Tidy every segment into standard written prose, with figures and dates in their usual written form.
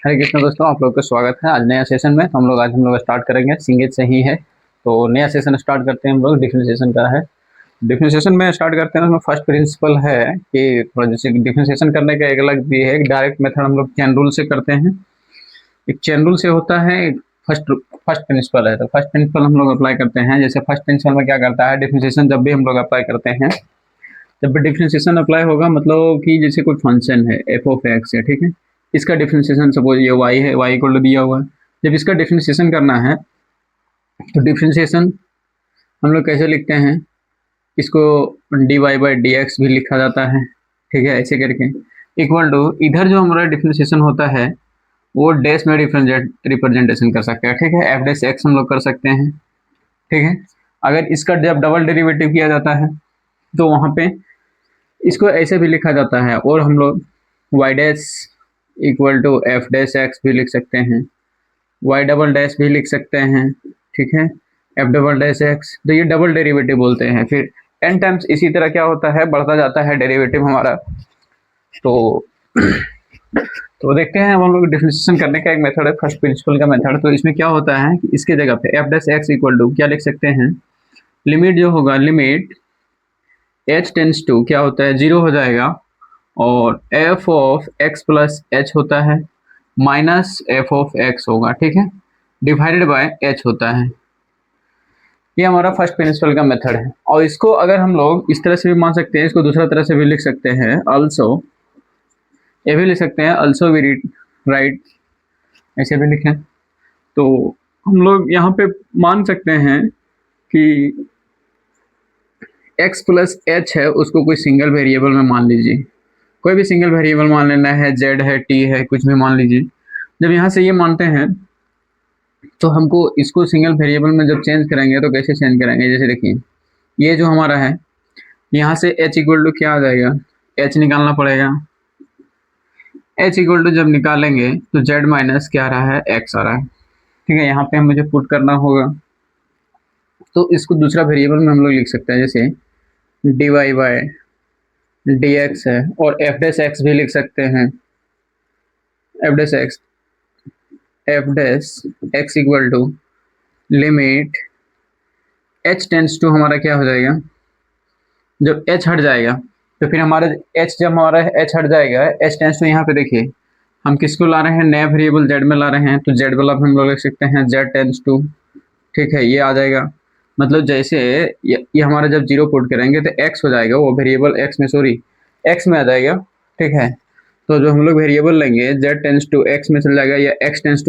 हरे कृष्ण दोस्तों, आप लोग का स्वागत है आज नया सेशन में। तो हम लोग स्टार्ट करेंगे सिंगेज से ही है। तो नया सेशन स्टार्ट करते हैं हम लोग, डिफरेंशिएशन का है। डिफरेंशिएशन में स्टार्ट करते हैं। उसमें फर्स्ट प्रिंसिपल है कि थोड़ा जैसे डिफरेंशिएशन करने का एक अलग भी है, एक डायरेक्ट मेथड हम लोग चेन रूल से करते हैं, एक चेन रूल से होता है, एक फर्स्ट फर्स्ट प्रिंसिपल है। तो फर्स्ट प्रिंसिपल हम लोग अप्लाई करते हैं। जैसे फर्स्ट प्रिंसिपल में क्या करता है, डिफरेंशिएशन जब भी हम लोग अप्लाई करते हैं, जब भी डिफरेंशिएशन अप्लाई होगा, मतलब कि जैसे कोई फंक्शन है एफ ऑफ एक्स है, ठीक है, इसका डिफरेंशिएशन सपोज ये वाई है, वाई इक्वल टू दिया हुआ है। जब इसका डिफरेंशिएशन करना है तो डिफरेंशिएशन हम लोग कैसे लिखते हैं, इसको d y by d x भी लिखा जाता है, ठीक है, ऐसे करके इक्वल टू इधर जो हमारा डिफरेंशिएशन होता है वो डैश में रिप्रेजेंटेशन कर सकते हैं, ठीक है, एफ डैश एक्स हम लोग कर सकते हैं, ठीक है। अगर इसका जब डबल डेरिवेटिव किया जाता है तो वहाँ पे इसको ऐसे भी लिखा जाता है, और हम लोग y dash equal to f dash x भी लिख सकते हैं, वाई डबल डैश भी लिख सकते हैं, ठीक है, एफ डबल डैश एक्स। तो ये डबल डेरिवेटिव बोलते हैं। फिर एन टाइम्स इसी तरह क्या होता है, बढ़ता जाता है डेरिवेटिव हमारा। तो तो देखते हैं हम लोग डिफरेंशिएशन करने का एक मेथड है, फर्स्ट प्रिंसिपल का मेथड। तो इसमें क्या होता है कि इसके जगह पे f dash x equal to क्या लिख सकते हैं, लिमिट जो होगा, लिमिट एच टेंस टू क्या होता है, जीरो हो जाएगा, और f of x plus H होता है माइनस एफ ऑफ एक्स होगा, ठीक है, डिवाइडेड बाय एच होता है। ये हमारा फर्स्ट प्रिंसिपल का मेथड है। और इसको अगर हम लोग इस तरह से भी मान सकते हैं, इसको दूसरा तरह से भी लिख सकते हैं, अल्सो, ये भी लिख सकते हैं, अल्सो वी राइट, ऐसे भी लिखें। तो हम लोग यहाँ पे मान सकते हैं कि x प्लस एच है, उसको कोई सिंगल वेरिएबल में मान लीजिए, कोई भी सिंगल वेरिएबल मान लेना है, z है, t है, कुछ भी मान लीजिए। जब यहाँ से ये मानते हैं तो हमको इसको सिंगल वेरिएबल में जब चेंज करेंगे तो कैसे चेंज करेंगे, जैसे देखिए ये जो हमारा है, यहाँ से h इक्वल टू क्या आ जाएगा, h निकालना पड़ेगा। h इक्वल टू जब निकालेंगे तो z माइनस क्या आ रहा है, x आ रहा है, ठीक है, यहाँ पे मुझे पुट करना होगा। तो इसको दूसरा वेरिएबल में हम लोग लिख सकते हैं, जैसे d y by d x है, और एफ डैश एक्स भी लिख सकते हैं, f dash x, f dash x equal to limit h tends to हमारा क्या हो जाएगा, जब एच हट जाएगा तो फिर हमारा एच, जब हमारा एच हट जाएगा, एच टेंस टू यहाँ पे देखिए हम किसको ला रहे हैं, नया वेरिएबल जेड में ला रहे हैं, तो जेड वाला हम लोग लिख सकते हैं जेड टेंस टू, ठीक है, ये आ जाएगा। मतलब जैसे ये हमारा जब जीरो पुट करेंगे तो एक्स हो जाएगा, वो वेरिएबल एक्स में, सॉरी, एक्स में आ जाएगा, ठीक है। तो जो हम लोग वेरिएबल लेंगे जेड टेंस टू एक्स में चल जाएगा, या एक्स टेंस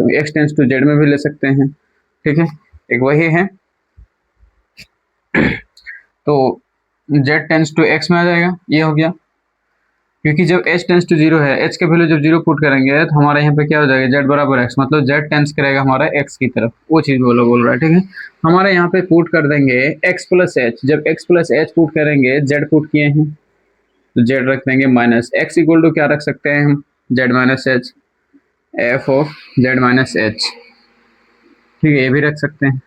टू जेड में भी ले सकते हैं, ठीक है, एक वही है। तो जेड टेंस टू एक्स में आ जाएगा, ये हो गया, क्योंकि जब एच टेंस टू जीरो है, एच का वैल्यू जब जीरो पुट करेंगे तो हमारे यहाँ पे क्या हो जाएगा, जेड बराबर एक्स, मतलब जेड टेंस करेगा हमारा एक्स की तरफ, वो चीज़ बोल रहा है, ठीक है। हमारे यहाँ पे पुट कर देंगे एक्स प्लस एच, जब एक्स प्लस एच पुट करेंगे, जेड पुट किए हैं तो जेड रख देंगे माइनस एक्स इक्वल टू क्या रख सकते हैं हम, Z minus H, f of Z minus H, ठीक है, ये भी रख सकते हैं,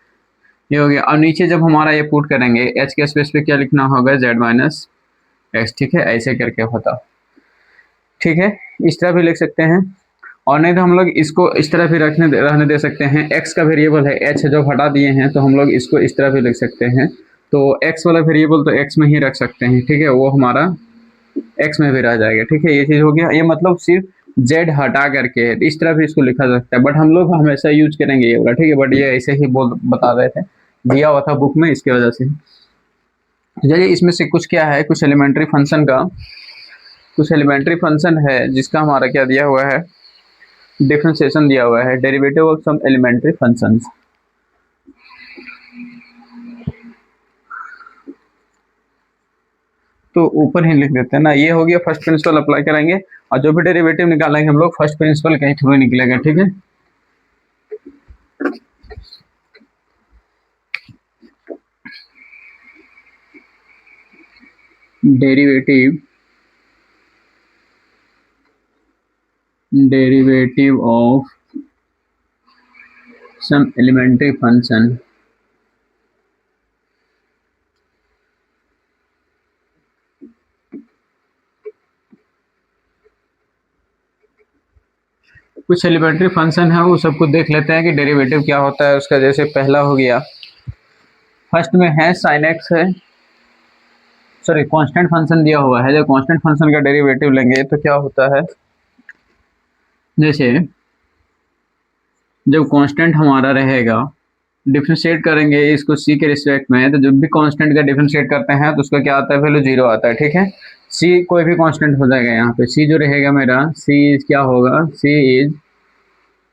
ये हो गया। और नीचे जब हमारा ये पुट करेंगे एच के स्पेस पे क्या लिखना होगा, जेड माइनस एक्स, ठीक है, ऐसे करके होता, ठीक है, इस तरह भी लिख सकते हैं। और नहीं तो हम लोग इसको इस तरह भी रहने दे सकते हैं, एक्स का वेरिएबल है एच, जो हटा दिए हैं तो हम लोग इसको इस तरह भी लिख सकते हैं। तो एक्स वाला वेरिएबल तो एक्स में ही रख सकते हैं, ठीक है, वो हमारा एक्स में भी रह जाएगा, ठीक है, ये चीज़ हो गया। ये मतलब सिर्फ जेड हटा करके इस तरह भी इसको लिखा जा सकता है, बट हम लोग हमेशा यूज करेंगे ये वाला, ठीक है, बट ये ऐसे ही बोल बता रहे थे, दिया हुआ था बुक में, इसकी वजह से। चलिए इसमें से कुछ क्या है, कुछ एलिमेंट्री फंक्शन का, कुछ एलिमेंट्री फंक्शन है जिसका हमारा क्या दिया हुआ है, डिफरेंशिएशन दिया हुआ है, derivative of some elementary functions. तो ऊपर ही लिख देते हैं ना, ये हो गया फर्स्ट प्रिंसिपल अप्लाई करेंगे, और जो भी डेरिवेटिव निकालेंगे हम लोग फर्स्ट प्रिंसिपल के ही थ्रू निकलेगा, ठीक है। Derivative derivative of some elementary function, कुछ एलिमेंट्री फंक्शन है वो सबको देख लेते हैं कि डेरिवेटिव क्या होता है उसका। जैसे पहला हो गया, फर्स्ट में है साइन एक्स है, सॉरी कांस्टेंट फंक्शन दिया हुआ है। जब कांस्टेंट फंक्शन का डेरिवेटिव लेंगे तो क्या होता है, जैसे जब कांस्टेंट हमारा रहेगा, डिफरेंशिएट करेंगे इसको सी के रिस्पेक्ट में, तो जब भी कांस्टेंट का डिफरेंशिएट करते हैं तो उसका क्या आता है, वैल्यू जीरो आता है। ठीक है, सी कोई भी कांस्टेंट हो जाएगा, यहाँ पे सी जो रहेगा मेरा, सी इज क्या होगा, c is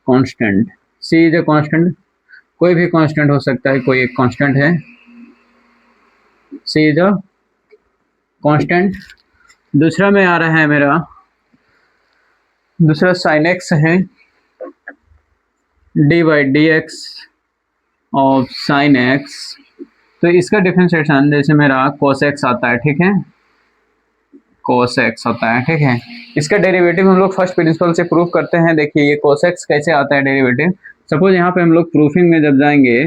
constant. C is a constant, कोई भी कांस्टेंट हो सकता है, कोई एक कांस्टेंट है, सी इज अ कांस्टेंट। दूसरा में आ रहा है मेरा, दूसरा साइन एक्स है, D by d x of sine x. तो इसका डिफरेंशिएशन जैसे मेरा cos x आता है, ठीक है, cos x होता है, ठीक है। इसका डेरिवेटिव हम लोग फर्स्ट प्रिंसिपल से प्रूव करते हैं। देखिए ये cos x कैसे आता है डेरिवेटिव। सपोज यहाँ पे हम लोग प्रूफिंग में जब जाएंगे,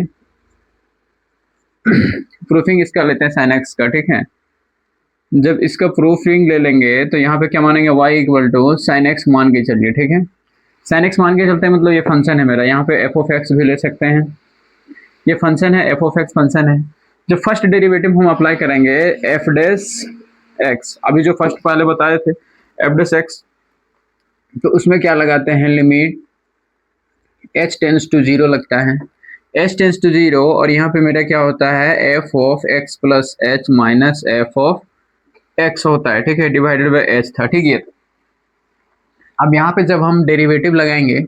प्रूफिंग इसका लेते हैं sin x का, ठीक है। जब इसका प्रूफिंग ले लेंगे तो यहाँ पे क्या मानेंगे, y equal to sine x मान के चलिए, ठीक है। साइन एक्स मान के चलते हैं, मतलब ये फंक्शन है मेरा, यहाँ पे एफ ऑफ एक्स भी ले सकते हैं, ये फंक्शन है, एफ ऑफ एक्स फंक्शन है। जो फर्स्ट डेरिवेटिव हम अप्लाई करेंगे एफ डेस एक्स, अभी जो फर्स्ट पहले बताए थे एफ डेस एक्स, तो उसमें क्या लगाते हैं, limit h tends to zero लगता है, h टेंस टू जीरो, और यहाँ पे मेरा क्या होता है, f of x plus h minus F of x होता है, ठीक है, डिवाइडेड बाई एच था, ठीक है। अब यहाँ पे जब हम डेरिवेटिव लगाएंगे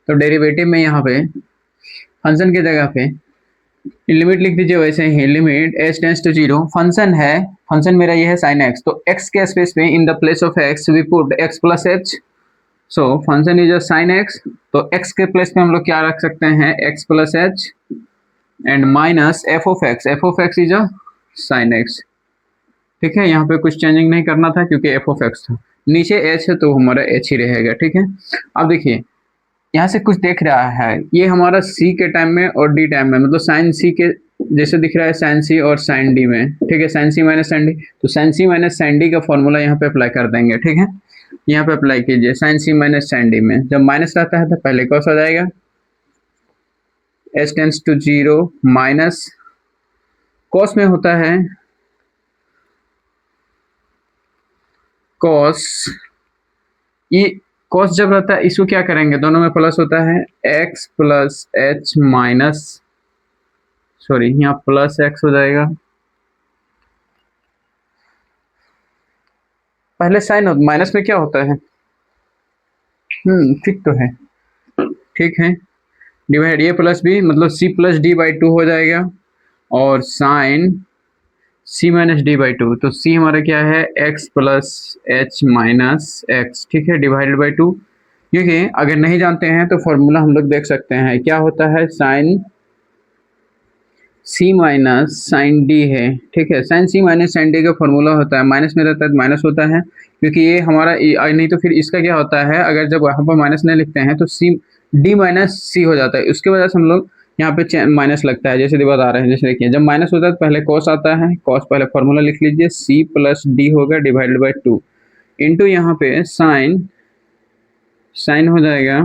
तो डेरिवेटिव में यहाँ पे फंक्शन की जगह पे लिमिट लिख दीजिए, वैसे ही limit h tends to zero, function है, फंक्शन मेरा ये है sin x, तो x के स्पेस में in the place of x we put x plus h, so function is sin x, तो x के प्लेस में हम लोग क्या रख सकते हैं, x plus h and minus f of x is a sin x, ठीक है। यहाँ पे कुछ चेंजिंग नहीं करना था क्योंकि f ऑफ x था, नीचे h है तो हमारा h ही रहेगा, ठीक है। अब देखिए यहाँ से कुछ देख रहा है, ये हमारा c के टाइम में और d टाइम में, मतलब साइन c के जैसे दिख रहा है साइन c और साइन d में, ठीक है, sine c minus sine d, तो sine c minus sine d का फॉर्मूला यहाँ पे अप्लाई कर देंगे, ठीक है। यहाँ पे अप्लाई कीजिए, sine c minus sine d में जब माइनस रहता है तो पहले कॉस आ जाएगा, h tends to zero minus cos में होता है कॉस, ये कॉस जब रहता है इसको क्या करेंगे, दोनों में प्लस होता है, x plus h minus, sorry यहाँ प्लस x हो जाएगा, पहले साइन माइनस में क्या होता है, ठीक तो है, ठीक है, डिवाइड ए प्लस बी, मतलब c plus d by two हो जाएगा, और sine c minus d by two, तो c हमारा क्या है, x plus h minus x, ठीक है, डिवाइडेड बाई टू। क्योंकि अगर नहीं जानते हैं तो फॉर्मूला हम लोग देख सकते हैं, क्या होता है, sine c minus sine d है, ठीक है, sine c minus sine d का फॉर्मूला होता है, माइनस में रहता है तो माइनस होता है, क्योंकि ये हमारा नहीं तो फिर इसका क्या होता है, अगर जब वहाँ पर माइनस नहीं लिखते हैं तो c d माइनस c हो जाता है, उसके वजह से हम लोग यहाँ पे माइनस लगता है, जैसे बता रहे हैं, जैसे देखिए जब माइनस होता है तो पहले कॉस आता है, कॉस पहले फॉर्मूला लिख लीजिए, c प्लस डी होगा डिवाइडेड बाई टू, इंटू यहाँ पे साइन, साइन हो जाएगा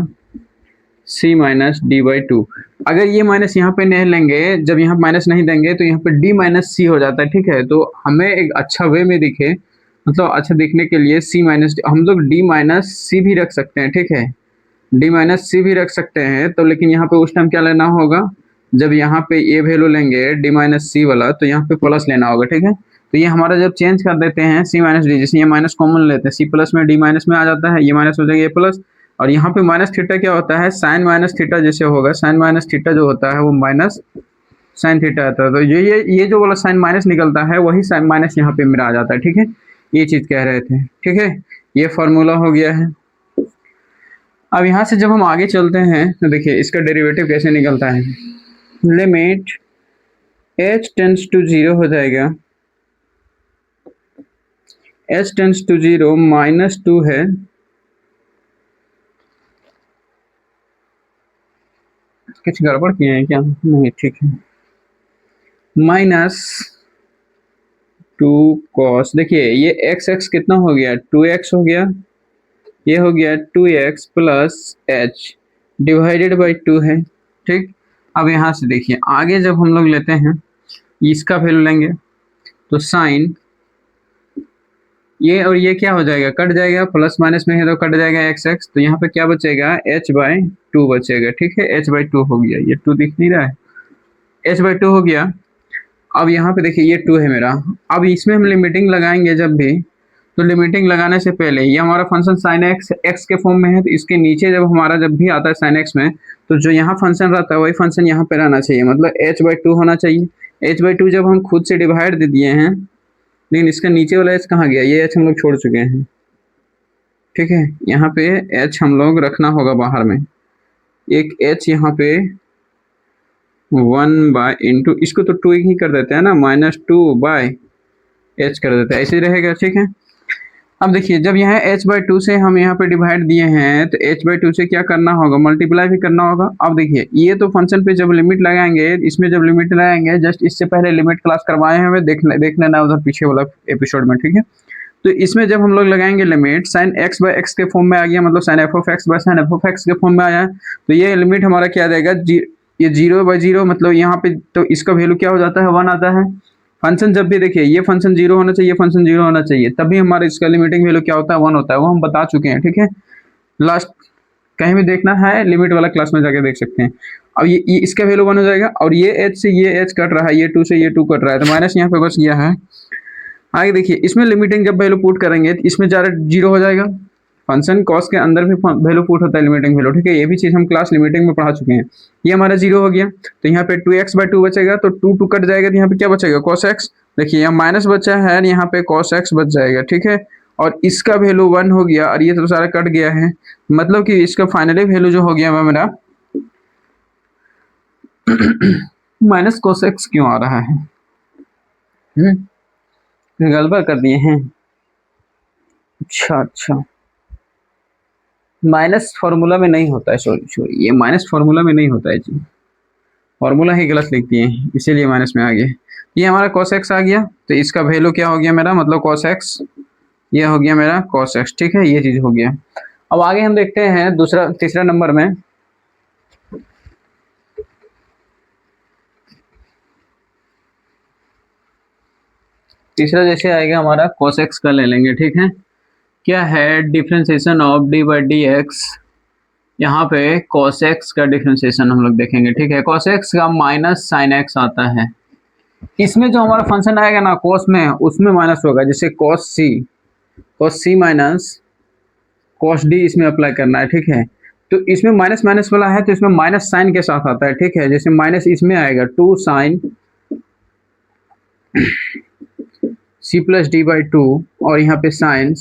c minus d by to. अगर ये माइनस यहाँ पे नहीं लेंगे, जब यहाँ माइनस नहीं देंगे तो यहाँ पे d माइनस सी हो जाता है, ठीक है। तो हमें एक अच्छा वे में दिखे, मतलब अच्छा दिखने के लिए c माइनस, हम लोग d माइनस सी भी रख सकते हैं, ठीक है, d माइनस सी भी रख सकते हैं, तो लेकिन यहाँ पे उस टाइम क्या लेना होगा, जब यहाँ पे ये वैल्यू लेंगे d माइनस सी वाला, तो यहाँ पे प्लस लेना होगा, ठीक है। तो ये हमारा जब चेंज कर देते हैं c माइनस डी, जैसे ये माइनस कॉमन लेते हैं, c प्लस में d माइनस में आ जाता है, ये माइनस हो जाएगा ये प्लस, और यहाँ पे माइनस थीटा क्या होता है, साइन माइनस थीटा जैसे होगा, साइन माइनस थीटा जो होता है वो माइनस साइन थीटा आता है, तो ये जो वाला साइन माइनस निकलता है वही साइन माइनस यहाँ पे मेरा आ जाता है, ठीक है, ये चीज कह रहे थे, ठीक है, ये फॉर्मूला हो गया है। अब यहाँ से जब हम आगे चलते हैं तो देखिए इसका डेरिवेटिव कैसे निकलता है, limit h tends to zero हो जाएगा, h tends to zero minus two है, कुछ गड़बड़ किए हैं क्या, नहीं ठीक है, माइनस टू कॉस, देखिए ये x x कितना हो गया, 2x हो गया, ये हो गया 2x plus H divided by 2 है, ठीक। अब यहाँ से देखिए आगे जब हम लोग लेते हैं इसका वैल्यू लेंगे तो साइन ये और ये क्या हो जाएगा, कट जाएगा, प्लस माइनस में है तो कट जाएगा एक्स एक्स, तो यहाँ पे क्या बचेगा h बाई 2 बचेगा, ठीक है। h बाई 2 हो गया, ये 2 दिख नहीं रहा है, h बाई 2 हो गया। अब यहाँ पे देखिए ये 2 है मेरा, अब इसमें हम लिमिटिंग लगाएंगे जब भी, तो लिमिटिंग लगाने से पहले ये हमारा फंक्शन साइन एक्स एक्स के फॉर्म में है, तो इसके नीचे जब हमारा जब भी आता है साइन एक्स में, तो जो यहाँ फंक्शन रहता है वही फंक्शन यहाँ पे रहना चाहिए, मतलब h बाई 2 होना चाहिए। h बाई 2 जब हम खुद से डिवाइड दे दिए हैं, लेकिन इसका नीचे वाला h कहाँ गया, ये h हम लोग छोड़ चुके हैं, ठीक है। यहाँ पे h हम लोग रखना होगा बाहर में, एक h यहाँ पे 1 बाय इंटू, इसको तो 2 ही कर देते हैं ना, -2/h कर देते हैं, ऐसे रहेगा, ठीक है। अब देखिए जब यहाँ h बाई 2 से हम यहाँ पे डिवाइड दिए हैं, तो h बाई 2 से क्या करना होगा, मल्टीप्लाई भी करना होगा। अब देखिए ये तो फंक्शन पे जब लिमिट लगाएंगे, इसमें जब लिमिट लगाएंगे, जस्ट इससे पहले लिमिट क्लास करवाए हैं, हमें देख लेना उधर पीछे वाला एपिसोड में, ठीक है। तो इसमें जब हम लोग लगाएंगे limit, sine x by x के फॉर्म में आ गया, मतलब sine f of x by sine f of x के फॉर्म में आया, तो ये लिमिट हमारा क्या देगा, ये 0/0, मतलब यहाँ पे तो इसका वैल्यू क्या हो जाता है, 1 आता है। फंक्शन जब भी देखिए ये फंक्शन 0 होना चाहिए, फंक्शन 0 होना चाहिए, तभी हमारा इसका लिमिटिंग वैल्यू क्या होता है, 1 होता है, वो हम बता चुके हैं, ठीक है। लास्ट कहीं भी देखना है लिमिट वाला क्लास में जाके देख सकते हैं। अब ये इसका वैल्यू 1 हो जाएगा, और ये h से ये h कट रहा है, ये 2 से ये 2 कट रहा है, तो माइनस यहाँ पे बस गया है। आगे देखिए इसमें लिमिटिंग जब वैल्यू पुट करेंगे तो इसमें डायरेक्ट 0 हो जाएगा, फंक्शन कॉस के अंदर भी वैल्यू पुट होता है लिमिटिंग वैल्यू, ठीक है। ये भी चीज़ हम क्लास लिमिटिंग में पढ़ा चुके हैं। ये हमारा 0 हो गया, तो यहाँ पे 2x बाई 2 बचेगा, तो 2 2 कट जाएगा, तो यहाँ पे क्या बचेगा, cos x। देखिए यहाँ माइनस बचा है, यहाँ पे cos x बच जाएगा, ठीक है। और इसका वैल्यू 1 हो गया, और ये तो सारा कट गया है, मतलब कि इसका फाइनली वैल्यू जो हो गया वह मेरा माइनस cos x क्यों आ रहा है, गलबा कर दिए हैं। अच्छा माइनस फार्मूला में नहीं होता है, सॉरी ये माइनस फार्मूला में नहीं होता है जी, फार्मूला ही गलत लिख दिए, इसीलिए माइनस में आ गया। ये हमारा cos x आ गया, तो इसका वैल्यू क्या हो गया मेरा, मतलब cos x, ये हो गया मेरा cos x, ठीक है, ये चीज हो गया। अब आगे हम देखते हैं तीसरा नंबर में, तीसरा जैसे आएगा हमारा cos x का ले लेंगे, ठीक है। क्या है, differentiation of d by d x, यहाँ पे cos x का डिफ्रेंसिएशन हम लोग देखेंगे, ठीक है। cos x का माइनस साइन x आता है, इसमें जो हमारा फंक्शन आएगा ना cos में, उसमें माइनस होगा, जैसे cos c minus cos d इसमें अप्लाई करना है, ठीक है। तो इसमें माइनस माइनस वाला है, तो इसमें माइनस साइन के साथ आता है, ठीक है। जैसे माइनस इसमें आएगा 2 sine c plus d by 2, और यहाँ पे sine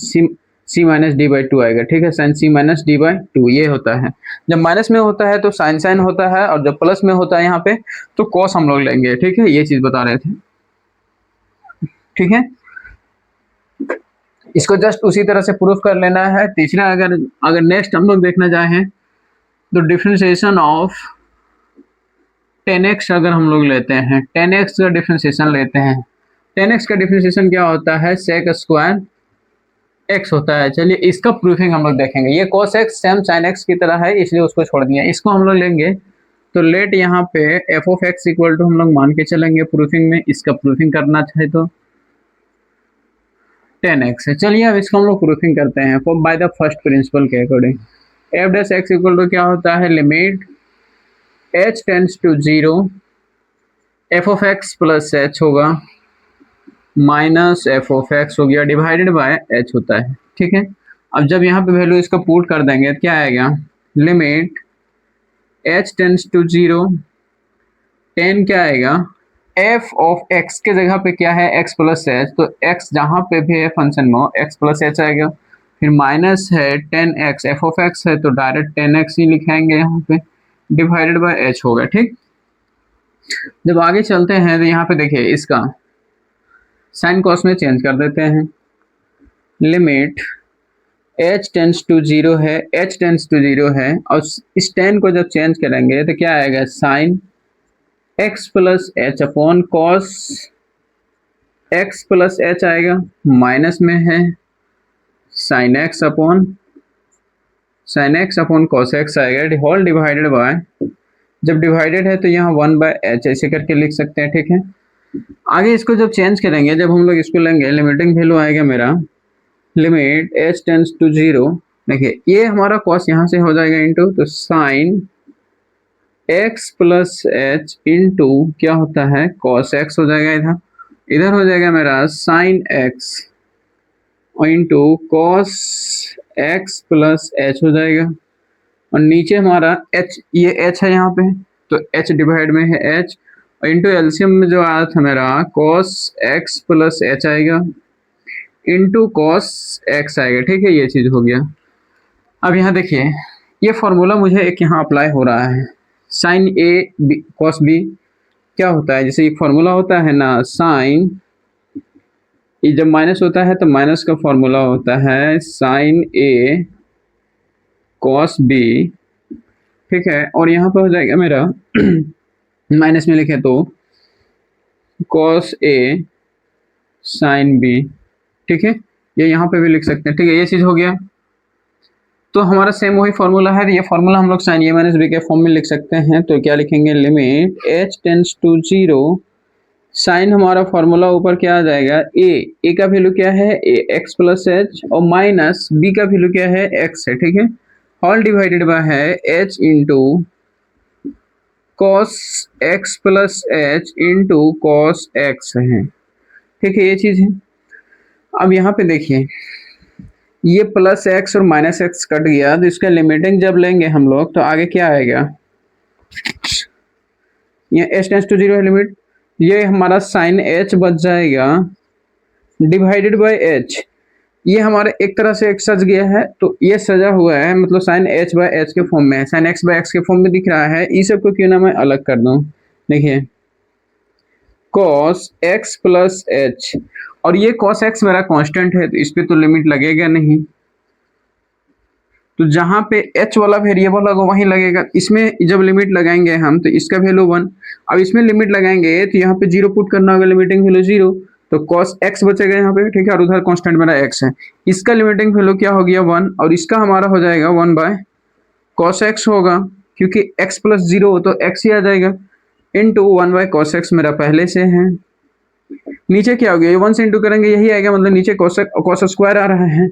c minus d by 2 आएगा, ठीक है, sine c minus d by 2 ये होता है। जब माइनस में होता है तो साइन होता है, और जब प्लस में होता है यहाँ पे तो कॉस हम लोग लेंगे, ठीक है, ये चीज बता रहे थे, ठीक है। इसको जस्ट उसी तरह से प्रूफ कर लेना है। तीसरा अगर नेक्स्ट हम लोग देखना चाहें तो डिफरेंशिएशन ऑफ 10x अगर हम लोग लेते हैं, 10x का डिफरेंशिएशन लेते हैं, 10x का डिफरेंशिएशन क्या होता है, सेक स्क्वायर x होता है। चलिए इसका प्रूफिंग हम लोग देखेंगे। ये cos x same sin x की तरह है, इसलिए उसको छोड़ दिया। इसको हम लोग लेंगे तो लेट यहाँ पे f of x equal to हम लोग मान के चलेंगे प्रूफिंग में, इसका प्रूफिंग करना चाहे तो 10x है। चलिए अब इसको हम लोग प्रूफिंग करते हैं बाय द फर्स्ट प्रिंसिपल के according. f dash x equal to क्या होता है, limit h tends to 0 f of x plus h होगा माइनस f ऑफ x हो गया डिवाइडेड बाय h होता है, ठीक है। अब जब यहाँ पे वैल्यू इसका पुट कर देंगे तो क्या आएगा, लिमिट h टेंड्स टू 0, 10 क्या आएगा, f ऑफ x के जगह पे क्या है x प्लस h, तो x जहाँ पे भी है फंक्शन में x प्लस h आएगा, फिर माइनस है 10x, f ऑफ x है तो डायरेक्ट 10x ही लिखाएंगे यहाँ पे, डिवाइडेड बाय h होगा, ठीक। जब आगे चलते हैं तो यहाँ पे देखिए इसका साइन कॉस में चेंज कर देते हैं, लिमिट h टेंड्स टू 0 है, h टेंड्स टू 0 है, और इस 10 को जब चेंज करेंगे तो क्या आएगा, sine x plus h upon cos x plus h आएगा, माइनस में है sine x upon sine x upon cos x आएगा होल डिवाइडेड बाय, जब डिवाइडेड है तो यहाँ 1/h ऐसे करके लिख सकते हैं, ठीक है। आगे इसको जब चेंज करेंगे, जब हम लोग इसको लेंगे, लिमिटिंग वैल्यू आएगा मेरा लिमिट h टेंड्स टू 0। देखिए ये हमारा कॉस यहाँ से हो जाएगा इंटू, तो sine x plus h into क्या होता है कॉस x हो जाएगा, इधर इधर हो जाएगा मेरा sine x into cos x plus h हो जाएगा, और नीचे हमारा h, ये h है यहाँ पे, तो h डिवाइड में है h, और इंटू एलसीएम में जो आया था मेरा cos x प्लस एच आएगा इंटू cos x आएगा, ठीक है। ये चीज़ हो गया। अब यहाँ देखिए ये फॉर्मूला मुझे एक यहाँ अप्लाई हो रहा है, साइन ए कॉस बी क्या होता है, जैसे एक फॉर्मूला होता है ना साइन, ये जब माइनस होता है तो माइनस का फॉर्मूला होता है साइन ए कॉस बी, ठीक है। और यहाँ पर हो जाएगा मेरा माइनस में लिखे तो कॉस ए साइन बी, ठीक है। ये यहाँ पे भी लिख सकते हैं, ठीक है। ये चीज़ हो गया। तो हमारा सेम वही फॉर्मूला है, ये फॉर्मूला हम लोग साइन ए माइनस बी के फॉर्म में लिख सकते हैं। तो क्या लिखेंगे, limit h tends to 0, sine हमारा फॉर्मूला ऊपर क्या आ जाएगा, ए का वैल्यू क्या है एक्स प्लस एच, और माइनस बी का वैल्यू क्या है एक्स है, ठीक है। ऑल डिवाइडेड बाय है h into cos x plus h into cos x है, ठीक है। ये चीज़ है। अब यहाँ पे देखिए ये प्लस एक्स और माइनस एक्स कट गया, तो इसका लिमिटिंग जब लेंगे हम लोग तो आगे क्या आएगा, ये h टेंड्स टू 0 है लिमिट, ये हमारा साइन h बच जाएगा डिवाइडेड बाय h, ये हमारे एक तरह से एक सज गया है, तो ये सजा हुआ है मतलब साइन h बाय h के फॉर्म में है, साइन x बाय x के फॉर्म में दिख रहा है। इस सब को क्यों ना मैं अलग कर दूं, देखिए cos x प्लस एच, और ये cos x मेरा कांस्टेंट है तो इस पे तो लिमिट लगेगा नहीं, तो जहां पे h वाला वेरिएबल होगा वहीं लगेगा। इसमें जब लिमिट लगाएंगे हम तो इसका वैल्यू 1, अब इसमें लिमिट लगाएंगे तो यहाँ पे 0 पुट करना होगा, लिमिटिंग वैल्यू 0, तो cos x बचेगा यहाँ पे, ठीक है। और उधर कांस्टेंट मेरा x है, इसका लिमिटिंग वैल्यू क्या हो गया 1, और इसका हमारा हो जाएगा 1/cos x होगा, क्योंकि x प्लस 0 तो x ही आ जाएगा, इंटू 1/cos x मेरा पहले से है। नीचे क्या हो गया, ये 1 से इंटू करेंगे यही आएगा, मतलब नीचे cos स्क्वायर आ रहा है,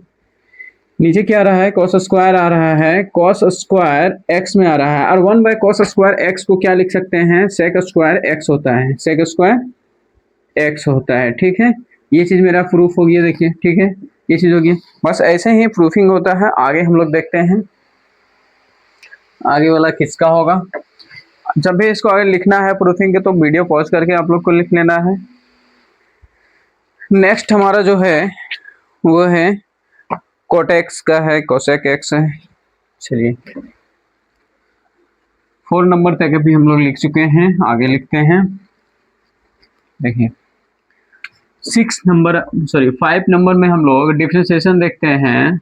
नीचे क्या आ रहा है cos स्क्वायर आ रहा है, cos स्क्वायर x में आ रहा है, और 1/cos स्क्वायर x को क्या लिख सकते हैं, sec स्क्वायर x होता है, sec स्क्वायर x होता है, ठीक है। ये चीज़ मेरा प्रूफ हो गया, देखिए, ठीक है। ये चीज़ हो गई, बस ऐसे ही प्रूफिंग होता है। आगे हम लोग देखते हैं आगे वाला किसका होगा। जब भी इसको आगे लिखना है प्रूफिंग के तो वीडियो पॉज करके आप लोग को लिख लेना है। नेक्स्ट हमारा जो है वो है cot x का है, cosec x है। चलिए 4 नंबर तक अभी हम लोग लिख चुके हैं, आगे लिखते हैं। देखिए 5 नंबर में हम लोग डिफरेंशिएशन देखते हैं,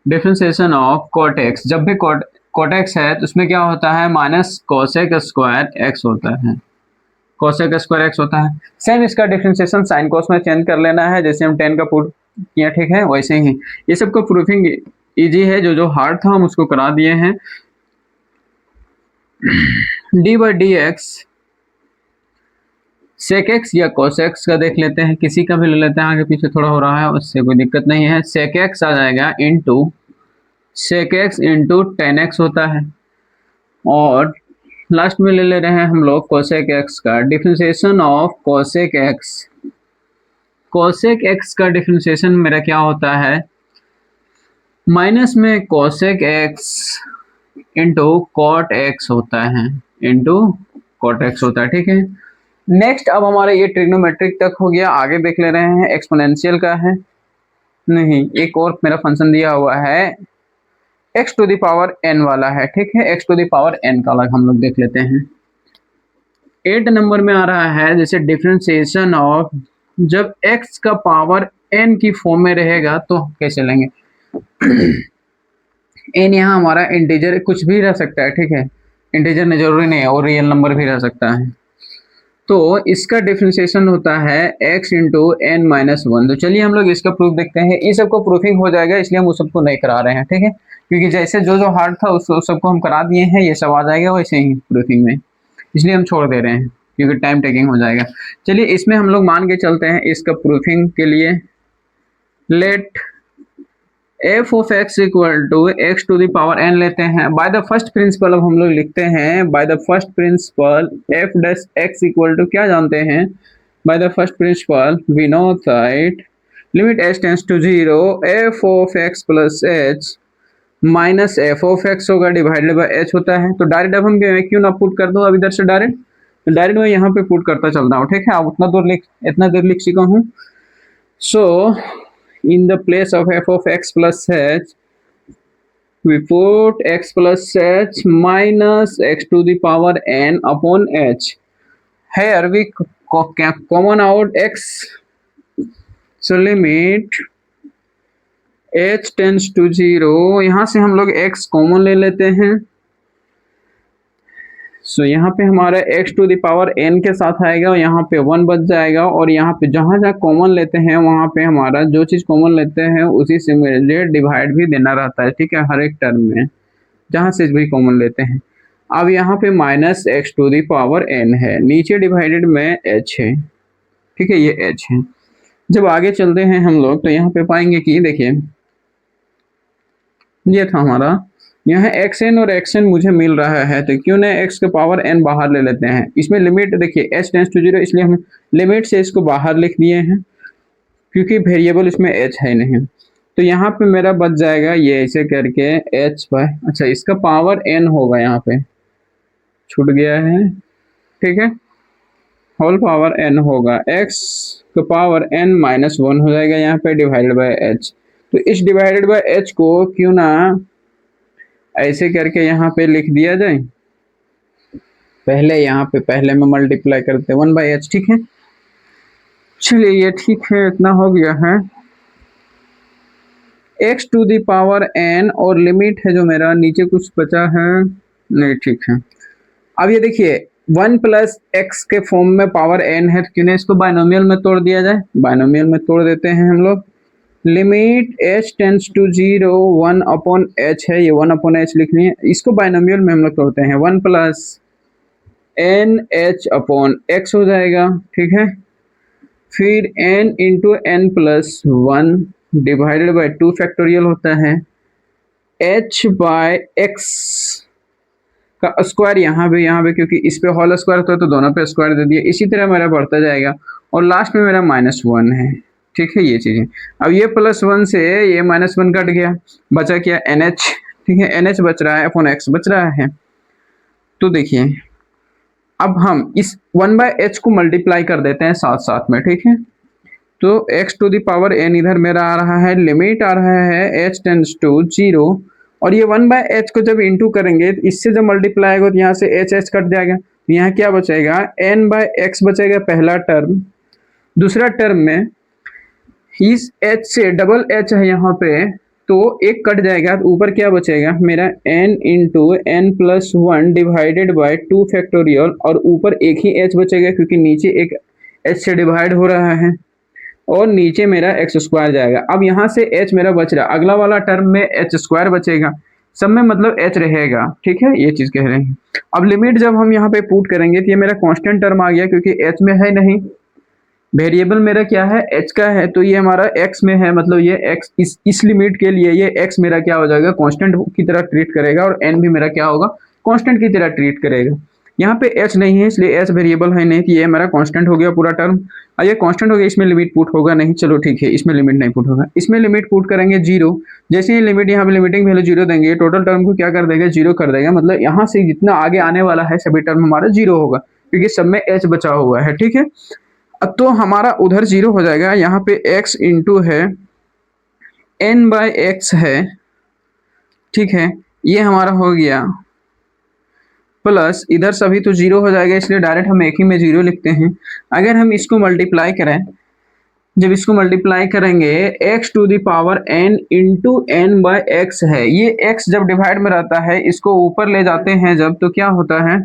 डिफरेंशिएशन ऑफ cot x। जब भी cot x है तो उसमें क्या होता है, माइनस cosec स्क्वायर x होता है, cosec स्क्वायर x होता है। सेम इसका डिफरेंशिएशन साइन कॉस में चेंज कर लेना है, जैसे हम 10 का पुट किया, ठीक है, वैसे ही ये सब को प्रूफिंग इजी है, जो हार्ड था हम उसको करा दिए हैं। d/dx sec x या cos x का देख लेते हैं, किसी का भी ले लेते हैं, आगे पीछे थोड़ा हो रहा है उससे कोई दिक्कत नहीं है। sec x आ जाएगा into sec x into 10x होता है, और लास्ट में ले ले रहे हैं हम लोग cosec x का differentiation of cosec x। cosec x का डिफरेंशिएशन मेरा क्या होता है, माइनस में cosec x into cot x होता है, इंटू cot x होता है, ठीक है। नेक्स्ट अब हमारे ये ट्रिग्नोमेट्रिक तक हो गया, आगे देख ले रहे हैं एक्सपोनेंशियल का है, नहीं एक और मेरा फंक्शन दिया हुआ है x to the power n वाला है, ठीक है। x to the power n का अलग हम लोग देख लेते हैं। 8 नंबर में आ रहा है जैसे डिफरेंशिएशन ऑफ, जब x का पावर n की फॉर्म में रहेगा तो कैसे लेंगे। n यहाँ हमारा इंटीजर कुछ भी रह सकता है, ठीक है, इंटीजर नहीं जरूरी नहीं है, और रियल नंबर भी रह सकता है। तो इसका डिफरेंशिएशन होता है x into n minus one. तो चलिए हम लोग इसका प्रूफ देखते हैं। इस सबको प्रूफिंग हो जाएगा, इसलिए हम उस सबको नहीं करा रहे हैं, ठीक है, क्योंकि जैसे जो जो हार्ड था उस सबको हम करा दिए हैं, ये सब आ जाएगा वैसे ही प्रूफिंग में, इसलिए हम छोड़ दे रहे हैं क्योंकि टाइम टेकिंग हो जाएगा। चलिए इसमें हम लोग मान के चलते हैं इसका प्रूफिंग के लिए, let f of x equal to x to the power n लेते हैं। बाय द फर्स्ट प्रिंसिपल अब हम लोग लिखते हैं, by the first principle f dash x equal to क्या जानते हैं, by the first principle we know that limit h tends to zero F of x plus h minus F of x होगा divided by h होता है। तो direct अब हम क्यों ना पुट कर दूं अब इधर से डायरेक्ट, तो डायरेक्ट मैं यहाँ पे पुट करता चलता हूँ, ठीक है। अब इतना दूर लिख चुका हूँ। सो in the place of f of x plus h we put x plus h minus x to the power n upon h. Here we common out x, so limit h tends to 0, यहाँ से हम लोग x common ले लेते हैं। सो यहाँ पे हमारा x to the power n के साथ आएगा और यहाँ पे 1 बच जाएगा, और यहाँ पे जहाँ जहाँ कॉमन लेते हैं वहाँ पे हमारा जो चीज़ कॉमन लेते हैं उसी से मुझे डिवाइड भी देना रहता है, ठीक है, हर एक टर्म में जहाँ से भी कॉमन लेते हैं। अब यहाँ पे minus x to the power n है, नीचे डिवाइडेड में h है, ठीक है, ये h है। जब आगे चलते हैं हम लोग तो यहाँ पे पाएंगे कि देखिए ये था हमारा, यहाँ xn और xn मुझे मिल रहा है, तो क्यों ना x के पावर n बाहर ले लेते हैं। इसमें लिमिट देखिए h टेंस टू 0, इसलिए हम लिमिट से इसको बाहर लिख दिए हैं क्योंकि वेरिएबल इसमें h है नहीं। तो यहाँ पे मेरा बच जाएगा ये ऐसे करके h बाय, अच्छा इसका पावर n होगा, यहाँ पे छूट गया है, ठीक है, होल पावर n होगा, x का पावर n माइनस वन हो जाएगा यहाँ पे डिवाइडेड बाय h। तो इस डिवाइडेड बाय h को क्यों ना ऐसे करके यहाँ पे लिख दिया जाए, पहले में मल्टीप्लाई करते 1 बाई एच, ठीक है। चलिए ये ठीक है, इतना हो गया है। x to the power n और लिमिट है जो मेरा, नीचे कुछ बचा है नहीं, ठीक है। अब ये देखिए 1 प्लस एक्स के फॉर्म में पावर n है, तो क्यों ना इसको बाइनोमियल में तोड़ दिया जाए, बाइनोमियल में तोड़ देते हैं हम लोग। Limit h tends to 0 1 upon h है, ये 1 अपॉन h लिखनी है, इसको बाइनोमियल में हम लोग तोड़ते हैं, 1 plus n h upon x हो जाएगा, ठीक है। फिर n into n plus one divided by 2 factorial होता है h बाय x का स्क्वायर, यहाँ पे क्योंकि इस पे होल स्क्वायर होता है तो दोनों पे स्क्वायर दे दिया, इसी तरह मेरा बढ़ता जाएगा और लास्ट में मेरा -1 है, ठीक है, ये चीजें। अब ये +1 से ये -1 कट गया, बचा क्या NH, ठीक है, NH बच रहा है अपॉन x बच रहा है। तो देखिए अब हम इस 1 बाय h को मल्टीप्लाई कर देते हैं साथ साथ में, ठीक है। तो x to the power n इधर मेरा आ रहा है, लिमिट आ रहा है h टेंस टू 0, और ये 1 बाय h को जब इंटू करेंगे तो इससे जब मल्टीप्लाई होगा तो यहाँ से h कट जाएगा, तो यहाँ क्या बचेगा n बाय x बचेगा पहला टर्म। दूसरा टर्म में इस h से डबल h है यहाँ पे, तो एक कट जाएगा तो ऊपर क्या बचेगा मेरा n into n plus one divided by 2 factorial, और ऊपर एक ही h बचेगा क्योंकि नीचे एक h से डिवाइड हो रहा है, और नीचे मेरा एक्स स्क्वायर जाएगा। अब यहाँ से h मेरा बच रहा, अगला वाला टर्म में h स्क्वायर बचेगा, सब में मतलब h रहेगा, ठीक है, ये चीज कह रहे हैं। अब लिमिट जब हम यहाँ पे पुट करेंगे तो ये मेरा कांस्टेंट टर्म आ गया क्योंकि h में है नहीं, वेरिएबल मेरा क्या है h का है, तो ये हमारा x में है, मतलब ये x इस लिमिट के लिए ये x मेरा क्या हो जाएगा कांस्टेंट की तरह ट्रीट करेगा, और n भी मेरा क्या होगा कांस्टेंट की तरह ट्रीट करेगा। यहाँ पे h नहीं है इसलिए h वेरिएबल है नहीं, तो ये हमारा कांस्टेंट हो गया पूरा टर्म। और ये कांस्टेंट हो गया, इसमें लिमिट पुट होगा नहीं, चलो ठीक है, इसमें लिमिट नहीं पुट होगा, इसमें लिमिट पुट करेंगे 0। जैसे ही लिमिट यहाँ पे लिमिटिंग वैल्यू 0 देंगे, टोटल टर्म को क्या कर देगा 0 कर देगा, मतलब यहाँ से जितना आगे आने वाला है सभी टर्म हमारा 0 होगा क्योंकि सब में h बचा हुआ है, ठीक है। तो हमारा उधर 0 हो जाएगा, यहाँ पे x इंटू है n बाय एक्स है, ठीक है, ये हमारा हो गया, प्लस इधर सभी तो 0 हो जाएगा इसलिए डायरेक्ट हम एक ही में 0 लिखते हैं। अगर हम इसको मल्टीप्लाई करें, जब इसको मल्टीप्लाई करेंगे x to the power n into n by x है, ये x जब डिवाइड में रहता है इसको ऊपर ले जाते हैं जब, तो क्या होता है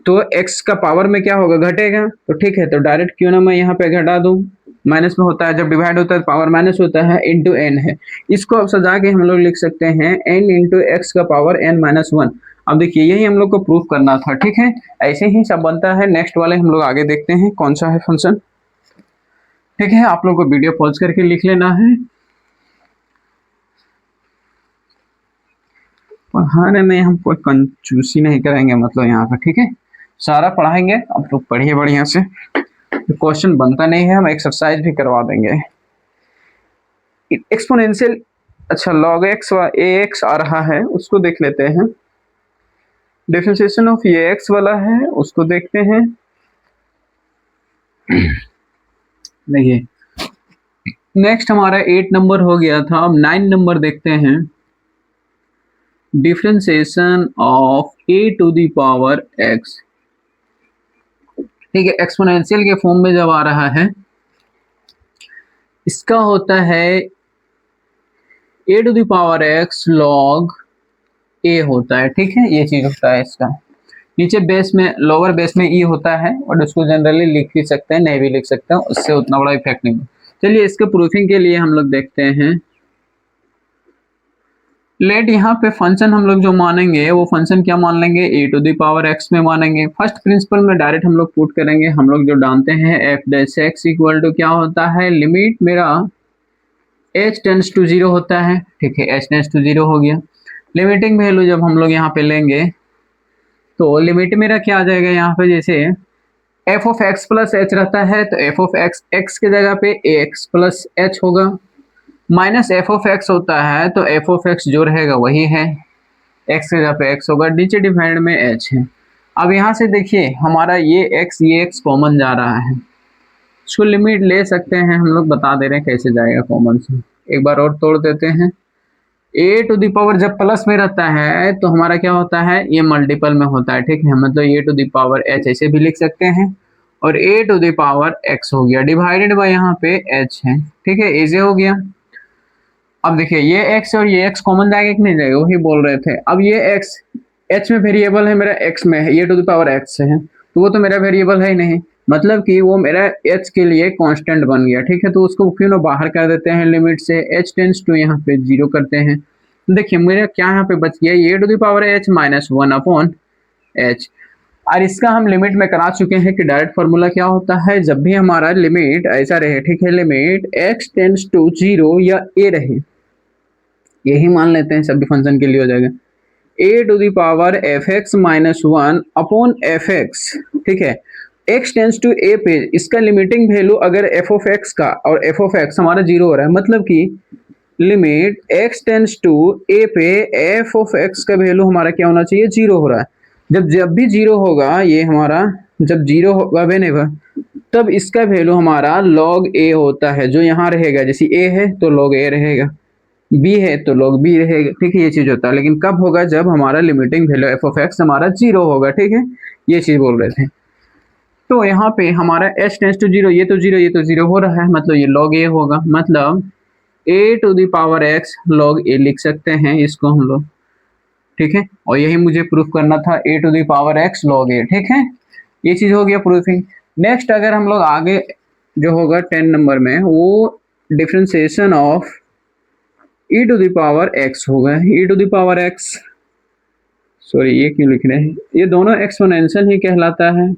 तो x का पावर में क्या होगा, घटेगा। तो ठीक है, तो डायरेक्ट क्यों ना मैं यहाँ पे घटा दूं, माइनस में होता है जब डिवाइड होता है पावर माइनस होता है, इंटू n है। इसको अब सजा के हम लोग लिख सकते हैं n इंटू एक्स का पावर n माइनस वन। अब देखिए यही हम लोग को प्रूफ करना था, ठीक है। ऐसे ही सब बनता है। नेक्स्ट वाले हम लोग आगे देखते हैं कौन सा है फंक्शन। ठीक है, आप लोग को वीडियो पॉज करके लिख लेना है। पढ़ाने में हम कोई कंजूसी नहीं करेंगे, मतलब यहाँ पर, ठीक है। सारा पढ़ाएंगे, आप लोग पढ़िए बढ़िया से। क्वेश्चन बनता नहीं है, हम एक्सरसाइज भी करवा देंगे। एक्सपोनेंशियल, अच्छा log x व ax आ रहा है, उसको देख लेते हैं। डिफरेंशिएशन ऑफ ये x वाला है, उसको देखते हैं। देखिए नेक्स्ट हमारा 8 नंबर हो गया था, अब 9 नंबर देखते हैं। Differentiation of a to the power x, ठीक है, एक्सपोनेंशियल के फॉर्म में जब आ रहा है, इसका होता है a to the power x log a होता है, ठीक है, ये चीज होता है इसका। नीचे बेस में, लोअर बेस में e होता है, और उसको जनरली लिख भी सकते हैं, नहीं भी लिख सकते हैं, उससे उतना बड़ा इफेक्ट नहीं। चलिए इसके प्रूफिंग के लिए हम लोग देखते हैं। लेट यहाँ पे फंक्शन हम लोग जो मानेंगे वो फंक्शन क्या मान लेंगे, a to the power x में मानेंगे। फर्स्ट प्रिंसिपल में डायरेक्ट हम लोग पुट करेंगे। हम लोग जो जानते हैं f dash x equal to क्या होता है, लिमिट मेरा h टेंस टू 0 होता है, ठीक है, h टेंस टू 0 हो गया। लिमिटिंग वैल्यू जब हम लोग यहाँ पे लेंगे तो लिमिट मेरा क्या आ जाएगा, यहाँ पे जैसे f of x plus H रहता है, तो f ऑफ x x के जगह पे ax प्लस h होगा। माइनस f ऑफ x होता है, तो f ऑफ x जो रहेगा वही है, x के जगह पे x होगा, नीचे डिवाइड में h है। अब यहाँ से देखिए हमारा ये x कॉमन जा रहा है, इसको लिमिट ले सकते हैं हम लोग, बता दे रहे हैं कैसे जाएगा कॉमन से। एक बार और तोड़ देते हैं। a टू द पावर जब प्लस में रहता है तो हमारा क्या होता है, ये मल्टीपल में होता है, ठीक है, मतलब a to the power h ऐसे भी लिख सकते हैं, और a to the power x हो गया, डिवाइडेड बाय यहाँ पे h है, ठीक है, ऐसे हो गया। अब देखिए ये x और ये x कॉमन जाएगा कि नहीं जाएगा, वही बोल रहे थे। अब ये x h में वेरिएबल है मेरा, x में है, ये टू द पावर x है, तो वो तो मेरा वेरिएबल है ही नहीं, मतलब कि वो मेरा h के लिए कांस्टेंट बन गया, ठीक है। तो उसको क्यों ना बाहर कर देते हैं लिमिट से, h टेंस टू यहाँ पे 0 करते हैं। देखिए मेरा क्या यहाँ पे बच गया, ये to the power h minus 1 upon h। और इसका हम लिमिट में करा चुके हैं कि डायरेक्ट फार्मूला क्या होता है, जब भी हमारा लिमिट ऐसा रहे, ठीक है, लिमिट x टेंस टू 0 या a रहे, यही मान लेते हैं, सभी फंक्शन के लिए हो जाएगा, a to the power fx minus 1 upon fx, ठीक है, x टेंस टू a पे इसका लिमिटिंग वैल्यू अगर f ऑफ x का, और f ऑफ x हमारा 0 हो रहा है, मतलब कि limit x tends to a पे f ऑफ x का वैल्यू हमारा क्या होना चाहिए, 0 हो रहा है। जब भी 0 होगा, ये हमारा जब 0 होगा बनेगा, तब इसका वैल्यू हमारा log a होता है, जो यहाँ रहेगा, जैसे a है तो log a रहेगा, b है तो log b रहेगा, ठीक है, ये चीज होता है। लेकिन कब होगा, जब हमारा limiting value f of x हमारा 0 होगा, ठीक है, ये चीज बोल रहे थे। तो यहाँ पे हमारा h टेंस टू 0, ये तो 0, ये तो 0 हो रहा है, मतलब ये log a होगा, मतलब a to the power x log a लिख सकते हैं इसको हम लोग, ठीक है। और यही मुझे प्रूफ करना था, a to the power x log a, ठीक है, ये चीज हो गया प्रूफिंग। नेक्स्ट अगर हम लोग आगे जो होगा 10 नंबर में, वो differentiation of e to the power x होगा, e to the power x, sorry ये क्यों लिख रहे हैं, ये दोनों एक्सपोनेंशियल ही कहलाता है,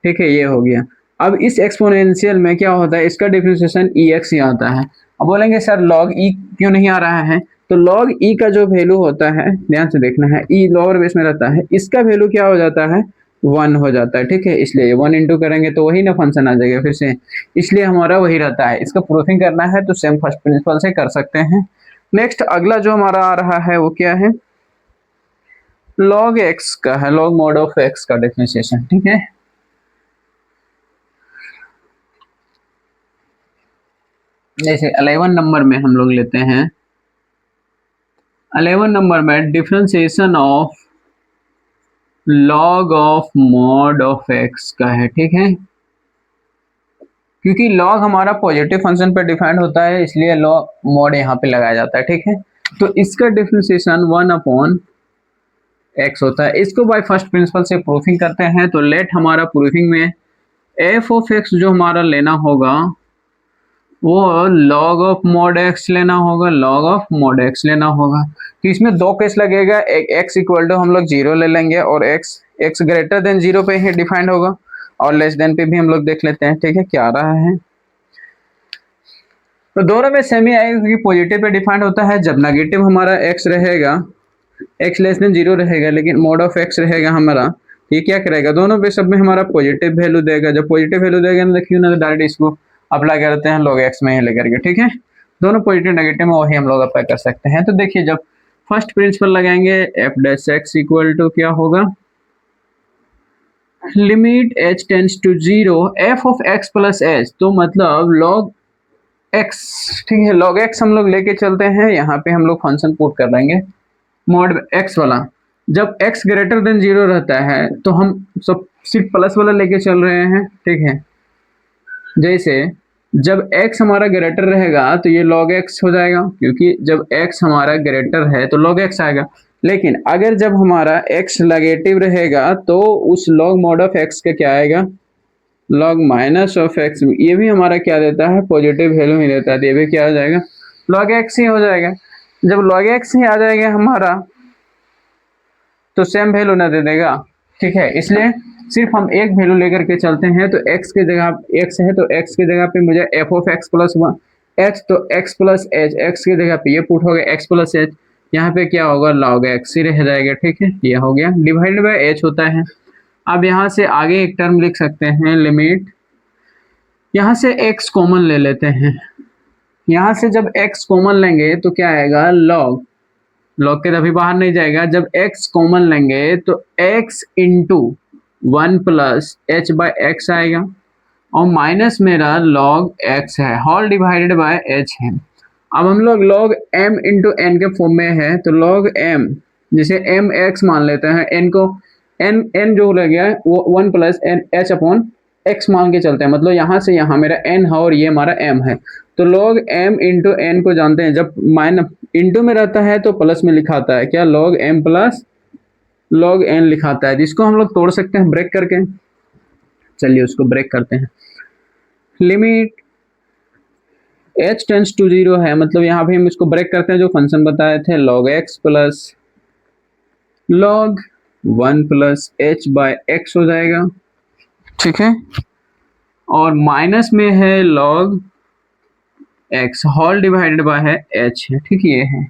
ठीक है, ये हो गया। अब इस एक्सपोनेंशियल में क्या होता है, इसका डिफरेंशिएशन ex ही आता है। अब बोलेंगे सर log e क्यों नहीं आ रहा है, तो log e का जो वैल्यू होता है, ध्यान से देखना है, e लोअर बेस में रहता है, इसका वैल्यू क्या हो जाता है, 1 हो जाता है, ठीक है, इसलिए 1 इंटू करेंगे तो वही ना फंक्शन आ जाएगा फिर से, इसलिए हमारा वही रहता है। इसका प्रूफिंग करना है तो सेम फर्स्ट प्रिंसिपल से कर सकते हैं। नेक्स्ट अगला जो हमारा आ रहा है वो क्या है, log x का है, log mod ऑफ x का डिफरेंशिएशन, ठीक है। जैसे 11 नंबर में हम लोग लेते हैं, 11 नंबर में differentiation of log of mod of x का है, ठीक है, क्योंकि log हमारा पॉजिटिव फंक्शन पर डिफाइंड होता है, इसलिए log mod यहाँ पे लगाया जाता है, ठीक है। तो इसका डिफरेंशिएशन 1 अपॉन एक्स होता है। इसको बाय फर्स्ट प्रिंसिपल से प्रूफिंग करते हैं। तो लेट हमारा प्रूफिंग में एफ ऑफ एक्स जो हमारा लेना होगा वो log ऑफ मॉड एक्स लेना होगा, log ऑफ मॉड एक्स लेना होगा। तो इसमें दो केस लगेगा, एक एक्स इक्वल टू हम लोग 0 ले लेंगे और एक्स ग्रेटर देन 0 पे ही डिफाइंड होगा, और लेस देन पे भी हम लोग देख लेते हैं, ठीक है क्या आ रहा है। तो दोनों में सेम ही आएगा क्योंकि पॉजिटिव पे डिफाइंड होता है। जब नेगेटिव हमारा एक्स रहेगा, एक्स लेस देन 0 रहेगा, लेकिन मोड ऑफ एक्स रहेगा हमारा, ये क्या करेगा, दोनों पे सब में हमारा पॉजिटिव वैल्यू देगा। जब पॉजिटिव वैल्यू देगा ना, क्यों ना डायरेक्ट इसको अप्लाई करते हैं log x में ही लेकर के, ठीक है। दोनों पॉजिटिव नेगेटिव में वही हम लोग अप्लाई कर सकते हैं। तो देखिए जब फर्स्ट प्रिंसिपल लगाएंगे f dash x equal to क्या होगा, limit h tends to 0 f of x plus h, तो मतलब log x, ठीक है, log x हम लोग लेके चलते हैं, यहाँ पे हम लोग फंक्शन पुट कर देंगे मॉड x वाला। जब x ग्रेटर देन 0 रहता है तो हम सब सिर्फ प्लस वाला लेके चल रहे हैं, ठीक है। जैसे जब x हमारा ग्रेटर रहेगा तो ये log x हो जाएगा, क्योंकि जब x हमारा ग्रेटर है तो log x आएगा। लेकिन अगर जब हमारा x नेगेटिव रहेगा तो उस log mod ऑफ x का क्या आएगा, log माइनस ऑफ x, ये भी हमारा क्या देता है, पॉजिटिव वैल्यू ही देता है, तो ये भी क्या हो जाएगा, log x ही हो जाएगा। जब log x ही आ जाएगा हमारा तो सेम वैल्यू ना दे देगा, ठीक है। इसलिए सिर्फ हम एक वैल्यू लेकर के चलते हैं। तो x की जगह x है तो x की जगह पे मुझे f of x plus one h, तो x प्लस एच, x की जगह पे ये पुट हो गया x प्लस एच, यहाँ पे क्या होगा log x ही रह जाएगा, ठीक है। ये हो गया, डिवाइडेड बाय h होता है। अब यहाँ से आगे एक टर्म लिख सकते हैं, लिमिट, यहाँ से x कॉमन ले लेते हैं। यहाँ से जब x कॉमन लेंगे तो क्या आएगा, log के अभी बाहर नहीं जाएगा। जब x कॉमन लेंगे तो x into 1 plus H by x आएगा, और माइनस मेरा log x है, होल डिवाइडेड बाय h है। अब हम लोग log m इंटू n के फॉर्म में है, तो log m, जिसे m x मान लेते हैं, n को n जो लग गया वो 1 plus n h upon x मान के चलते हैं, मतलब यहाँ से यहाँ मेरा n है और ये हमारा m है। तो log m इंटू n को जानते हैं, जब माइनस इंटू में रहता है तो प्लस में लिखाता है, क्या, log m plus log n लिखाता है, जिसको हम लोग तोड़ सकते हैं ब्रेक करके। चलिए उसको ब्रेक करते हैं। लिमिट h टेंड्स टू 0 है, मतलब यहाँ पे हम इसको ब्रेक करते हैं, जो फंक्शन बताए थे log x plus log 1 plus h by x हो जाएगा, ठीक है। और माइनस में है log x whole divided by है h है, ठीक, ये है।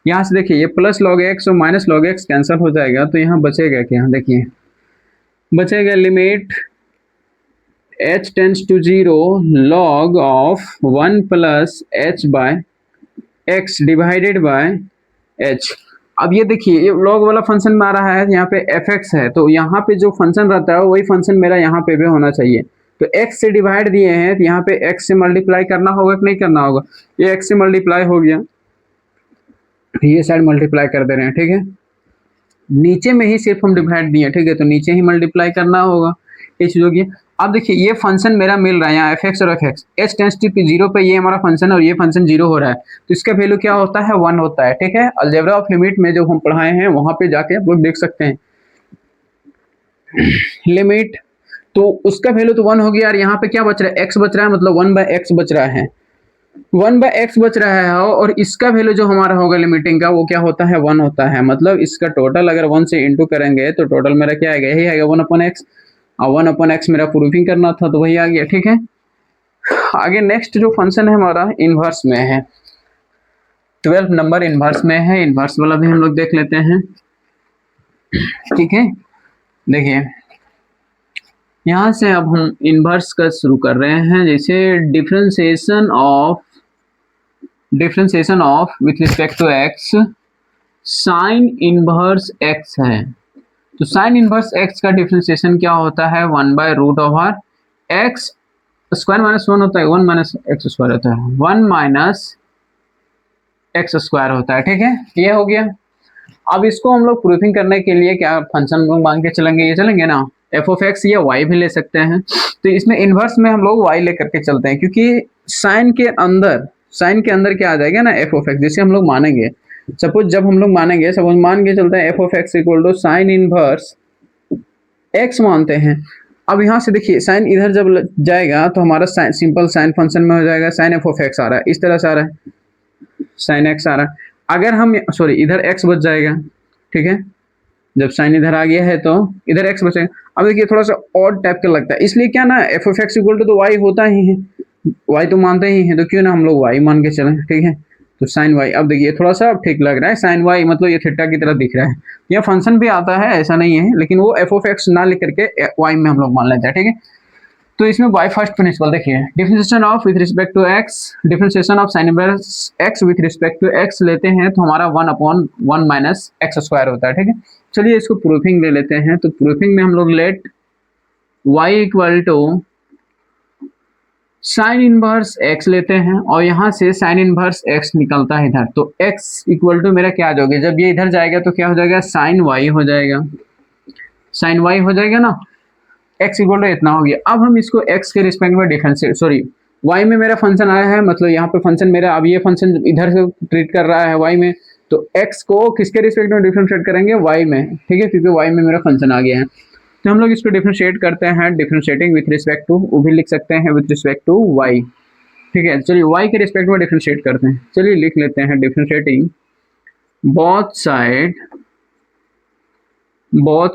यहाँ से देखिए ये प्लस log x और माइनस log x कैंसिल हो जाएगा, तो यहाँ बचेगा क्या, देखिए बचेगा limit h tends to 0 log of 1 plus h by x divided by h। अब ये देखिए ये log वाला फंक्शन में आ रहा है, यहाँ पे fx है, तो यहाँ पे जो फंक्शन रहता है वही फंक्शन मेरा यहाँ पे भी होना चाहिए। तो x से डिवाइड दिए हैं तो यहाँ पे x से मल्टीप्लाई करना होगा कि नहीं करना होगा, ये x से मल्टीप्लाई हो गया, ये साइड मल्टीप्लाई कर दे रहे हैं, ठीक है। नीचे में ही सिर्फ हम डिवाइड दिए, ठीक है, तो नीचे ही मल्टीप्लाई करना होगा, ये चीज होगी। अब देखिए ये फंक्शन मेरा मिल रहा है यहाँ fx और fx, h टेंड्स टू 0 पे ये हमारा फंक्शन है और ये फंक्शन 0 हो रहा है, तो इसका वैल्यू क्या होता है, 1 होता है, ठीक है। अलजेब्रा ऑफ लिमिट में जो हम पढ़ाए हैं वहां पे जाके आप लोग देख सकते हैं लिमिट, तो उसका वैल्यू तो 1 हो गया। और यहाँ पे क्या बच रहा है, x बच रहा है, मतलब 1 बाय एक्स बच रहा है, 1 बाय एक्स बच रहा है, और इसका वैल्यू जो हमारा होगा लिमिटिंग का वो क्या होता है, 1 होता है। मतलब इसका टोटल अगर 1 से इंटू करेंगे तो टोटल मेरा क्या आएगा, यही आएगा 1 अपॉन एक्स, और 1 अपॉन एक्स मेरा प्रूफिंग करना था तो वही आ गया, ठीक है। आगे नेक्स्ट जो फंक्शन है हमारा इनवर्स में है, 12 नंबर इनवर्स में है, इनवर्स वाला भी हम लोग देख लेते हैं, ठीक है। देखिए यहाँ से अब हम इनवर्स का शुरू कर रहे हैं। जैसे differentiation of with respect to x sine inverse x है, तो साइन इनवर्स एक्स का डिफरेंशिएशन क्या होता है, 1 by root over x square minus 1 होता है, 1 माइनस एक्स स्क्वायर होता है, 1 माइनस एक्स स्क्वायर होता है, ठीक है, ये हो गया। अब इसको हम लोग प्रूफिंग करने के लिए क्या फंक्शन मांग के चलेंगे, ये चलेंगे ना, एफ ऑफ एक्स या वाई भी ले सकते हैं। तो इसमें इनवर्स में हम लोग वाई लेकर के चलते हैं, क्योंकि साइन के अंदर क्या आ जाएगा ना, एफ ऑफ एक्स, जिसे हम लोग मानेंगे सपोज जब हम लोग मानेंगे, सपोज मान के चलते हैं f of x equal to sine inverse x मानते हैं। अब यहाँ से देखिए साइन इधर जब जाएगा तो हमारा सिंपल साइन फंक्शन में हो जाएगा, साइन एफ ऑफ एक्स आ रहा है, इस तरह से आ रहा है, साइन एक्स आ रहा है। अगर हम सॉरी इधर एक्स बच जाएगा, ठीक है, जब साइन इधर आ गया है तो इधर एक्स बचेगा। अब देखिए थोड़ा सा और टाइप का लगता है, इसलिए क्या ना f of x equal to तो वाई होता ही है, वाई तो मानते ही है, तो क्यों ना हम लोग वाई मान के चलें, ठीक है। तो साइन वाई, अब देखिए थोड़ा सा अब ठीक लग रहा है, साइन वाई मतलब ये थीटा की तरह दिख रहा है। यह फंक्शन भी आता है, ऐसा नहीं है, लेकिन वो एफ ऑफ एक्स ना लिख करके वाई में हम लोग मान लेते हैं, ठीक है। तो इसमें वाई फर्स्ट प्रिंसिपल देखिए, differentiation of with respect to x, differentiation of sine inverse x with respect to x लेते हैं तो हमारा 1/1 माइनस एक्स स्क्वायर होता है, ठीक है। चलिए इसको प्रूफिंग ले लेते हैं। तो प्रूफिंग में हम लोग let y equal to sine inverse x लेते हैं और यहाँ से साइन इनवर्स x निकलता है इधर, तो x इक्वल टू मेरा क्या आ जाओगे, जब ये इधर जाएगा तो क्या हो जाएगा, साइन y हो जाएगा, साइन y हो जाएगा ना, x इक्वल टू इतना हो गया। अब हम इसको x के रिस्पेक्ट में डिफरेंशिएट, सॉरी y में मेरा फंक्शन आया है, मतलब यहाँ पे फंक्शन मेरा, अब ये फंक्शन इधर से ट्रीट कर रहा है y में, तो x को किसके रिस्पेक्ट में डिफरेंशिएट करेंगे, y में, ठीक है, क्योंकि y में मेरा फंक्शन आ गया है। तो हम लोग इसको डिफरेंशिएट करते हैं, डिफरेंशिएटिंग विथ रिस्पेक्ट टू, वो भी लिख सकते हैं विथ रिस्पेक्ट टू y, ठीक है। चलिए y के रिस्पेक्ट में डिफरेंशिएट करते हैं, चलिए लिख लेते हैं differentiating both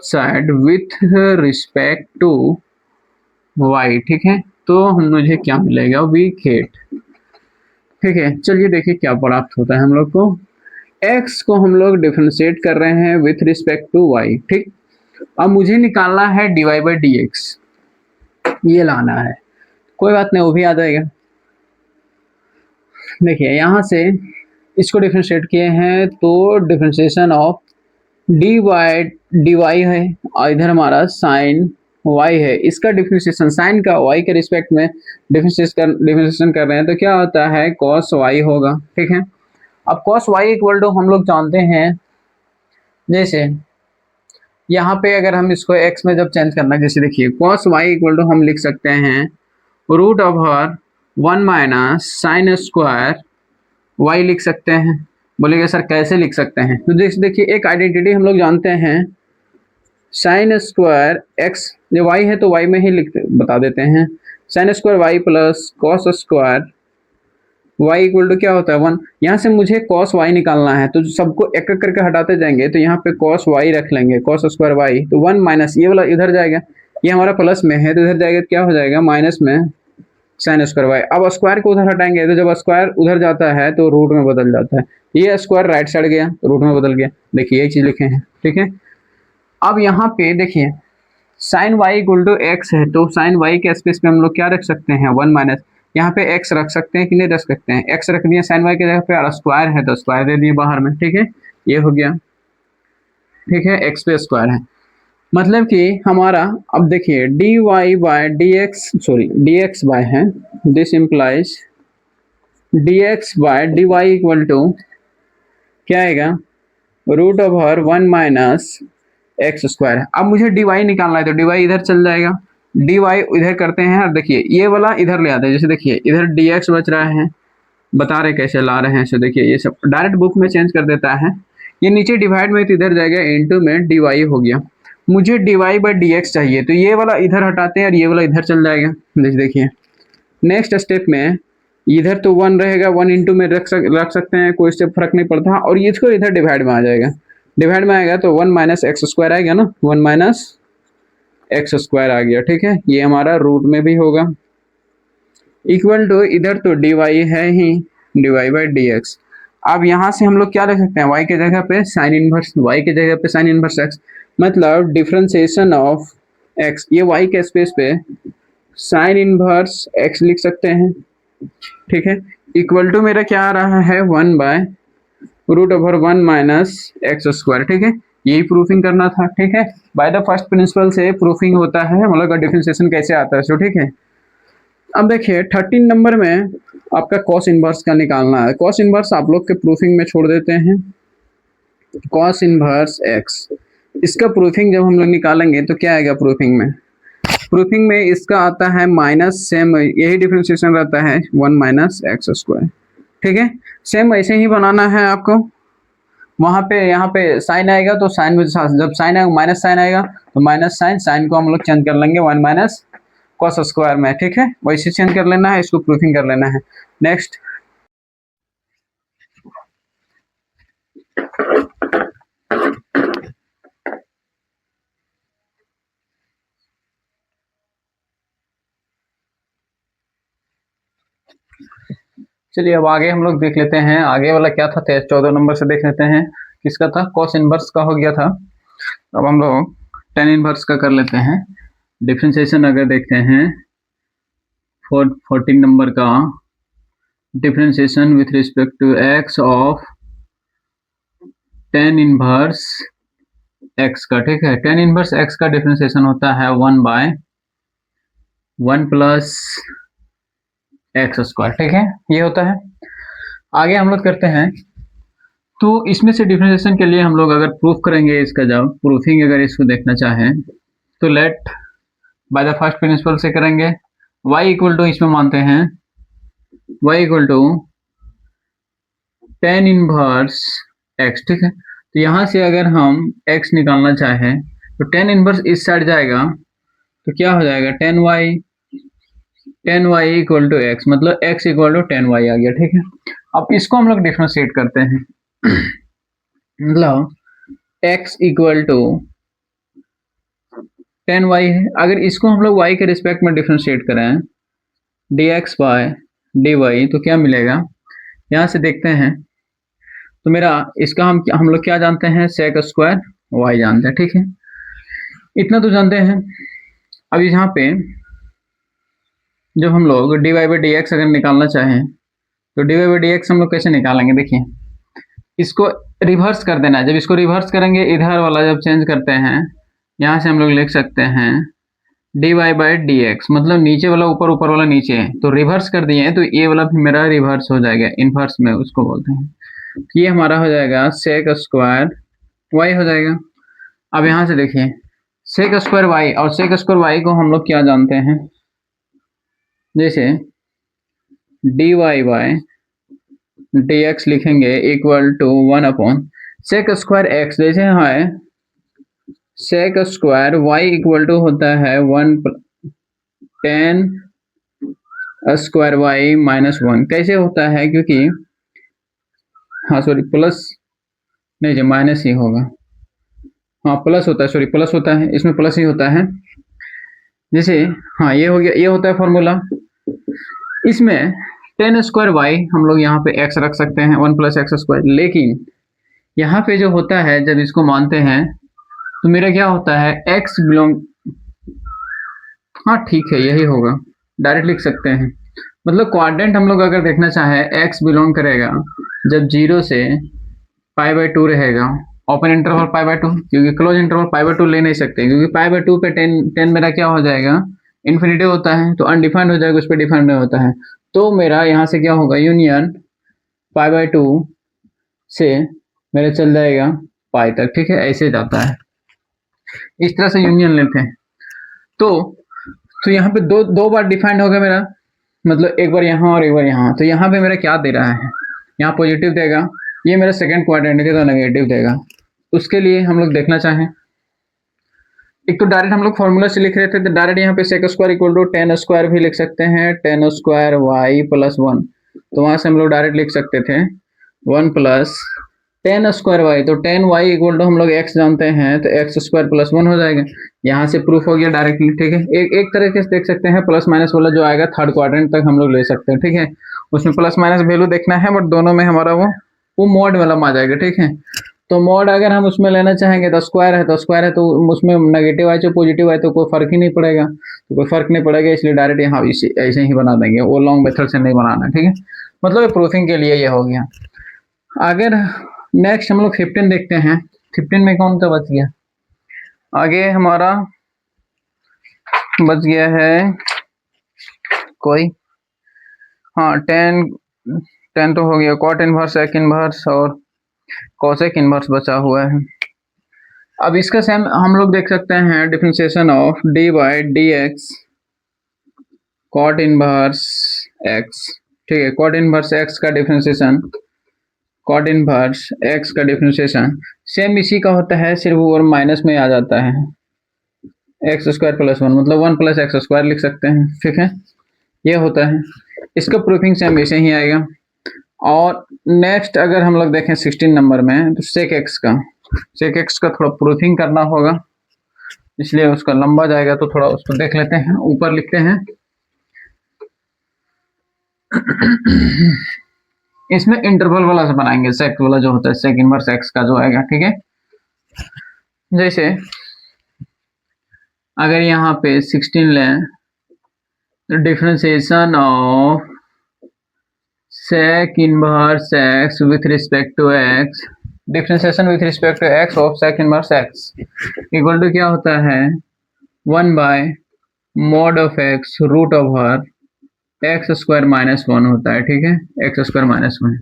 side with respect to y, ठीक है। तो हम मुझे क्या मिलेगा, वीक हेट, ठीक है। चलिए देखिए क्या प्राप्त होता है हम लोग को, x को हम लोग डिफरेंशिएट कर रहे हैं विथ रिस्पेक्ट टू y, ठीक। अब मुझे निकालना है dy बाई डी एक्स, ये लाना है, कोई बात नहीं वो भी आ जाएगा। देखिए यहाँ से इसको डिफरेंशिएट किए हैं तो डिफरेंशिएशन ऑफ dy है और इधर हमारा साइन y है, इसका डिफरेंशिएशन साइन का y के रिस्पेक्ट में डिफरेंशिएशन कर रहे हैं तो क्या होता है, cos y होगा, ठीक है। अब cos y इक्वल टू हम लोग जानते हैं, जैसे यहाँ पे अगर हम इसको x में जब चेंज करना, जैसे देखिए cos y इक्वल टू हम लिख सकते हैं root over 1 minus sine square y लिख सकते हैं। बोलेगा सर कैसे लिख सकते हैं, तो देखिए एक आइडेंटिटी हम लोग जानते हैं, साइन स्क्वायर x, जो y है तो y में ही बता देते हैं, sine square y plus cos square y equal to क्या होता है 1। यहाँ से मुझे cos y निकालना है तो सबको एक एक करके हटाते जाएंगे, तो यहाँ पे cos y रख लेंगे, cos स्क्वायर y, तो 1 माइनस ये वाला इधर जाएगा, ये हमारा प्लस में है तो इधर जाएगा क्या हो जाएगा, माइनस में साइन स्क्वायर y। अब स्क्वायर को उधर हटाएंगे तो जब स्क्वायर उधर जाता है तो रूट में बदल जाता है, ये स्क्वायर राइट साइड गया तो रूट में बदल गया, देखिए एक चीज लिखे हैं, ठीक है। अब यहाँ पे देखिए sine y equal to x है तो साइन y के स्पेस पे हम लोग क्या रख सकते हैं, 1 माइनस, यहाँ पे x रख सकते हैं कि नहीं रख सकते हैं, x रख दिया साइन y के जगह पे, और स्क्वायर है तो स्क्वायर दे दिए बाहर में, ठीक है, ये हो गया, ठीक है, x पे स्क्वायर है, मतलब कि हमारा अब देखिए dy by dx, sorry dx by है, this implies dx by dy equal to क्या आएगा, root over 1 minus x square है। अब मुझे dy निकालना है तो dy इधर चल जाएगा, dy इधर करते हैं, और देखिए ये वाला इधर ले आते हैं, जैसे देखिए इधर dx बच रहा है, बता रहे कैसे ला रहे हैं, सो देखिए ये सब डायरेक्ट बुक में चेंज कर देता है, ये नीचे डिवाइड में तो इधर जाएगा, इनटू में dy हो गया, मुझे dy बाई dx चाहिए तो ये वाला इधर हटाते हैं और ये वाला इधर चल जाएगा, देखिए नेक्स्ट स्टेप में इधर तो 1 रहेगा, 1 इंटू में रख सकते हैं, कोई इससे फर्क नहीं पड़ता, और इसको इधर डिवाइड में आ जाएगा, डिवाइड में आएगा तो 1 माइनस एक्स स्क्वायर आएगा ना, 1 माइनस एक्स स्क्वायर आ गया, ठीक है, ये हमारा रूट में भी होगा, इक्वल टू इधर तो dy है ही, dy बाई dx। अब यहाँ से हम लोग क्या लिख सकते हैं, y के जगह पे साइन इनवर्स, y के जगह पे साइन इनवर्स x, मतलब डिफरेंशिएशन ऑफ x, ये y के स्पेस पे साइन इनवर्स x लिख सकते हैं, ठीक है, इक्वल टू मेरा क्या आ रहा है 1 by root over 1 minus x square, ठीक है, यही प्रूफिंग करना था, ठीक है। बाय द फर्स्ट प्रिंसिपल से प्रूफिंग होता है, मतलब का डिफरेंशिएशन कैसे आता है, सो ठीक है। अब देखिए 13 नंबर में आपका कॉस इनवर्स का निकालना है, कॉस इनवर्स आप लोग के प्रूफिंग में छोड़ देते हैं, कॉस इनवर्स एक्स, इसका प्रूफिंग जब हम लोग निकालेंगे तो क्या आएगा प्रूफिंग में, प्रूफिंग में इसका आता है माइनस, सेम यही डिफरेंशिएशन रहता है 1 माइनस एक्स स्क्वायर, ठीक है, सेम ऐसे ही बनाना है आपको, वहां पे यहाँ पे साइन आएगा तो साइन में जब साइन आएगा माइनस साइन आएगा तो माइनस साइन, साइन को हम लोग चेंज कर लेंगे 1 माइनस कॉस स्क्वायर में, ठीक है, वैसे चेंज कर लेना है, इसको प्रूफिंग कर लेना है। नेक्स्ट चलिए अब आगे हम लोग देख लेते हैं, आगे वाला क्या था, 14 नंबर से देख लेते हैं किसका था, कॉस इनवर्स का हो गया था। अब हम लोग टेन इनवर्स का कर लेते हैं। डिफरेंशिएशन अगर देखते हैं 14 नंबर का, differentiation with respect to x of tan inverse x का, ठीक है, टेन इनवर्स एक्स का डिफरेंशिएशन होता है 1/1 प्लस एक्स स्क्वायर, ठीक है, ये होता है। आगे हम लोग करते हैं, तो इसमें से डिफरेंशिएशन के लिए हम लोग अगर प्रूफ करेंगे इसका, जब प्रूफिंग अगर इसको देखना चाहें तो let by the first principle से करेंगे। y इक्वल टू इसमें मानते हैं y equal to tan inverse x, ठीक है, तो यहाँ से अगर हम x निकालना चाहें तो टेन इनवर्स इस साइड जाएगा तो क्या हो जाएगा, tan y equal to x, मतलब x equal to tan y आ गया, ठीक है। अब इसको हम लोग डिफरेंशिएट करते हैं मतलब x equal to tan y है, अगर इसको हम लोग y के रिस्पेक्ट में डिफरेंशिएट करें dx बाय dy तो क्या मिलेगा, यहाँ से देखते हैं तो मेरा इसका हम लोग क्या जानते हैं, sec स्क्वायर y जानते हैं, ठीक है, इतना तो जानते हैं। अब यहाँ पे जब हम लोग dy बाई डी एक्स अगर निकालना चाहें तो dy बाई डी एक्स हम लोग कैसे निकालेंगे, देखिए इसको रिवर्स कर देना है, जब इसको रिवर्स करेंगे इधर वाला जब चेंज करते हैं यहाँ से हम लोग लिख सकते हैं dy बाई डी एक्स, मतलब नीचे वाला ऊपर, ऊपर वाला नीचे है, तो रिवर्स कर दिए हैं तो ये वाला भी मेरा रिवर्स हो जाएगा, इनवर्स में उसको बोलते हैं, ये हमारा हो जाएगा सेक स्क्वायर वाई हो जाएगा। अब यहाँ से देखिए सेक स्क्वायर वाई और सेक स्क्वायर वाई को हम लोग क्या जानते हैं, जैसे dy बाई डी एक्स लिखेंगे equal to 1 sec square x, जैसे है sec square y equal to होता है 1 टेन स्क्वायर वाई माइनस 1, कैसे होता है, क्योंकि हाँ सॉरी प्लस नहीं जी माइनस ही होगा, हाँ प्लस होता है, सॉरी प्लस होता है, इसमें प्लस ही होता है, जैसे हाँ ये हो गया, ये होता है फॉर्मूला। इसमें टेन स्क्वायर वाई हम लोग यहाँ पे x रख सकते हैं 1 प्लस एक्स स्क्वायर, लेकिन यहाँ पे जो होता है जब इसको मानते हैं तो मेरा क्या होता है x बिलोंग, हाँ ठीक है यही होगा, डायरेक्ट लिख सकते हैं, मतलब क्वाड्रेंट हम लोग अगर देखना चाहें x बिलोंग करेगा जब 0 से π/2 रहेगा, ओपन इंटरवल π/2, क्योंकि क्लोज इंटरवल π/2 ले नहीं सकते, क्योंकि π/2 पे टेन मेरा क्या हो जाएगा, इन्फिनिटी होता है, तो अनडिफाइंड हो जाएगा, उस पर डिफाइंड नहीं होता है, तो मेरा यहाँ से क्या होगा यूनियन π/2 से मेरा चल जाएगा पाई तक, ठीक है, ऐसे जाता है, इस तरह से यूनियन लेते हैं। तो यहाँ पे दो बार डिफाइंड होगा मेरा, मतलब एक बार यहाँ और एक बार यहाँ, तो यहाँ पे मेरा क्या दे रहा है, यहाँ पॉजिटिव देगा, ये मेरा सेकंड क्वाड्रेंट है तो नेगेटिव देगा। उसके लिए हम लोग देखना चाहें, एक तो डायरेक्ट हम लोग फॉर्मूला से लिख रहे थे, तो डायरेक्ट यहाँ पे sec square equal to tan square भी लिख सकते हैं, टेन स्क्वायर वाई प्लस 1, तो वहां से हम लोग डायरेक्ट लिख सकते थे 1 प्लस टेन स्क्वायर वाई, तो टेन वाई इक्वल टू हम लोग x जानते हैं तो एक्स स्क्वायर प्लस 1 हो जाएगा, यहाँ से प्रूफ हो गया डायरेक्टली, ठीक है। एक तरीके से देख सकते हैं, प्लस माइनस वाला जो आएगा थर्ड क्वाड्रेंट तक हम लोग ले सकते हैं, ठीक है, उसमें प्लस माइनस वैल्यू देखना है, बट दोनों में हमारा वो मॉड वाला आ जाएगा, ठीक है। तो मॉड अगर हम उसमें लेना चाहेंगे तो स्क्वायर है तो उसमें नेगेटिव आए चाहे पॉजिटिव आए तो कोई फर्क ही नहीं पड़ेगा, तो कोई फर्क नहीं पड़ेगा, इसलिए डायरेक्ट यहाँ ऐसे ही बना देंगे, वो लॉन्ग मेथड से नहीं बनाना, ठीक है, मतलब प्रूफिंग के लिए ये हो गया। अगर नेक्स्ट हम लोग 15 देखते हैं, 15 में कौन सा बच गया, आगे हमारा बच गया है कोई, हाँ टेन तो हो गया, कॉट इनवर्स, सेक इनवर्स और कोसेक इनवर्स बचा हुआ है। अब इसका सेम हम लोग देख सकते हैं differentiation of d by d x cot inverse x, ठीक है, कॉट इनवर्स एक्स का डिफरेंशिएशन कॉट इनवर्स एक्स का डिफरेंशिएशन सेम इसी का होता है, सिर्फ वो माइनस में आ जाता है, एक्स स्क्वायर प्लस वन, मतलब वन प्लस एक्स स्क्वायर लिख सकते हैं, ठीक है, ये होता है। इसका प्रूफिंग सेम ऐसे ही आएगा। और नेक्स्ट अगर हम लोग देखें 16 नंबर में, तो सेक एक्स का थोड़ा प्रूफिंग करना होगा, इसलिए उसका लंबा जाएगा, तो थोड़ा उसको देख लेते हैं, ऊपर लिखते हैं। इसमें इंटरवल वाला से बनाएंगे, सेक वाला जो होता है, सेक इनवर्स एक्स का जो आएगा, ठीक है। जैसे अगर यहाँ पे 16 लें, तो differentiation of sec inverse x with respect to x, differentiation with respect to x of sec inverse x equal to क्या होता है, 1 by mod of x root over x square minus one होता है, ठीक है, एक्स स्क्वायर माइनस वन।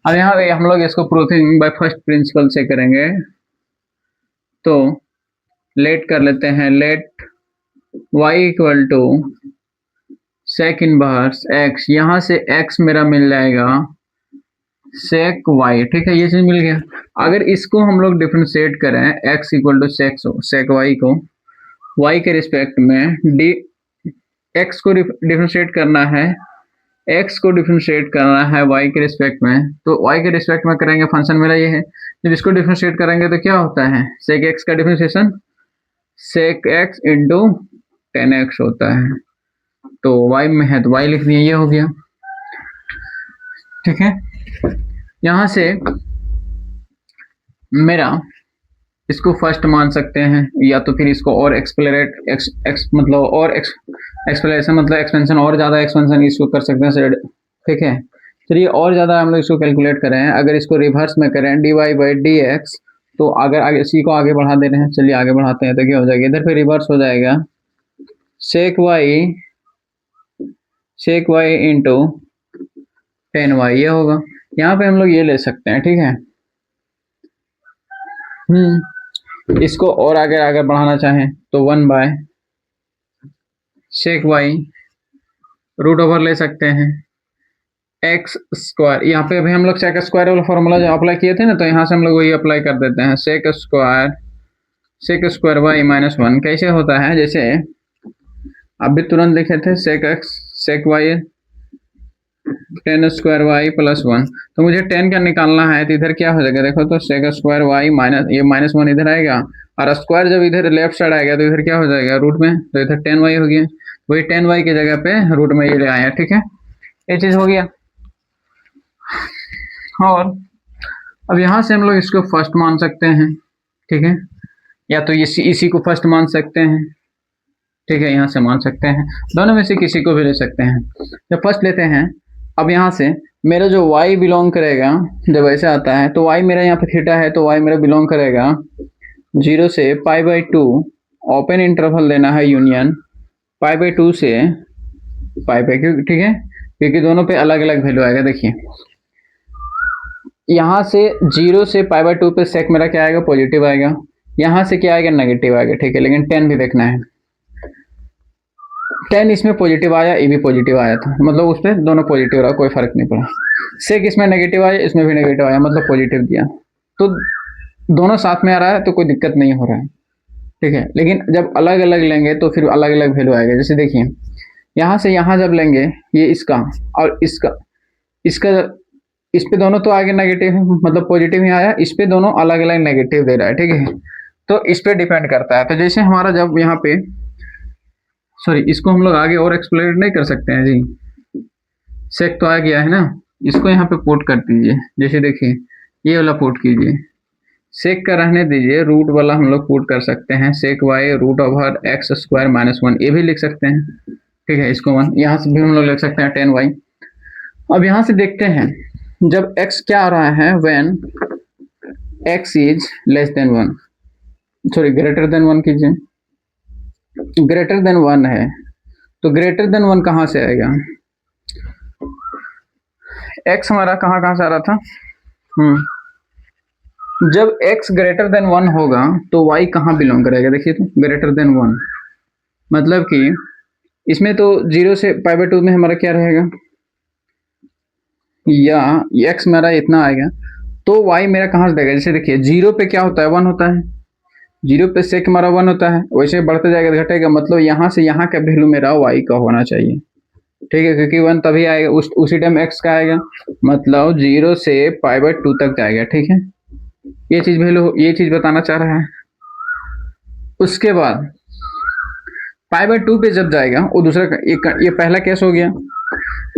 अब यहाँ पे हम लोग इसको प्रूफिंग बाय फर्स्ट प्रिंसिपल से करेंगे, तो लेट कर लेते हैं, let y equal to sec inverse x, यहाँ से x मेरा मिल जाएगा सेक y, ठीक है, ये चीज मिल गया। अगर इसको हम लोग डिफरेंशिएट करें x equal to sec y को y के रिस्पेक्ट में, x को डिफरेंशिएट करना है, x को डिफरेंशिएट करना है y के रिस्पेक्ट में, तो y के रिस्पेक्ट में करेंगे, फंक्शन मेरा ये है। जब इसको डिफरेंशिएट करेंगे तो क्या होता है, सेक x का डिफरेंशिएशन सेक x इंटू टेन एक्स होता है, तो y में है तो y लिख दिया, ये हो गया, ठीक है। यहां से मेरा इसको फर्स्ट मान सकते हैं, या तो फिर इसको और मतलब और एक्सप्लेनेशन मतलब एक्सपेंशन, और ज़्यादा एक्सपेंशन इसको कर सकते हैं, ठीक है। चलिए और ज़्यादा हम लोग इसको कैलकुलेट करें, अगर इसको रिवर्स में करें dy बाई डी एक्स, तो अगर आगे इसी को आगे बढ़ा दे रहे हैं, चलिए आगे बढ़ाते हैं, तो क्या हो जाएगा, इधर पे रिवर्स हो जाएगा sec y into tan y, ये होगा। यहाँ पे हम लोग ये ले सकते हैं, ठीक है। इसको और आगे बढ़ाना चाहें तो 1 by sec y root over ले सकते हैं एक्स स्क्वायर, यहाँ पे अभी हम लोग सेक स्क्वायर वाला फॉर्मूला जो अप्लाई किए थे ना, तो यहाँ से हम लोग वही अप्लाई कर देते हैं, sec square y minus one. कैसे होता है, जैसे अभी तुरंत लिखे थे sec y tan square y plus one, तो मुझे 10 का निकालना है, तो इधर क्या हो जाएगा, देखो तो सेक स्क्वायर वाई माइनस ये माइनस वन इधर आएगा, और स्क्वायर जब इधर लेफ्ट साइड आएगा तो इधर क्या हो जाएगा, रूट में, तो इधर 10 वाई हो गया, वही 10 वाई की जगह पे रूट में ये ले आया, ठीक है, ये चीज हो गया। और अब यहाँ से हम लोग इसको फर्स्ट मान सकते हैं, ठीक है, या तो इसी को फर्स्ट मान सकते हैं, ठीक है, यहाँ से मान सकते हैं, दोनों में से किसी को भी ले सकते हैं। जब फर्स्ट लेते हैं, अब यहाँ से मेरा जो y बिलोंग करेगा, जब ऐसे आता है तो y मेरा यहाँ पे थीटा है, तो y मेरा बिलोंग करेगा 0 से pi by two, open interval लेना है यूनियन पाई बाई टू से पाई बाई, ठीक है, क्योंकि दोनों पे अलग अलग वैल्यू आएगा। देखिए यहाँ से 0 से पाई बाई टू पे सेक मेरा क्या आएगा, पॉजिटिव आएगा, यहाँ से क्या आएगा, नेगेटिव आएगा, ठीक है, लेकिन 10 भी देखना है, 10 इसमें पॉजिटिव आया, ये भी पॉजिटिव आया था, मतलब उस पर दोनों पॉजिटिव रहा, कोई फर्क नहीं पड़ा। सेक इसमें नेगेटिव आया, इसमें भी नेगेटिव आया, मतलब पॉजिटिव दिया, तो दोनों साथ में आ रहा है, तो कोई दिक्कत नहीं हो रहा है, ठीक है। लेकिन जब अलग अलग लेंगे तो फिर अलग अलग वैल्यू आएगा। जैसे देखिए यहाँ से यहाँ जब लेंगे, ये इसका और इसका इस पे दोनों तो आगे नेगेटिव है, मतलब पॉजिटिव ही आया, इस पे दोनों अलग अलग नेगेटिव दे रहा है, ठीक है, तो इस पे डिपेंड करता है। तो जैसे हमारा जब यहाँ पे सॉरी, इसको हम लोग आगे और एक्सप्लेन नहीं कर सकते हैं जी, सेक तो आ गया है ना, इसको यहाँ पे पुट कर दीजिए। जैसे देखिए ये वाला पुट कीजिए, सेक का रहने दीजिए, रूट वाला हम लोग पुट कर सकते हैं, sec y root over x square minus one, ये भी लिख सकते हैं, ठीक है, इसको वन, यहाँ से भी हम लोग लिख सकते हैं 10 वाई। अब यहाँ से देखते हैं जब x क्या आ रहा है, when x is less than one, sorry greater than one कीजिए, ग्रेटर देन वन है, तो ग्रेटर देन वन कहाँ से आएगा, x हमारा कहाँ से आ रहा था, जब x ग्रेटर देन वन होगा तो y कहाँ बिलोंग करेगा, देखिए तो ग्रेटर देन वन, मतलब कि इसमें तो 0 से पाई बाई टू में हमारा क्या रहेगा, या x मेरा इतना आएगा, तो y मेरा कहाँ से देगा, जैसे देखिए 0 पे क्या होता है 1 होता है, 0 पे सेक हमारा 1 होता है, वैसे बढ़ते जाएगा घटेगा, मतलब यहाँ से यहाँ का वैल्यू मेरा y का होना चाहिए, ठीक है, क्योंकि 1 तभी आएगा उसी टाइम x का आएगा, मतलब 0 से π/2 तक जाएगा, ठीक है। ये चीज वैल्यू, ये चीज बताना चाह रहा है। उसके बाद π/2 पे जब जाएगा वो दूसरा, ये पहला केस हो गया।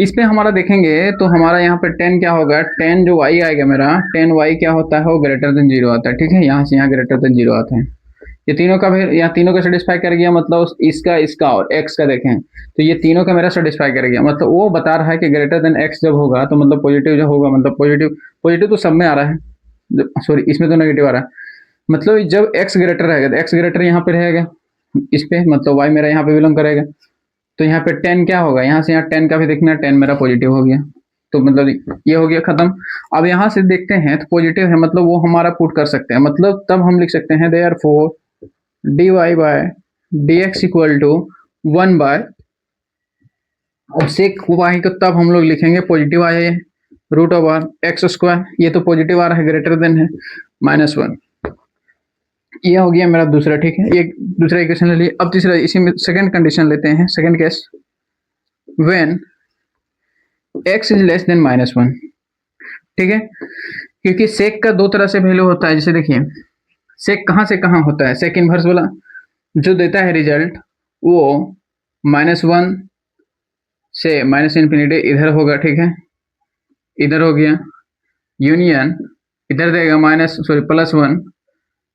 इस पे हमारा देखेंगे तो हमारा यहाँ पे 10 क्या होगा, 10 जो y आएगा मेरा 10y क्या होता है, वो ग्रेटर देन 0 आता है, ठीक है, यहाँ से यहाँ ग्रेटर देन 0 आता है। ये तीनों का यहाँ तीनों का सेटिस्फाई कर गया, मतलब इसका इसका और x का देखें तो ये तीनों का मेरा सेटिस्फाई कर गया, मतलब वो बता रहा है कि ग्रेटर देन x जब होगा तो मतलब पॉजिटिव जब होगा, मतलब पॉजिटिव पॉजिटिव तो सब में आ रहा है, सॉरी इसमें तो नेगेटिव आ रहा है, मतलब जब x ग्रेटर रहेगा तो x ग्रेटर यहाँ पे रहेगा इस पे, मतलब y मेरा यहाँ पे बिलोंग करेगा, तो यहाँ पे 10 क्या होगा, यहाँ से यहाँ 10 का भी देखना, 10 मेरा पॉजिटिव हो गया, तो मतलब ये हो गया खत्म। अब यहाँ से देखते हैं तो पॉजिटिव है, मतलब वो हमारा पुट कर सकते हैं, मतलब तब हम लिख सकते हैं therefore dy by dx equal to 1 by, अब सेक y को तब हम लोग लिखेंगे पॉजिटिव आया है रूट ओवर एक्स स्क्वायर, ये तो पॉजिटिव आ रहा है ग्रेटर देन है -1, ये हो गया मेरा दूसरा, ठीक है, ये दूसरा इक्वेशन ले लिए। अब तीसरा, इसी में सेकंड कंडीशन लेते हैं, second case when x is less than -1, ठीक है, क्योंकि सेक का दो तरह से वैल्यू होता है, जैसे देखिए सेक कहाँ से कहाँ होता है, सेक इनवर्स वाला जो देता है रिजल्ट वो -1 से -∞ इधर होगा, ठीक है, इधर हो गया, यूनियन इधर देगा +1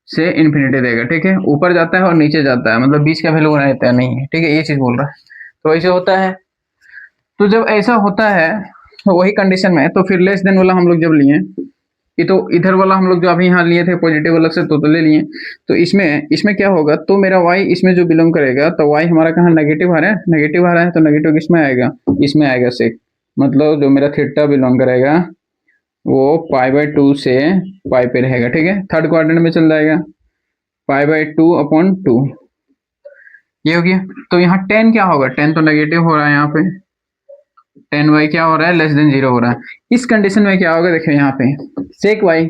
से इन्फिनिटी देगा, ठीक है, ऊपर जाता है और नीचे जाता है, मतलब बीच का वैल्यू रहता है नहीं है, ठीक है, ये चीज बोल रहा है, तो ऐसे होता है। तो जब ऐसा होता है तो वही कंडीशन में, तो फिर लेस देन वाला हम लोग जब लिए, ये तो इधर वाला हम लोग जो अभी यहाँ लिए थे पॉजिटिव अलग से तो ले लिए, तो इसमें क्या होगा, तो मेरा y इसमें जो बिलोंग करेगा, तो y हमारा कहाँ नेगेटिव आ रहा है, नेगेटिव आ रहा है, तो नेगेटिव किसमें आएगा, इसमें आएगा सेक, मतलब जो मेरा थीटा बिलोंग करेगा वो π/2 से पाई पे रहेगा, ठीक है, थर्ड क्वाड्रेंट में चल जाएगा π/2/2, ये हो गया। तो यहाँ 10 क्या होगा, 10 तो नेगेटिव हो रहा है, यहाँ पे 10y क्या हो रहा है, लेस देन 0 हो रहा है। इस कंडीशन में क्या होगा, देखिए यहाँ पे सेक y,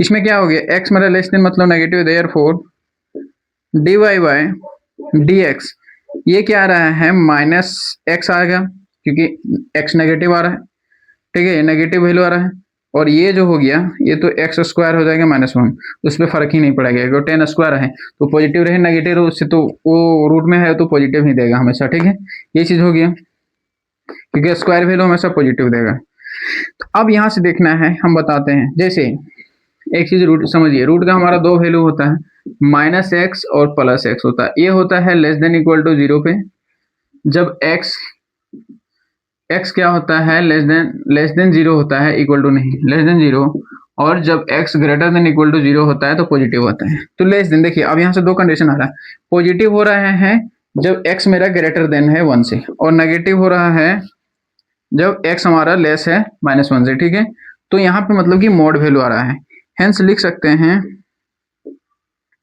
इसमें क्या हो गया, x मेरा लेस देन मतलब negative, therefore dy by dx, ये क्या आ रहा है -x आएगा, क्योंकि x नेगेटिव आ रहा है, ठीक है, ये नेगेटिव वैल्यू आ रहा है, और ये जो हो गया ये तो एक्स स्क्वायर हो जाएगा -1, उस पर फर्क ही नहीं पड़ेगा, क्योंकि 10 स्क्वायर है तो पॉजिटिव रहे नेगेटिव रहे, उससे तो वो रूट में है तो पॉजिटिव ही देगा हमेशा, ठीक है, ये चीज हो गया, क्योंकि स्क्वायर वैल्यू हमेशा पॉजिटिव देगा। तो अब यहाँ से देखना है, हम बताते हैं, जैसे एक चीज रूट समझिए, रूट का हमारा दो वैल्यू होता है, -x और +x होता है, ये होता है लेस देन इक्वल टू 0 पे, जब x क्या होता है, लेस देन 0 होता है, इक्वल टू नहीं, लेस देन 0, और जब x greater than equal to 0 होता है तो पॉजिटिव होता है। तो लेस देन देखिए, अब यहाँ से दो कंडीशन आ रहा है, पॉजिटिव हो रहा है जब x मेरा ग्रेटर देन है 1 से, और नेगेटिव हो रहा है जब x हमारा लेस है -1 से, ठीक है, तो यहाँ पे मतलब कि मॉड वैल्यू आ रहा है, हेंस लिख सकते हैं,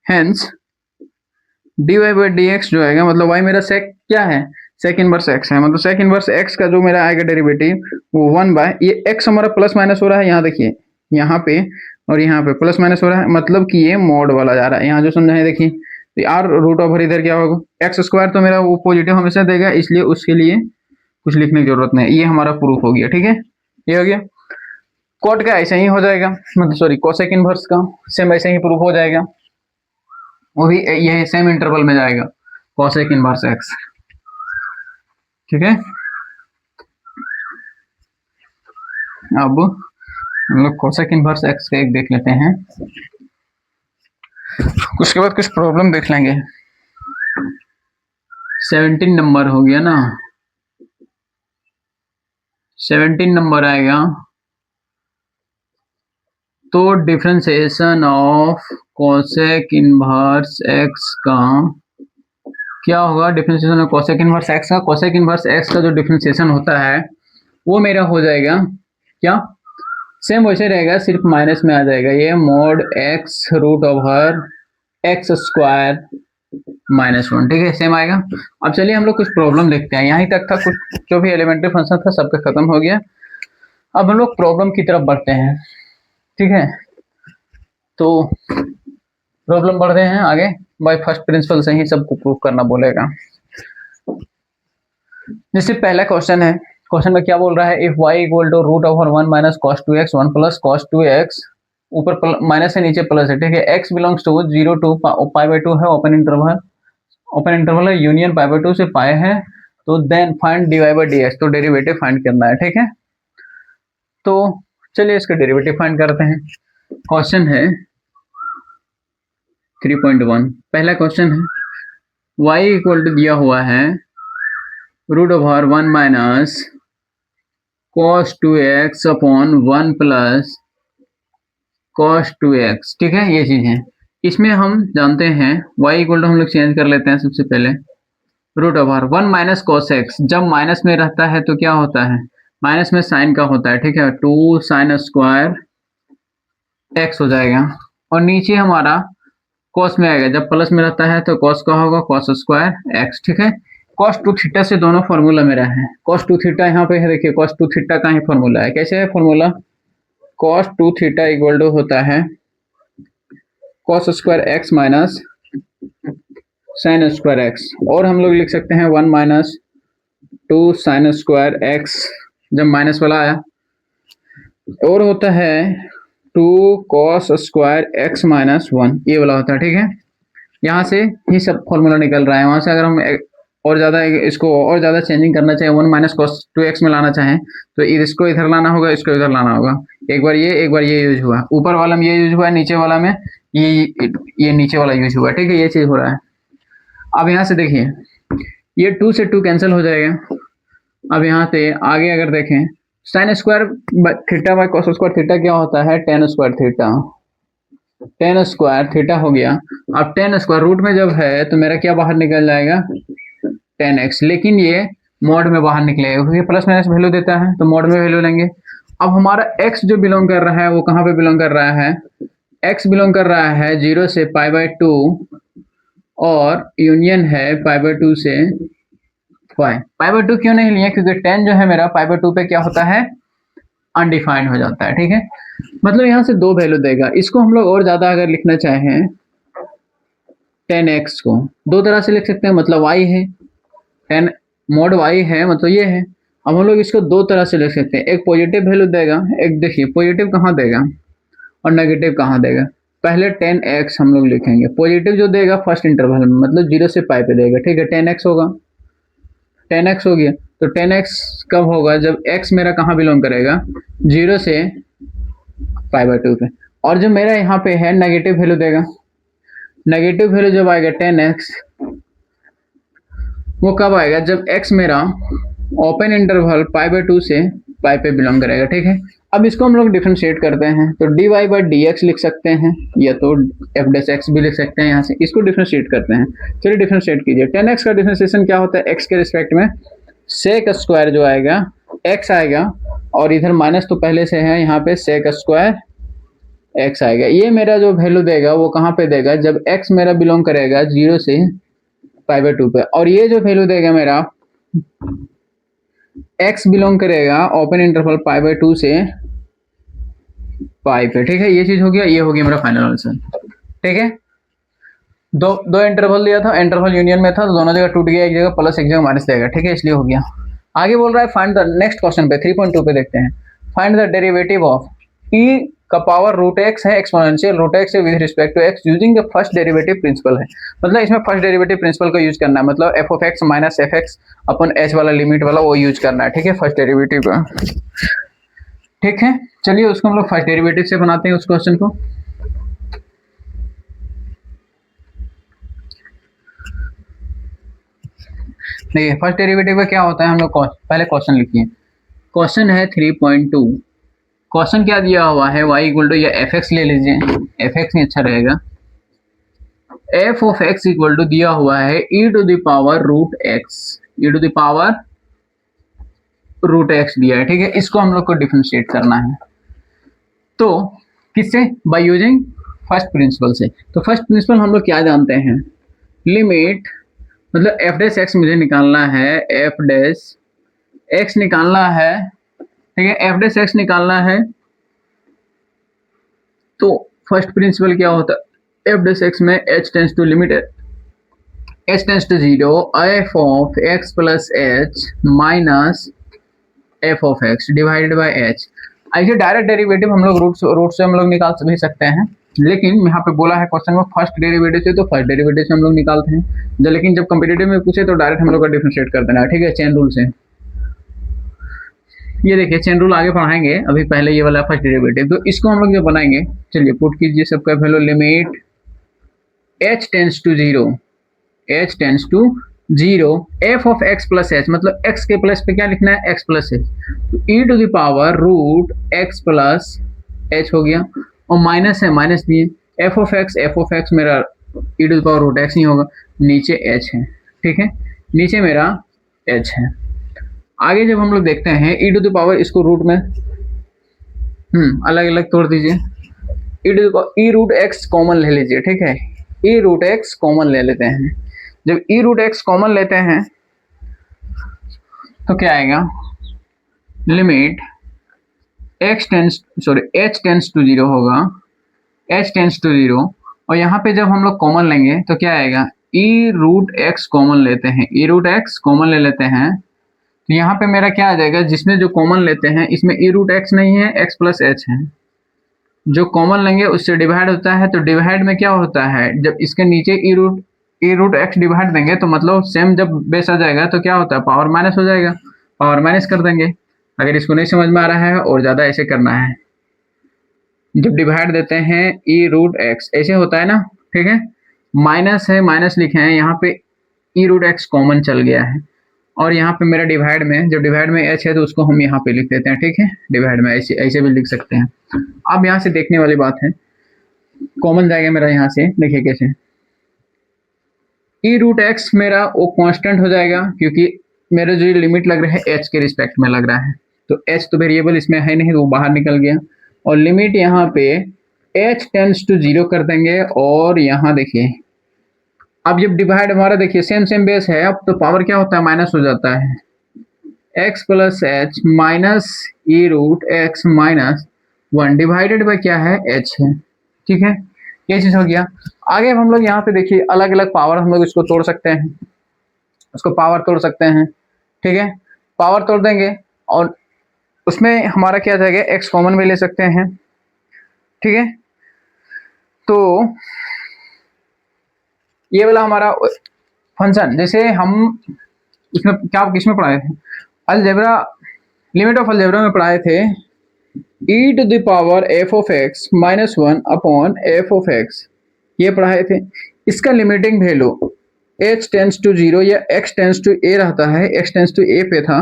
हेंस dy बाई dx जो आएगा, मतलब y मेरा सेक क्या है, सेक इनवर्स x है, मतलब सेक इनवर्स x का जो मेरा आएगा डेरिवेटिव वो 1 बाय, ये x हमारा प्लस माइनस हो रहा है, यहाँ देखिए यहाँ पे और यहाँ पे प्लस माइनस हो रहा है, मतलब कि ये मॉड वाला जा रहा है, यहाँ जो समझा है देखिए, तो r रूट ओवर इधर क्या होगा, एक्स स्क्वायर तो मेरा वो पॉजिटिव हमेशा देगा, इसलिए उसके लिए कुछ लिखने की जरूरत नहीं, ये हमारा प्रूफ हो गया, ठीक है, ये हो गया। कॉट का ऐसे ही हो जाएगा, मतलब सॉरी कोसेक इनवर्स का सेम ऐसे ही प्रूफ हो जाएगा, वो भी ये सेम इंटरवल में जाएगा, कोसेक इनवर्स x, ठीक है। अब हम लोग कोसेक इनवर्स x का एक देख लेते हैं, उसके बाद कुछ प्रॉब्लम देख लेंगे। 17 नंबर हो गया ना, 17 नंबर आएगा, तो differentiation of cosec inverse x का क्या होगा, differentiation of cosec inverse x का, कोसेक इनवर्स x का जो डिफरेंशिएशन होता है वो मेरा हो जाएगा क्या, सेम वैसे रहेगा, सिर्फ माइनस में आ जाएगा, ये mod x root over x square -1, ठीक है, सेम आएगा। अब चलिए हम लोग कुछ प्रॉब्लम देखते हैं, यहीं तक था, कुछ जो भी एलिमेंट्री फंक्शन था सबका खत्म हो गया। अब हम लोग प्रॉब्लम की तरफ बढ़ते हैं। ठीक है, तो प्रॉब्लम बढ़ रहे हैं आगे, बाय फर्स्ट प्रिंसिपल से ही सबको प्रूव करना बोलेगा। जैसे पहला क्वेश्चन है, क्वेश्चन में क्या बोल रहा है, if y equal to root over 1 minus cos 2x 1 plus cos 2x, ऊपर माइनस है नीचे प्लस है, ठीक है, x belongs to 0 to pi by 2 है, ओपन इंटरवल है, यूनियन पाई बाई 2 से पाई है, तो then find dy by dx, तो डेरिवेटिव फाइंड करना है, ठीक है। तो चलिए इसका डेरिवेटिव फाइंड करते हैं। क्वेश्चन है 3.1, पहला क्वेश्चन है y इक्वल टू दिया हुआ है root over 1 minus cos 2x upon 1 plus cos 2x, ठीक है, ये चीज है। इसमें हम जानते हैं y इक्वल टू हम लोग चेंज कर लेते हैं सबसे पहले, root over 1 minus cos x, जब माइनस में रहता है तो क्या होता है, माइनस में साइन का होता है, ठीक है, 2 साइन स्क्वायर x हो जाएगा, और नीचे हमारा cos में आएगा, जब प्लस में रहता है तो cos का होगा cos स्क्वायर x, ठीक है। cos 2 थीटा से दोनों फॉर्मूला मेरा है, cos 2 थीटा यहाँ पे है, देखिए cos 2 थीटा का ही फॉर्मूला है, कैसे है formula, cos 2 theta equal to होता है cos square x minus sine square x, और हम लोग लिख सकते हैं 1 माइनस 2 साइन स्क्वायर x, जब माइनस वाला आया, और होता है 2 cos स्क्वायर x माइनस 1, ये वाला होता है, ठीक है। यहाँ से ही सब फॉर्मूला निकल रहा है, वहां से अगर हम और ज़्यादा इसको और ज़्यादा चेंजिंग करना चाहें, 1 माइनस cos 2x में लाना चाहें, तो इसको इधर लाना होगा, इसको इधर लाना होगा, एक बार ये यूज हुआ, ऊपर वाला में ये यूज हुआ, नीचे वाला में ये नीचे वाला यूज हुआ, ठीक है, ये चीज़ हो रहा है। अब यहाँ से देखिए, ये 2 से 2 कैंसिल हो जाएगा। अब यहाँ से आगे अगर देखें, sine square theta by cos square theta क्या होता है, ten square theta, ten square theta हो गया। अब टेन स्क्वायर रूट में जब है तो मेरा क्या बाहर निकल जाएगा, 10x, लेकिन ये मॉड में बाहर निकलेगा क्योंकि प्लस माइनस वैल्यू देता है, तो मॉड में वैल्यू लेंगे। अब हमारा x जो बिलोंग कर रहा है वो कहाँ पे बिलोंग कर रहा है, x बिलोंग कर रहा है 0 से पाई बाई 2, और यूनियन है पाई बाई 2 से पाई बाई 2 क्यों नहीं लिया, क्योंकि 10 जो है मेरा पाई बाई 2 पे क्या होता है, अनडिफाइंड हो जाता है, ठीक है। मतलब यहाँ से दो वैल्यू देगा, इसको हम लोग और ज्यादा अगर लिखना चाहें 10x को दो तरह से लिख सकते हैं, मतलब y है 10 मॉड y है, मतलब ये है। अब हम लोग इसको दो तरह से लिख सकते हैं, एक पॉजिटिव वैल्यू देगा, एक देखिए पॉजिटिव कहाँ देगा और नेगेटिव कहाँ देगा। पहले 10x हम लोग लिखेंगे, पॉजिटिव जो देगा फर्स्ट इंटरवल में, मतलब 0 से पाई पे देगा, ठीक है, 10x होगा, 10x हो गया। तो 10x कब होगा, जब x मेरा कहाँ बिलोंग करेगा, 0 से पाई बाई 2 पे, और जो मेरा यहाँ पे है नेगेटिव वैल्यू देगा, नेगेटिव वैल्यू जब आएगा 10x, वो कब आएगा, जब x मेरा ओपन इंटरवल पाई बाई 2 से पाई पे बिलोंग करेगा, ठीक है। अब इसको हम लोग डिफरेंशिएट करते हैं, तो dy बाई dx लिख सकते हैं, या तो f डैश x भी लिख सकते हैं, यहाँ से इसको डिफरेंशिएट करते हैं। चलिए डिफरेंशिएट कीजिए, 10x का डिफरेंशिएशन क्या होता है, x के रिस्पेक्ट में सेक स्क्वायर जो आएगा x आएगा, और इधर माइनस तो पहले से है, यहाँ पे सेक स्क्वायर x आएगा। ये मेरा जो वैल्यू देगा वो कहाँ पे देगा, जब x मेरा बिलोंग करेगा 0 से पाई बाई 2 पे, और ये जो वैल्यू देगा मेरा x बिलोंग करेगा ओपन इंटरवल पाई बाई 2 से पाई पे, ठीक है। ये चीज हो गया, ये हो गया मेरा फाइनल आंसर, ठीक है। दो इंटरवल दिया था, इंटरवल यूनियन में था, तो दोनों जगह टूट गया, एक जगह प्लस एक जगह माइनस देगा, ठीक है, इसलिए हो गया। आगे बोल रहा है फाइंड द, नेक्स्ट क्वेश्चन पे 3.2 पे देखते हैं, find the derivative of e का पावर रूट x है, एक्सपोनेंशियल रूट x है with respect to x using the first derivative principle है, मतलब इसमें फर्स्ट डेरिवेटिव प्रिंसिपल का यूज करना है, मतलब f of x minus f x upon h वाला लिमिट वाला वो यूज करना है, ठीक है, फर्स्ट डेरिवेटिव का, ठीक है। चलिए उसको हम लोग फर्स्ट डेरिवेटिव से बनाते हैं उस क्वेश्चन को। देखिए फर्स्ट डेरिवेटिव का क्या होता है, हम लोग पहले क्वेश्चन लिखिए, क्वेश्चन है 3.2, क्वेश्चन क्या दिया हुआ है, y इक्वल टू, या एफ एक्स ले लीजिए, एफ एक्स ही अच्छा रहेगा, f of x equal to दिया हुआ है e to the power root x, e to the power root x दिया है, ठीक है। इसको हम लोग को डिफरेंशिएट करना है, तो किससे, बाय यूजिंग फर्स्ट प्रिंसिपल से। तो फर्स्ट प्रिंसिपल हम लोग क्या जानते हैं, लिमिट, मतलब एफ डैश एक्स मुझे निकालना है, एफ डैश एक्स निकालना है, ठीक है, एफ डैश एक्स निकालना है तो फर्स्ट प्रिंसिपल क्या होता है, एफ डैश एक्स में h tends to limit h tends to zero, F of x plus h minus F of x divided by h. ऐसे डायरेक्ट डेरिवेटिव हम लोग रूट से हम लोग निकाल भी सकते हैं, लेकिन यहाँ पे बोला है क्वेश्चन में फर्स्ट डेरिवेटिव से, तो फर्स्ट डेरिवेटिव से हम लोग निकालते हैं। लेकिन जब कंपटीटिव में पूछे तो डायरेक्ट हम लोग का डिफरेंशिएट कर देना है, ठीक है, चेन रूल से। ये देखिए चेन रूल आगे पढ़ाएंगे, अभी पहले ये वाला फर्स्ट डेरिवेटिव, तो इसको हम लोग जो बनाएंगे, चलिए पुट कीजिए सबका value, limit h tends to zero, h tends to zero, F of x plus h, मतलब एक्स के प्लस पे क्या लिखना है, एक्स प्लस एच, तो e to the power root x plus h हो गया, और माइनस है माइनस दिए, एफ ऑफ एक्स मेरा e to the power root x नहीं होगा, नीचे एच है, ठीक है, नीचे मेरा एच है। आगे जब हम लोग देखते हैं ई टू द पावर, इसको रूट में अलग अलग तोड़ दीजिए, e to the power e root x common ले लीजिए, ठीक है, ई रूट एक्स कॉमन ले लेते हैं। जब ई रूट एक्स कॉमन लेते हैं तो क्या आएगा, limit h tends to zero होगा, एच टेंस टू जीरो, और यहाँ पे जब हम लोग कॉमन लेंगे तो क्या आएगा, ई रूट एक्स कॉमन लेते हैं, ई रूट एक्स कॉमन ले लेते हैं, तो यहाँ पे मेरा क्या आ जाएगा, जिसमें जो कॉमन लेते हैं इसमें ई रूट एक्स नहीं है, एक्स प्लस एच है, जो कॉमन लेंगे उससे डिवाइड होता है, तो डिवाइड में क्या होता है, जब इसके नीचे ई रूट एक्स डिवाइड देंगे तो मतलब सेम जब बेस आ जाएगा तो क्या होता है, पावर माइनस हो जाएगा, पावर माइनस कर देंगे। अगर इसको नहीं समझ में आ रहा है और ज़्यादा ऐसे करना है, जब डिवाइड देते हैं ई रूट एक्स ऐसे होता है ना, ठीक है, माइनस है माइनस लिखे हैं, यहाँ पे ई रूट एक्स कॉमन चल गया है, और यहाँ पे मेरा डिवाइड में, जब डिवाइड में एच है तो उसको हम यहाँ पे लिख देते हैं, ठीक है, डिवाइड में ऐसे भी लिख सकते हैं। अब यहाँ से देखने वाली बात है, कॉमन जाएगा मेरा यहाँ से, देखिए कैसे, ई रूट एक्स मेरा वो कांस्टेंट हो जाएगा, क्योंकि मेरा जो लिमिट लग रहा है एच के रिस्पेक्ट में लग रहा है, तो एच तो वेरिएबल इसमें है नहीं, तो वो बाहर निकल गया, और लिमिट यहाँ पे एच टेंस टू जीरो कर देंगे, और यहाँ देखिए अब जब डिवाइड हमारा देखिए सेम बेस है, अब तो पावर क्या होता है, माइनस हो जाता है, x plus h minus e root x minus one divided by क्या है, एच है, ठीक है, ये चीज हो गया। आगे हम लोग यहाँ पे देखिए अलग अलग पावर हम लोग इसको तोड़ सकते हैं, उसको पावर तोड़ सकते हैं, ठीक है, पावर तोड़ देंगे और उसमें हमारा क्या जाएगा, एक्स कॉमन भी ले सकते हैं, ठीक है, तो ये वाला हमारा फंक्शन, जैसे हम इसमें क्या किसमें पढ़ाए थे, अलजेब्रा, लिमिट ऑफ अलजेब्रा में पढ़ाए थे, e to the power f of x minus one upon f of x, ये पढ़ाए थे। इसका limiting value h tends to zero या एक्स टेंस टू ए रहता है, एक्स टेंस टू ए पे था,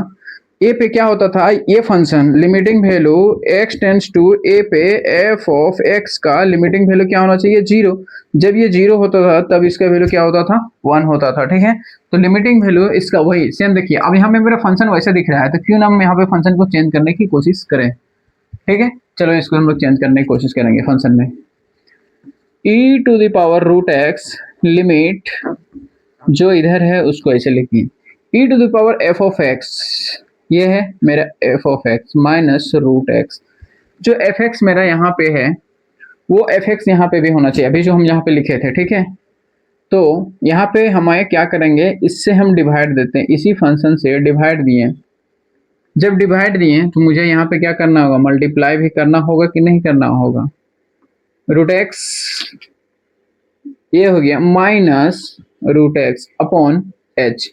ए पे क्या होता था, ये function limiting value x tends to a पे एफ ऑफ एक्स का लिमिटिंग वैल्यू क्या होना चाहिए, जीरो। जब ये जीरो होता था तब इसका वैल्यू क्या होता था, वन होता था, ठीक है, तो लिमिटिंग वैल्यू इसका वही सेम। देखिए अब यहाँ पे मेरा फंक्शन वैसे दिख रहा है, तो क्यों ना हम यहाँ पे फंक्शन को चेंज करने की कोशिश करें, ठीक है, चलो इसको हम लोग चेंज करने की कोशिश करेंगे फंक्शन में, e to the power root x, limit जो इधर है उसको ऐसे लिखिए, e to the power f of x, ये है मेरा f of x minus root x, जो एफ एक्स मेरा यहाँ पे है वो एफ एक्स यहाँ पे भी होना चाहिए, अभी जो हम यहाँ पे लिखे थे, ठीक है, तो यहाँ पे हमारे क्या करेंगे, इससे हम डिवाइड देते हैं, इसी फंक्शन से डिवाइड दिए, जब डिवाइड दिए तो मुझे यहाँ पे क्या करना होगा, मल्टीप्लाई भी करना होगा कि नहीं करना होगा, रूट एक्स ये हो गया minus root x upon h.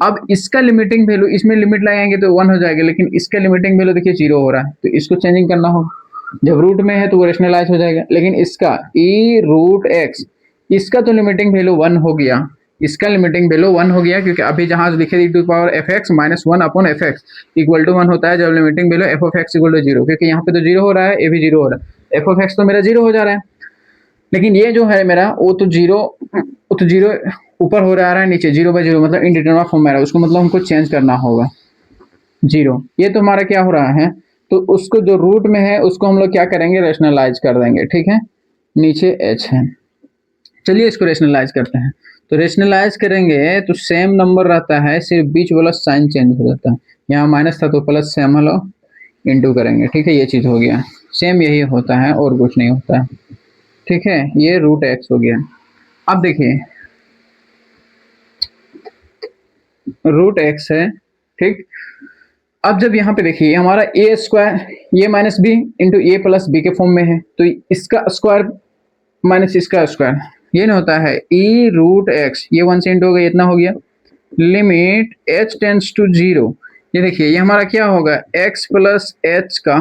अब इसका लिमिटिंग वैल्यू, इसमें लिमिट लगाएंगे तो वन हो जाएगा, लेकिन इसका लिमिटिंग वैल्यू देखिए जीरो हो रहा है, तो इसको चेंजिंग करना होगा, जब रूट में है तो वो रेशनलाइज हो जाएगा, लेकिन इसका ई रूट एक्स, इसका तो लिमिटिंग वैल्यू वन हो गया, इसका लिमिटिंग वैल्यू वन हो गया, क्योंकि अभी जहां लिखे e to power f x minus one upon f x equal to one होता है जब limiting value f of x equal to zero, क्योंकि यहाँ पे तो जीरो हो रहा है, ये भी जीरो हो रहा है, एफ ऑफ एक्स तो मेरा जीरो हो जा रहा है, लेकिन ये जो है मेरा वो तो जीरो ऊपर हो रहा है, नीचे जीरो बाई जीरो, मतलब इनडिटरमिनेट फॉर्म में रहा है, उसको मतलब हमको चेंज करना होगा जीरो, ये तो हमारा क्या हो रहा है, तो उसको जो रूट में है उसको हम लोग क्या करेंगे, रेशनलाइज कर देंगे, ठीक है, नीचे एच है, चलिए इसको रेशनलाइज करते हैं, तो रेशनलाइज करेंगे तो सेम नंबर रहता है, सिर्फ बीच वाला साइन चेंज हो जाता है, यहाँ माइनस था तो प्लस से हम लोग इंटू करेंगे, ठीक है, ये चीज हो गया, सेम यही होता है और कुछ नहीं होता है। ठीक है, ये रूट एक्स हो गया। अब देखिए रूट एक्स है, ठीक। अब जब यहाँ पे देखिए ये हमारा ए स्क्वायर, ये माइनस बी इंटू ए प्लस बी के फॉर्म में है, तो इसका स्क्वायर माइनस इसका स्क्वायर, ये ना होता है ई रूट एक्स, ये 1 से इंटू हो गया, इतना हो गया। Limit h tends to zero, ये देखिए ये हमारा क्या होगा, एक्स प्लस एच का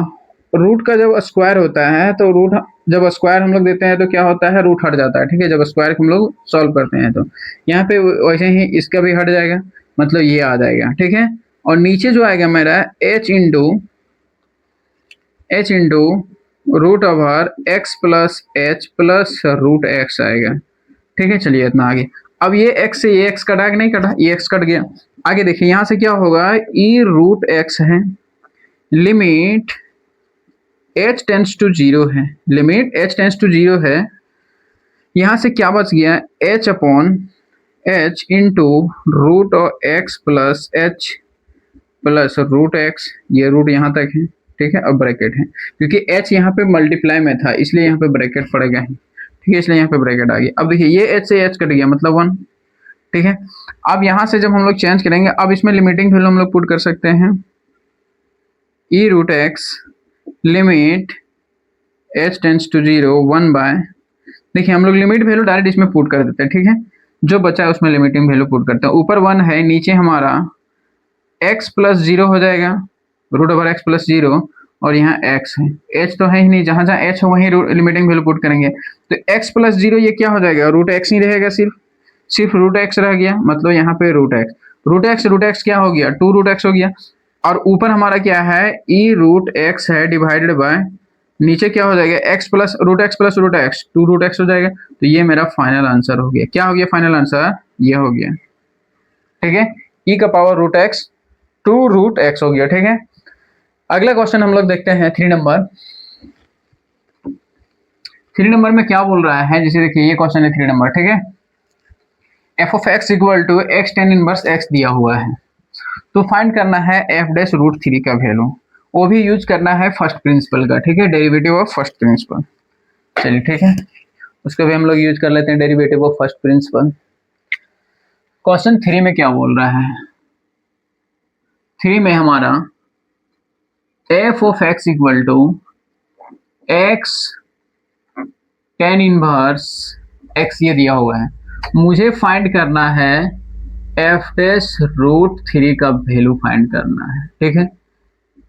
रूट का जब स्क्वायर होता है तो रूट, जब स्क्वायर हम लोग देते हैं तो क्या होता है, रूट हट जाता है, ठीक है, जब स्क्वायर हम लोग सॉल्व करते हैं तो यहाँ पे वैसे ही इसका भी हट जाएगा, मतलब ये आ जाएगा, ठीक है। और नीचे जो आएगा मेरा h into root over x plus root x आएगा, ठीक है। चलिए इतना आगे, अब ये x से ये x कटा कि नहीं कटा, ये x कट गया। आगे देखिए यहाँ से क्या होगा, ई रूट एक्स है, limit h tends to zero है, limit h tends to zero है। यहाँ से क्या बच गया, h upon h into root और x plus h plus root x, ये रूट यहाँ तक है, ठीक है। अब ब्रैकेट है, क्योंकि h यहाँ पे मल्टीप्लाई में था इसलिए यहाँ पे ब्रैकेट पड़ेगा ही, ठीक है, इसलिए यहाँ पे ब्रैकेट आ गया। अब देखिए ये h से h कट गया, मतलब 1, ठीक है। अब यहाँ से जब हम लोग चेंज करेंगे, अब इसमें लिमिटिंग वैल्यू हम लोग पुट कर सकते हैं, e root x limit h tends to zero 1 by, देखिए हम लोग लिमिट वैल्यू डायरेक्ट इसमें पुट कर देते हैं, ठीक है, जो बचा है उसमें लिमिटिंग वैल्यू पुट करते हैं। ऊपर 1 है, नीचे हमारा x प्लस जीरो हो जाएगा, root over x plus zero, और यहाँ x है, h तो है ही नहीं, जहाँ जहाँ h हो वहीं लिमिटिंग वैल्यू पुट करेंगे, तो x प्लस जीरो ये क्या हो जाएगा, रूट एक्स ही रहेगा, सिर्फ रूट एक्स रह गया, मतलब यहाँ पे रूट एक्स क्या हो गया, 2 रूट एक्स हो गया। और ऊपर हमारा क्या है, ई रूट एक्स है डिवाइडेड बाय, नीचे क्या हो जाएगा, x plus root x 2 root x हो जाएगा। तो ये मेरा फाइनल आंसर हो गया, क्या हो गया फाइनल आंसर, ये हो गया, ठीक है, ई का power root x 2 root x हो गया, ठीक है। अगला क्वेश्चन हम लोग देखते हैं 3 नंबर। 3 नंबर में क्या बोल रहा है, जैसे देखिए ये क्वेश्चन है 3 नंबर, ठीक है। F of x equal to x tan inverse x दिया हुआ है, तो फाइंड करना है एफ डैश रूट थ्री का वैल्यू, वो भी यूज करना है फर्स्ट प्रिंसिपल का, ठीक है, डेरिवेटिव ऑफ फर्स्ट प्रिंसिपल। चलिए ठीक है, उसको भी हम लोग यूज कर लेते हैं, derivative of first principle. Question 3 में क्या बोल रहा है, 3 में हमारा f of x equal to x tan inverse x ये दिया हुआ है, मुझे फाइंड करना है एफ डैश रूट थ्री का वैल्यू फाइंड करना है, ठीक है,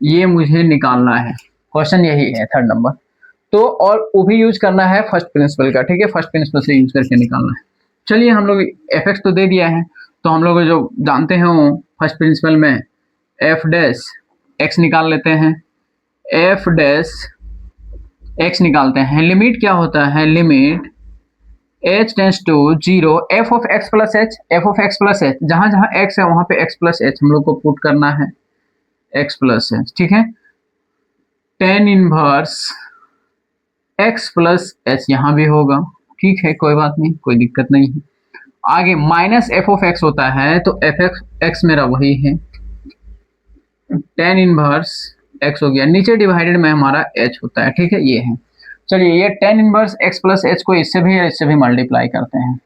ये मुझे निकालना है, क्वेश्चन यही है 3rd नंबर। तो और वो भी यूज करना है फर्स्ट प्रिंसिपल का, ठीक है, फर्स्ट प्रिंसिपल से यूज करके निकालना है। चलिए हम लोग एफ एक्स तो दे दिया है, तो हम लोग जो जानते हैं वो फर्स्ट प्रिंसिपल में एफ डैश एक्स निकाल लेते हैं, एफ डैश एक्स निकालते हैं, लिमिट क्या होता है, limit h tends to zero F of x plus h, f of x plus h, जहां जहां x है वहां पे x प्लस एच हम लोग को पुट करना है, x प्लस एच, ठीक है। Tan inverse x plus H यहाँ भी होगा, ठीक है, कोई बात नहीं, कोई दिक्कत नहीं है। आगे माइनस एफ ऑफ एक्स होता है, तो एफ एक्स मेरा वही है, टेन इनवर्स x हो गया, नीचे डिवाइडेड में हमारा h होता है, ठीक है, ये है। चलिए ये tan inverse x plus h को इससे भी मल्टीप्लाई करते हैं,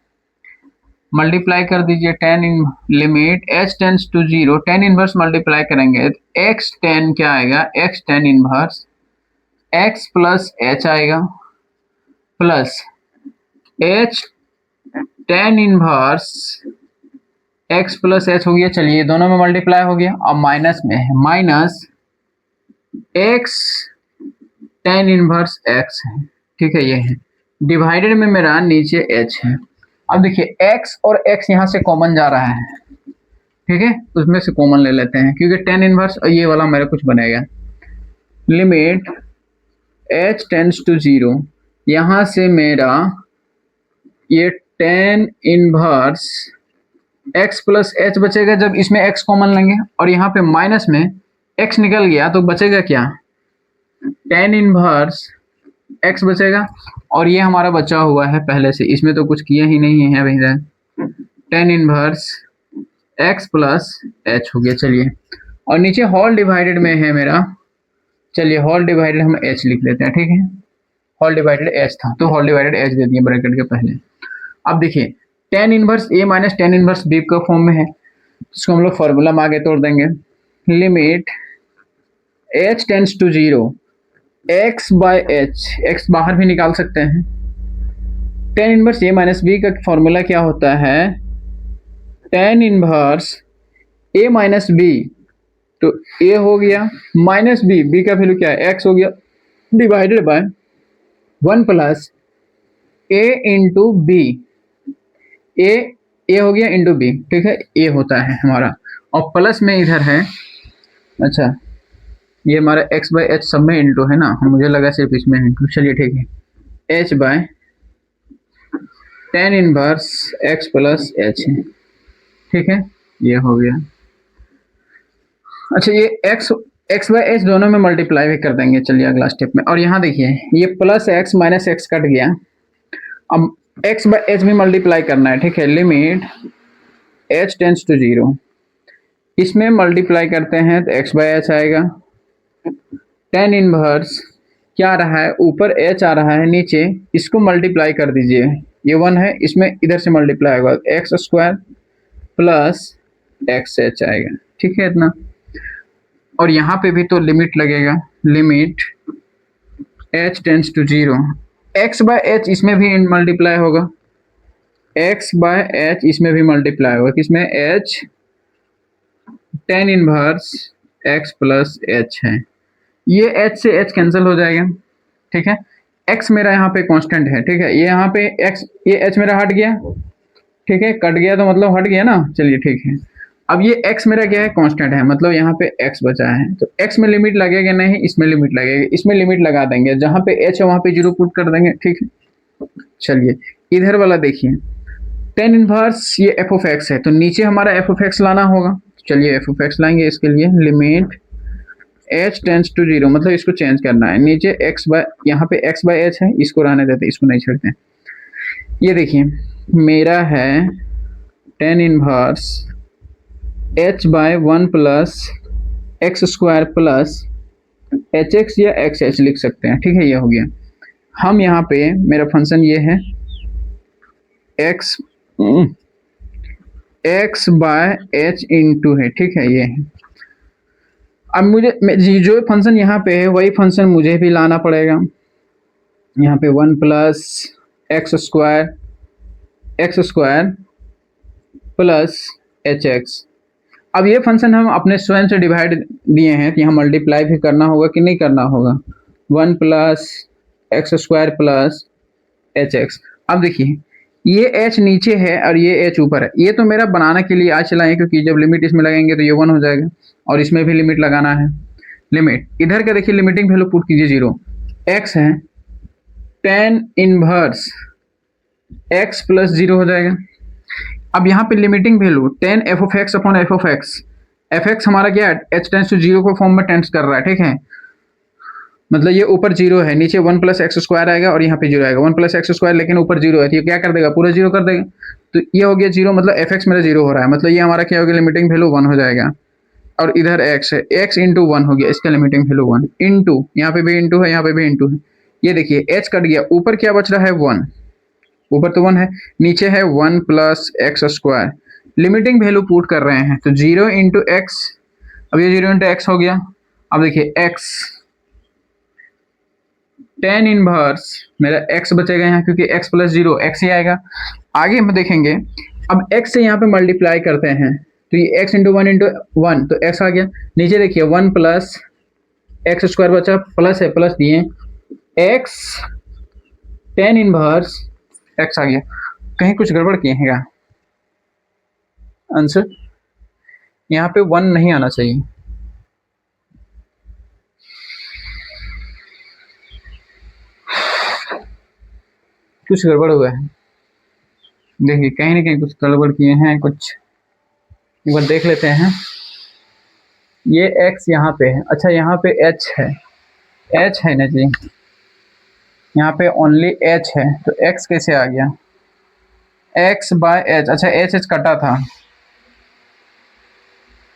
मल्टीप्लाई कर दीजिए, tan in limit h tends to zero, tan inverse multiply करेंगे x टेन क्या आएगा, x tan inverse x plus h आएगा, plus h tan inverse x plus h हो गया। चलिए दोनों में मल्टीप्लाई हो गया, अब माइनस में है, minus x tan inverse x है, ठीक है, ये है, डिवाइडेड में मेरा नीचे h है। अब देखिए x और x यहाँ से कॉमन जा रहा है, ठीक है, उसमें से कॉमन ले लेते हैं, क्योंकि टेन इनवर्स और ये वाला मेरा कुछ बनेगा, limit h tends to zero, यहाँ से मेरा ये tan inverse x plus h बचेगा, जब इसमें x कॉमन लेंगे, और यहाँ पे माइनस में x निकल गया तो बचेगा क्या, टेन इनवर्स x बचेगा, और ये हमारा बचा हुआ है पहले से, इसमें तो कुछ किया ही नहीं है भैया, ten inverse x plus h हो गया। चलिए और नीचे होल डिवाइडेड में है मेरा, चलिए होल डिवाइडेड हम h लिख लेते हैं, ठीक है, होल डिवाइडेड एच था, तो होल डिवाइडेड एच दे दिए ब्रैकेट के पहले। अब देखिए tan inverse a minus tan inverse B का फॉर्म में है, इसको हम लोग फॉर्मूला में आगे तोड़ देंगे। Limit h tends to 0 x by h, x बाहर भी निकाल सकते हैं। tan inverse a minus b का फॉर्मूला क्या होता है, tan inverse a minus b, तो a हो गया माइनस बी, बी का वैल्यू क्या है x हो गया, divided by 1 plus a into b, a हो गया इंटू बी, ठीक है, ए होता है हमारा, और प्लस में इधर है, अच्छा ये हमारा x बाई एच सब में इंटू है ना, मुझे लगा सिर्फ इसमें इंटू, चलिए ठीक है, h by tan inverse x plus h है, ठीक है, ये हो गया। अच्छा ये x बाई एच दोनों में मल्टीप्लाई भी कर देंगे, चलिए अगला स्टेप में। और यहाँ देखिए ये plus x minus x cut गया, अब x बाई एच भी मल्टीप्लाई करना है, ठीक है, लिमिट h टेंड्स टू 0, इसमें मल्टीप्लाई करते हैं तो x बाई एच आएगा, tan इनवर्स क्या आ रहा है, ऊपर h आ रहा है, नीचे इसको मल्टीप्लाई कर दीजिए, ये 1 है, इसमें इधर से मल्टीप्लाई होगा, x square plus x H आएगा, ठीक है इतना। और यहाँ पे भी तो लिमिट लगेगा, limit h tends to 0, x by h इसमें भी मल्टीप्लाई होगा, x बाय एच इसमें भी मल्टीप्लाई होगा, किसमें, h tan inverse x plus h है, ये h से h कैंसिल हो जाएगा, ठीक है, x मेरा यहाँ पे कांस्टेंट है, ठीक है, ये यहाँ पे x, ये h मेरा हट गया, ठीक है, कट गया तो मतलब हट गया ना, चलिए ठीक है। अब ये x मेरा क्या है, कांस्टेंट है, मतलब यहाँ पे x बचा है, तो x में लिमिट लगेगा नहीं, इसमें लिमिट लगेगा, इसमें लिमिट लगा देंगे, जहाँ पे h है वहाँ पे 0 पुट कर देंगे, ठीक है। चलिए इधर वाला देखिए, tan इनवर्स ये f ऑफ x है, तो नीचे हमारा f ऑफ x लाना होगा, चलिए f ऑफ x लाएंगे, इसके लिए लिमिट h टेंड्स टू 0, मतलब इसको चेंज करना है, नीचे x बाय, यहाँ पे x बाय h है, इसको रहने देते, इसको नहीं छेड़ते। ये देखिए मेरा है tan inverse h by 1 plus x square plus h x या एक्स एच लिख सकते हैं, ठीक है, ये हो गया। हम यहाँ पे मेरा फंक्शन ये है x बाय एच इंटू है, ठीक है, ये है। अब मुझे जो फंक्शन यहाँ पे है वही फंक्शन मुझे भी लाना पड़ेगा, यहाँ पे 1 plus x square plus h x. अब ये फंक्शन हम अपने स्वयं से डिवाइड दिए हैं, तो यहाँ मल्टीप्लाई भी करना होगा कि नहीं करना होगा, 1 plus x square plus h x. अब देखिए ये h नीचे है और ये h ऊपर है, ये तो मेरा बनाने के लिए आज चलाएं, क्योंकि जब लिमिट इसमें लगाएंगे तो ये 1 हो जाएगा, और इसमें भी लिमिट लगाना है, लिमिट इधर का देखिए, लिमिटिंग वैल्यू पुट कीजिए 0, x है tan इनवर्स x प्लस 0 हो जाएगा। अब यहाँ पे limiting value tan f of x upon f of x, f(x) हमारा क्या है, h टेंड्स टू 0 को फॉर्म में टेंड्स कर रहा है, ठीक है, मतलब ये ऊपर 0 है, नीचे 1 प्लस एक्स स्क्वायर आएगा और यहाँ पे 0 आएगा, 1 प्लस एक्स स्क्वायर, लेकिन ऊपर 0 है, तो ये क्या कर देगा, पूरा 0 कर देगा, तो ये हो गया 0, मतलब f(x) मेरा 0 हो रहा है, मतलब ये हमारा क्या हो गया, लिमिटिंग वैल्यू 1 हो जाएगा, और इधर x है, x इंटू 1 हो गया, इसका लिमिटिंग वैल्यू 1 इंटू, यहाँ पे भी इंटू है, यहाँ पे भी इंटू है, ये देखिए h कट गया, ऊपर क्या बच रहा है 1, ऊपर तो 1 है, नीचे है 1 plus x square, limiting value put कर रहे हैं, तो 0 इंटू एक्स, अब ये 0 इंटू एक्स हो गया। अब देखिए x tan इनवर्स मेरा x बचेगा यहाँ, क्योंकि x प्लस 0 x ही आएगा, आगे हम देखेंगे। अब x से यहाँ पे मल्टीप्लाई करते हैं, तो ये x इंटू 1 इंटू 1, तो x आ गया, नीचे देखिए 1 प्लस एक्स स्क्वायर बचा, प्लस है, प्लस दिए x tan इनवर्स x आ गया, कहीं कुछ गड़बड़ किए हैं क्या, आंसर यहाँ पे 1 नहीं आना चाहिए, कुछ गड़बड़ हुआ है, देखिए कहीं ना कहीं कुछ गड़बड़ किए हैं, कुछ एक बार देख लेते हैं। ये x यहाँ पे है, अच्छा यहाँ पे h है ना जी, यहाँ पे ओनली h है, तो x कैसे आ गया, x बाय h, अच्छा h कटा था,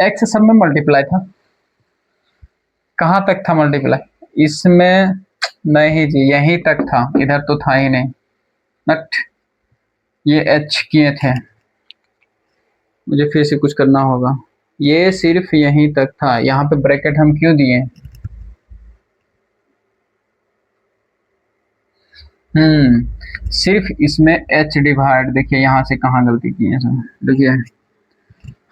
x सब में मल्टीप्लाई था, कहाँ तक था मल्टीप्लाई, इसमें नहीं जी, यहीं तक था, इधर तो था ही नहीं। नट, ये एच किए थे, मुझे फिर से कुछ करना होगा। ये सिर्फ यहीं तक था, यहाँ पे ब्रैकेट हम क्यों दिए? सिर्फ इसमें एच डिवाइड, देखिए यहाँ से कहाँ गलती की है सर, देखिए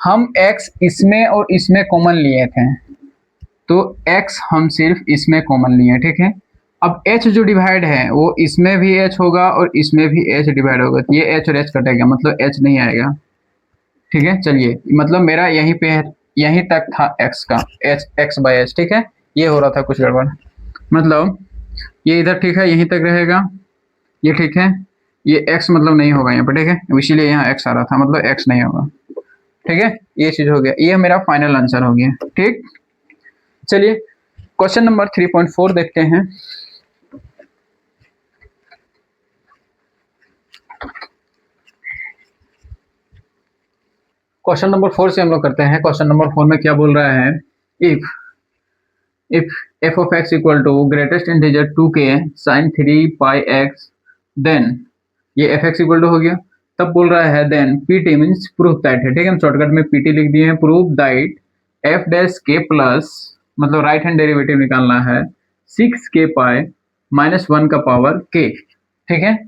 हम x इसमें और इसमें कॉमन लिए थे, तो x हम सिर्फ इसमें कॉमन लिए, ठीक है। अब h जो डिवाइड है वो इसमें भी h होगा और इसमें भी h डिवाइड होगा, तो ये h और h कटेगा, मतलब h नहीं आएगा, ठीक है। चलिए, मतलब मेरा यहीं पे है, यहीं तक था x का, h x बाय h, ठीक है। ये हो रहा था कुछ गड़बड़, मतलब ये इधर ठीक है, यहीं तक रहेगा, ये ठीक है, ये x मतलब नहीं होगा यहाँ पे, ठीक है, इसीलिए यहाँ x आ रहा था, मतलब x नहीं होगा, ठीक है। ये चीज हो गया, ये मेरा फाइनल आंसर हो गया, ठीक। चलिए क्वेश्चन नंबर 3.4 देखते हैं। क्वेश्चन नंबर 4 से हम लोग करते हैं। क्वेश्चन नंबर 4 में क्या बोल रहा है, if f of x equal to greatest integer 2k sin 3 pi x, then ये एफ एक्स इक्वल टू हो गया। तब बोल रहा है then PT means proof that है, ठीक है, हम शॉर्टकट में पीटी लिख दिए हैं, प्रूफ दैट एफ डैश के प्लस, मतलब राइट हैंड डेरिवेटिव निकालना है, 6k पाई माइनस 1 का पावर k, ठीक है,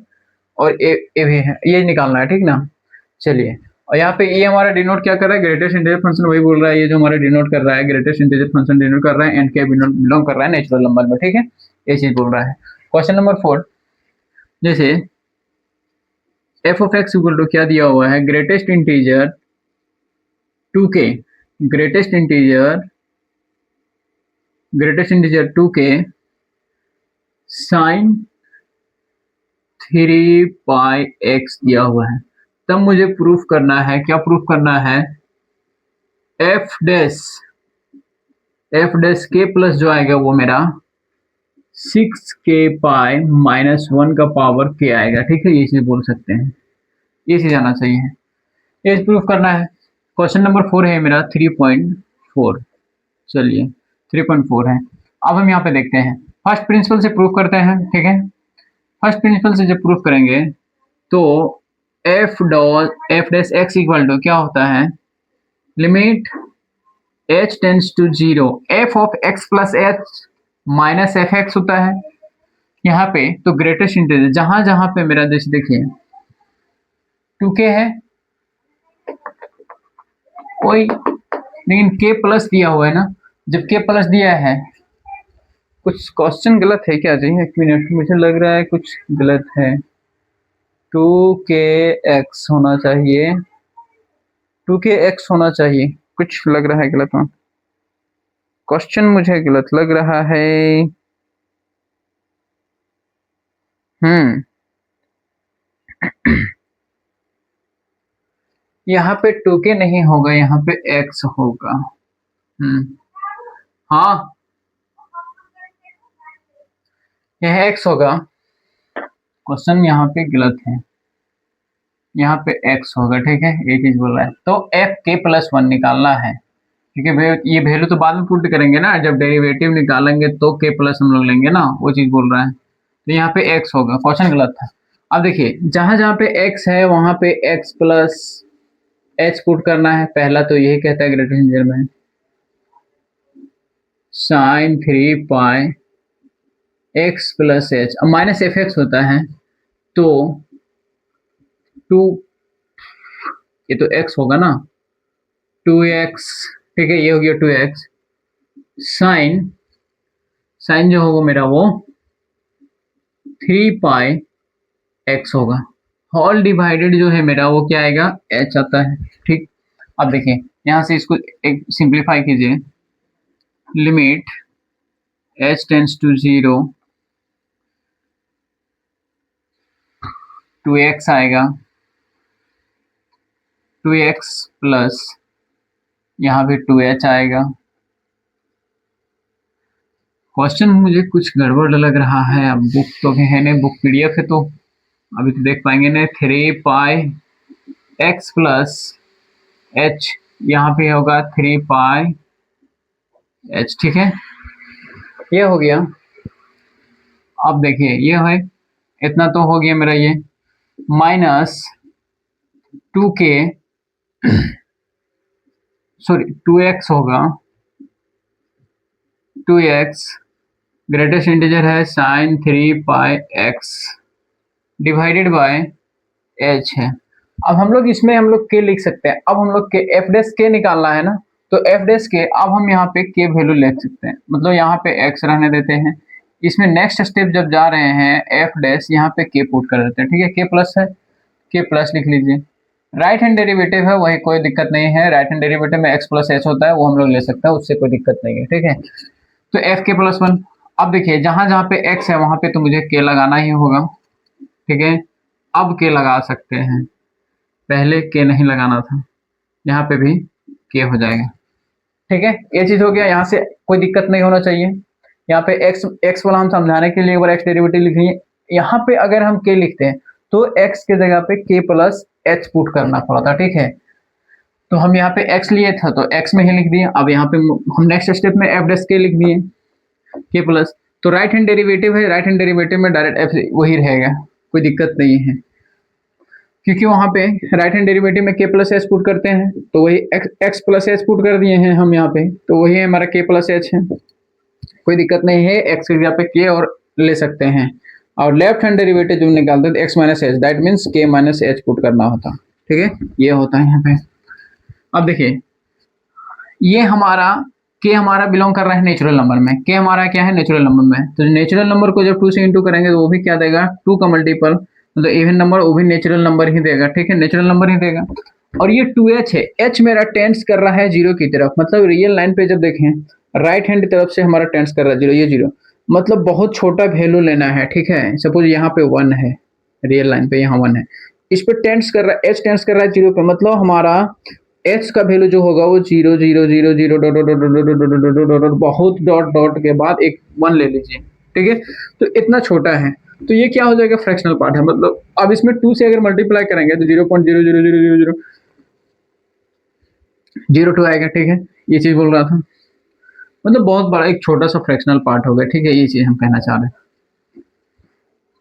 और ए भी है, ये निकालना है, ठीक ना। चलिए, और यहाँ पे ये हमारा डिनोट क्या कर रहा है, ग्रेटेस्ट इंटीजर फंक्शन, वही बोल रहा है, ये जो हमारा डिनोट कर रहा है ग्रेटेस्ट इंटीजर फंक्शन डिनोट कर रहा है एंड के बिलोंग कर रहा है नेचुरल नंबर में, ठीक है, ये चीज बोल रहा है। क्वेश्चन नंबर 4, जैसे f of x equal to क्या दिया हुआ है, greatest integer 2k, greatest integer 2k sine 3 pi x दिया हुआ है। तब मुझे प्रूफ करना है, क्या प्रूफ करना है, एफ डैश के प्लस जो आएगा वो मेरा 6k पाई माइनस 1 का पावर के आएगा, ठीक है, ये चीज बोल सकते हैं, ये चीज आना चाहिए, ये प्रूफ करना है। क्वेश्चन नंबर 4 है मेरा 3.4, चलिए 3.4 है। अब हम यहाँ पे देखते हैं, फर्स्ट प्रिंसिपल से प्रूफ करते हैं, ठीक है। फर्स्ट प्रिंसिपल से जब प्रूफ करेंगे तो f dash x equal to क्या होता है, limit h tends to 0 f of x plus h minus f x होता है। यहाँ पे तो ग्रेटेस्ट इंटीजर जहां जहां पे मेरा जैसे देखिए 2k है कोई, लेकिन k प्लस दिया हुआ है ना, जब k प्लस दिया है, कुछ क्वेश्चन गलत है क्या जी, एक मिनट, मुझे लग रहा है कुछ गलत है, 2kx होना चाहिए, 2kx होना चाहिए, कुछ लग रहा है गलत, क्वेश्चन मुझे गलत लग रहा है। हम्म यहाँ पे 2k नहीं होगा, यहाँ पे x होगा। हाँ, यह x होगा, क्वेश्चन यहाँ पे गलत है, यहाँ पे x होगा, ठीक है, ये चीज बोल रहा है। तो एफ के प्लस 1 निकालना है, ठीक है, ये वैल्यू तो बाद में पुट करेंगे ना, जब डेरिवेटिव निकालेंगे तो के प्लस हम लोग लेंगे ना, वो चीज बोल रहा है। तो यहाँ पे x होगा, क्वेश्चन गलत था। अब देखिए जहां जहां पे x है वहां पे x प्लस h पुट करना है, पहला तो यही कहता है ग्रेटर इंटीजर में sign 3 pi x plus H, अब माइनस एफ एक्स होता है, तो 2, ये तो x होगा ना, 2x, ठीक है, ये हो गया 2x, साइन साइन जो होगा मेरा वो 3 पाई x होगा, होल डिवाइडेड जो है मेरा वो क्या आएगा, h आता है, ठीक। अब देखिए यहां से इसको एक सिंप्लीफाई कीजिए, limit h tends to 0 2x आएगा, 2x प्लस यहाँ पे 2h आएगा। क्वेश्चन मुझे कुछ गड़बड़ लग रहा है, अब बुक तो है नहीं, बुक पीडीएफ है तो अभी तो देख पाएंगे नहीं, 3 पाई x प्लस h, यहाँ पे होगा 3 पाई h, ठीक है, ये हो गया। अब देखिए ये है, इतना तो हो गया मेरा ये, माइनस 2k, सॉरी 2x होगा, 2x ग्रेटेस्ट इंटीजर है sin 3 pi x divided by h है। अब हम लोग इसमें हम लोग k लिख सकते हैं। अब हम लोग के एफ डैश के निकालना है ना, तो एफ डैश के अब हम यहाँ पे k वैल्यू लिख सकते हैं, मतलब यहाँ पे x रहने देते हैं। इसमें नेक्स्ट स्टेप जब जा रहे हैं एफ डैश यहाँ पे k पुट कर देते हैं, ठीक है, k प्लस है, k प्लस लिख लीजिए। राइट हैंड डेरिवेटिव है वही, कोई दिक्कत नहीं है, राइट हैंड डेरिवेटिव में x प्लस h होता है, वो हम लोग ले सकते हैं, उससे कोई दिक्कत नहीं है, ठीक है। तो एफ के प्लस 1। अब देखिए जहां जहां पे x है वहां पे तो मुझे k लगाना ही होगा, ठीक है। अब k लगा सकते हैं, पहले k नहीं लगाना था, यहाँ पे भी k हो जाएगा, ठीक है। ये चीज हो गया, यहाँ से कोई दिक्कत नहीं होना चाहिए। यहाँ पे x वाला हम समझाने के लिए एक बार x डेरिवेटिव लिख लिए। यहाँ पे अगर हम k लिखते हैं तो x के जगह पे k प्लस h पुट करना पड़ा था, ठीक है। तो हम यहाँ पे x लिए था तो x में ही लिख दिए। अब यहाँ पे हम नेक्स्ट स्टेप में एफ डैश के लिख दिए, k प्लस, तो राइट हैंड डेरिवेटिव है, राइट हैंड डेरिवेटिव में डायरेक्ट f वही रहेगा, कोई दिक्कत नहीं है, क्योंकि वहां पे राइट हैंड डेरिवेटिव में k प्लस एच पुट करते हैं, तो वही x प्लस एच पुट कर दिए हैं हम यहाँ पे, तो वही हमारा k प्लस एच है, कोई दिक्कत नहीं है, x की जगह पे k और ले सकते हैं। और लेफ्ट हैंड डेरिवेटिव जब निकालते हैं x minus H, that means k minus H put करना होता, ठीक है, ये होता है यहाँ पे। अब देखिए ये हमारा k हमारा बिलोंग कर रहा है नेचुरल नंबर में, k हमारा क्या है नेचुरल नंबर में, तो नेचुरल नंबर को जब 2 से इंटू करेंगे तो वो भी क्या देगा, 2 का मल्टीपल, मतलब इवन नंबर वो भी नेचुरल नंबर ही देगा, ठीक है, नेचुरल नंबर ही देगा। और ये 2h है, h मेरा टेंस कर रहा है 0 की तरफ, मतलब रियल लाइन पे जब देखें राइट हैंड तरफ से हमारा टेंस कर रहा है 0, ये 0 मतलब बहुत छोटा वैल्यू लेना है, ठीक है। सपोज यहाँ पे 1 है, रियल लाइन पे यहाँ 1 है, इस पे टेंस कर रहा है, h टेंस कर रहा है 0 पे, मतलब हमारा h का वैल्यू जो होगा वो 0 0 0 0 dot dot dot dot dot बहुत डॉट डॉट के बाद एक 1 ले लीजिए, ठीक है। तो इतना छोटा है, तो ये क्या हो जाएगा, फ्रैक्शनल पार्ट है, मतलब अब इसमें 2 से अगर मल्टीप्लाई करेंगे तो 0.0000002 आएगा, ठीक है, ये चीज बोल रहा था, मतलब बहुत बड़ा एक छोटा सा फ्रैक्शनल पार्ट हो गया, ठीक है, ये चीज हम कहना चाह रहे हैं,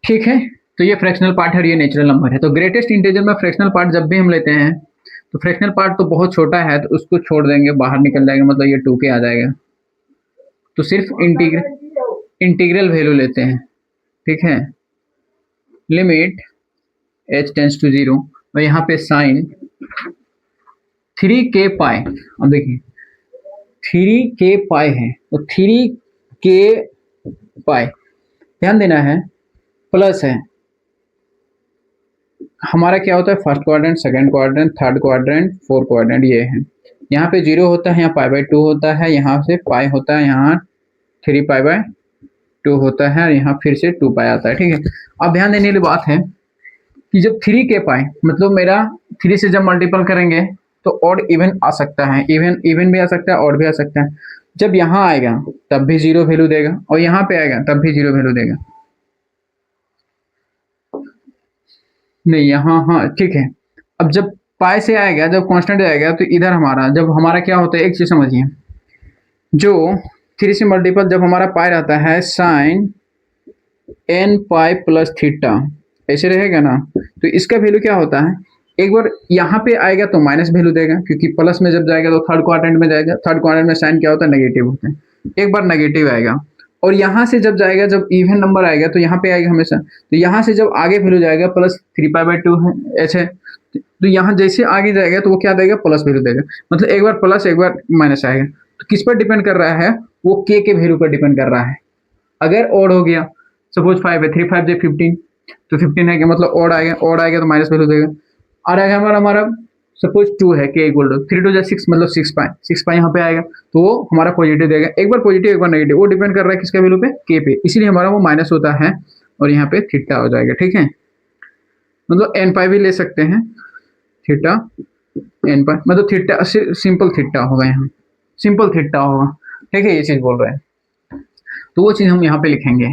ठीक है। तो ये फ्रैक्शनल पार्ट है और ये नेचुरल नंबर है। तो ग्रेटेस्ट इंटीजर में फ्रैक्शनल पार्ट जब भी हम लेते हैं तो फ्रैक्शनल पार्ट तो बहुत छोटा है तो उसको छोड़ देंगे, बाहर निकल जाएगा, मतलब ये 2k आ जाएगा, तो सिर्फ इंटीग्रल वैल्यू लेते हैं, ठीक है, लिमिट h टेंस टू 0, और यहाँ पे साइन 3k पाई, अब देखिए 3k पाई है, तो 3k पाई ध्यान देना है, प्लस है हमारा क्या होता है, first quadrant, second quadrant, third quadrant, fourth quadrant, ये है। यहाँ पे 0 होता है, यहाँ π/2 होता है, यहाँ से पाई होता है, यहाँ 3π/2 होता है, और यहाँ फिर से 2π आता है, ठीक है। अब ध्यान देने वाली बात है कि जब 3k पाई मतलब मेरा 3 से जब मल्टीपल करेंगे तो ऑड इवन आ सकता है, इवन भी आ सकता है, ऑड भी आ सकता है। जब यहाँ आएगा तब भी 0 वैल्यू देगा, और यहाँ पे आएगा तब भी 0 वैल्यू देगा, नहीं यहाँ, हाँ ठीक है। अब जब पाई से आएगा, जब कांस्टेंट आएगा तो इधर हमारा, जब हमारा क्या होता है, एक चीज समझिए, जो 3 से मल्टीपल जब हमारा पाई रहता है sine n pi plus theta, ऐसे रहेगा ना, तो इसका वैल्यू क्या होता है, एक बार यहाँ पे आएगा तो माइनस वैल्यू देगा, क्योंकि प्लस में जब जाएगा तो थर्ड क्वाड्रेंट में जाएगा, थर्ड क्वाड्रेंट में साइन क्या होता है, नेगेटिव होता है, एक बार नेगेटिव आएगा। और यहाँ से जब जाएगा, जब इवन नंबर आएगा तो यहाँ पे आएगा हमेशा, तो यहाँ से जब आगे वैल्यू जाएगा प्लस 3π/2 है h है, तो यहाँ जैसे आगे जाएगा तो वो क्या देगा, प्लस वैल्यू देगा, मतलब एक बार प्लस एक बार माइनस आएगा। तो किस पर डिपेंड कर रहा है, वो k के वैल्यू पर डिपेंड कर रहा है। अगर ऑड हो गया, सपोज 5 है, 3 5 से 15, तो 15 है कि मतलब ऑड आएगा तो माइनस वैल्यू देगा। और आएगा हमारा सपोज 2 है, k इक्वल टू 3 2 6 मतलब 6π यहाँ पे आएगा तो वो हमारा पॉजिटिव देगा, एक बार पॉजिटिव एक बार नेगेटिव, वो डिपेंड कर रहा है किसका वैल्यू पे, k पे, इसीलिए हमारा वो माइनस होता है और यहाँ पे थीटा हो जाएगा, ठीक है। मतलब n π भी ले सकते हैं, थीटा n π मतलब थीटा सिंपल थीटा होगा, यहाँ सिंपल थीटा होगा, ठीक है, ये चीज बोल रहे हैं, तो वो चीज हम यहाँ पे लिखेंगे।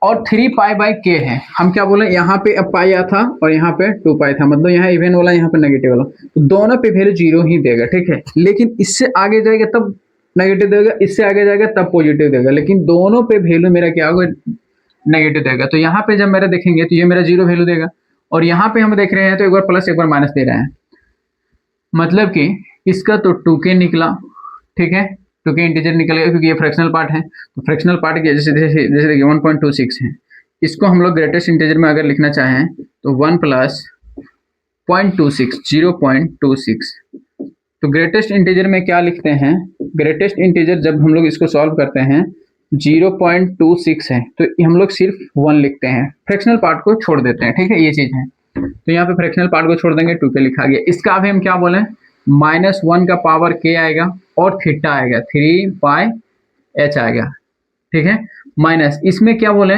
और 3π/k है, हम क्या बोले, यहाँ पे अब पाई आया था और यहाँ पे 2π था, मतलब यहाँ इवन वाला यहाँ पे नेगेटिव वाला, तो दोनों पे वैल्यू 0 ही देगा, ठीक है। लेकिन इससे आगे जाएगा तब नेगेटिव देगा, इससे आगे जाएगा तब पॉजिटिव देगा, लेकिन दोनों पे वैल्यू मेरा क्या होगा, नेगेटिव देगा। तो यहाँ पे जब मेरा देखेंगे तो ये मेरा 0 वैल्यू देगा, और यहाँ पे हम देख रहे हैं तो एक बार प्लस एक बार माइनस दे रहे हैं, मतलब कि इसका तो 2k निकला, ठीक है, 2k इंटीजर निकलेगा क्योंकि ये फ्रैक्शनल पार्ट है। तो फ्रैक्शनल पार्ट के जैसे जैसे जैसे देखिए 1.26 है, इसको हम लोग ग्रेटेस्ट इंटीजर में अगर लिखना चाहें तो 1 प्लस 0.26 0.26। तो ग्रेटेस्ट इंटीजर में क्या लिखते हैं, ग्रेटेस्ट इंटीजर जब हम लोग इसको सॉल्व करते हैं 0.26 है तो हम लोग सिर्फ 1 लिखते हैं, फ्रैक्शनल पार्ट को छोड़ देते हैं, ठीक है, ये चीज है। तो यहाँ पे फ्रैक्शनल पार्ट को छोड़ देंगे, 2k लिखा गया। इसका अभी हम क्या बोले, -1 का पावर k आएगा और थीटा आएगा 3 पाई h आएगा, ठीक है, माइनस इसमें क्या बोले,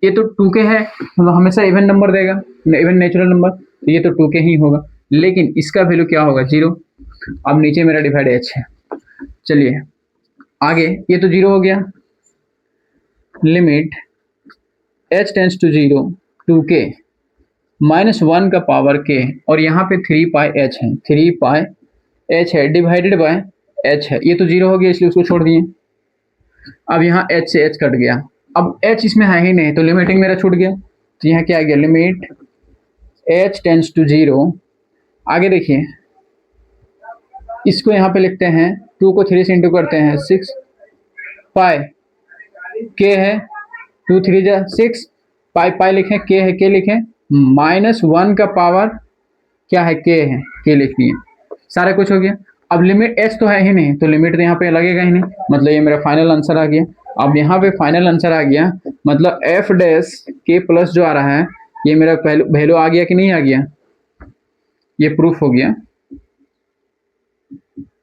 ये तो 2k है तो हमेशा इवन नंबर देगा, इवन नेचुरल नंबर, तो ये तो 2k ही होगा, लेकिन इसका वैल्यू क्या होगा 0। अब नीचे मेरा डिवाइड h है, चलिए आगे, ये तो 0 हो गया, limit h tends to 0 2k -1 का पावर k, और यहाँ पे 3 पाई h है, 3 पाई h है डिवाइडेड बाय h है, ये तो 0 हो गया इसलिए उसको छोड़ दिए। अब यहाँ h से h कट गया, अब h इसमें है ही नहीं तो लिमिटिंग मेरा छूट गया, तो यहाँ क्या आ गया, लिमिट h टेंड्स टू 0। आगे देखिए, इसको यहाँ पे लिखते हैं, 2 को 3 से इंटू करते हैं, 6 पाई k है, 2 3 जा 6 पाई पाई लिखें, k है k लिखें, -1 का पावर क्या है k है, k लिख दिए, सारा कुछ हो गया। अब लिमिट h तो है ही नहीं तो लिमिट तो यहाँ पे लगेगा ही नहीं, मतलब ये मेरा फाइनल आंसर आ गया। अब यहाँ पे फाइनल आंसर आ गया, मतलब f डैश k प्लस जो आ रहा है ये मेरा वैल्यू आ गया कि नहीं आ गया, ये प्रूफ हो गया,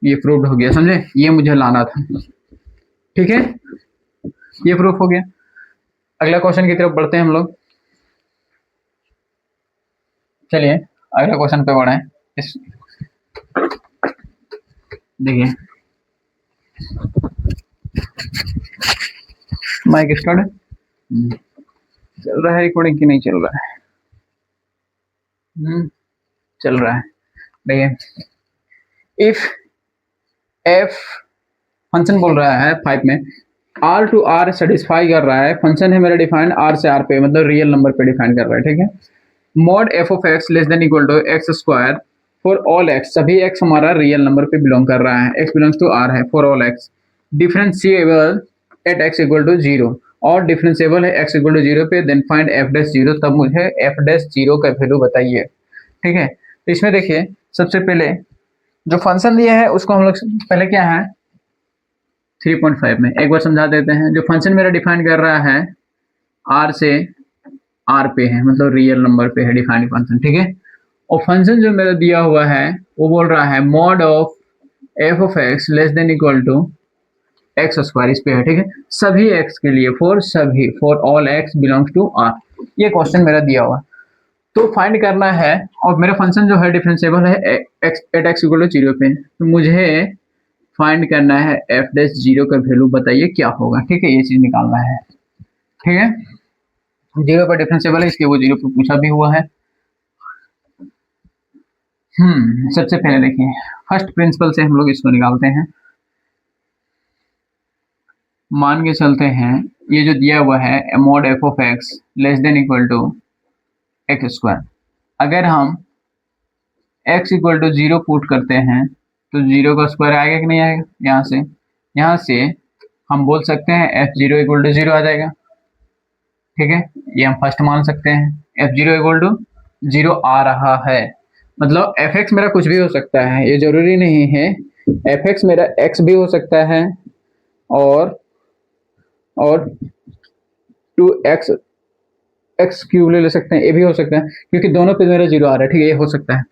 ये प्रूफ हो गया, समझे, ये मुझे लाना था, ठीक है, ये प्रूफ हो गया। अगला क्वेश्चन की तरफ बढ़ते हैं हम लोग, चलिए अगला क्वेश्चन पे बढ़े। इस देखिए माइक स्टार्ट चल रहा है, रिकॉर्डिंग की नहीं चल रहा है, चल रहा है। देखिए इफ एफ फंक्शन बोल रहा है 5 में r टू r सेटिस्फाई कर रहा है, फंक्शन है मेरा डिफाइंड r से r पे, मतलब रियल नंबर पे डिफाइन कर रहा है, ठीक है, mod f of x less than equal to x square for all x, सभी x हमारा रियल नंबर पे बिलोंग कर रहा है, x बिलोंग्स टू r है, for all x differentiable at x equal to 0, और डिफरेंशिएबल है x इक्वल टू 0 पे, देन फाइंड f डैश 0, तब मुझे f डैश 0 का वैल्यू बताइए, ठीक है। तो इसमें देखिए सबसे पहले जो फंक्शन दिया है उसको हम लोग पहले क्या है 3.5 में एक बार समझा देते हैं। जो फंक्शन मेरा डिफाइन कर रहा है r से r पे है, मतलब रियल नंबर पे है डिफाइंड फंक्शन, ठीक है, और फंक्शन जो मेरा दिया हुआ है वो बोल रहा है mod of f of x less than equal to x square, इस पे है, ठीक है, सभी x के लिए, for all x belongs to r, ये क्वेश्चन मेरा दिया हुआ है। तो फाइंड करना है, और मेरा फंक्शन जो है डिफरेंशिएबल है एट x इक्वल टू 0 पे, तो मुझे फाइंड करना है f डैश 0 का वैल्यू बताइए क्या होगा, ठीक है, ये चीज निकालना है, ठीक है, 0 पर डिफरेंशिएबल है इसलिए वो 0 पे पूछा भी हुआ है। सबसे पहले देखिए फर्स्ट प्रिंसिपल से हम लोग इसको निकालते हैं, मान के चलते हैं ये जो दिया हुआ है mod f of x less than equal to x square, अगर हम x इक्वल टू 0 पुट करते हैं तो 0 का स्क्वायर आएगा कि नहीं आएगा, यहाँ से हम बोल सकते हैं f0 इक्वल टू 0 आ जाएगा, ठीक है, ये हम फर्स्ट मान सकते हैं, f0 इक्वल टू 0 आ रहा है, मतलब fx मेरा कुछ भी हो सकता है, ये जरूरी नहीं है, fx मेरा x भी हो सकता है और 2x एक्स क्यूब ले सकते हैं, ये भी हो सकता है, क्योंकि दोनों पे मेरा 0 आ रहा है, ठीक है, ये हो सकता है,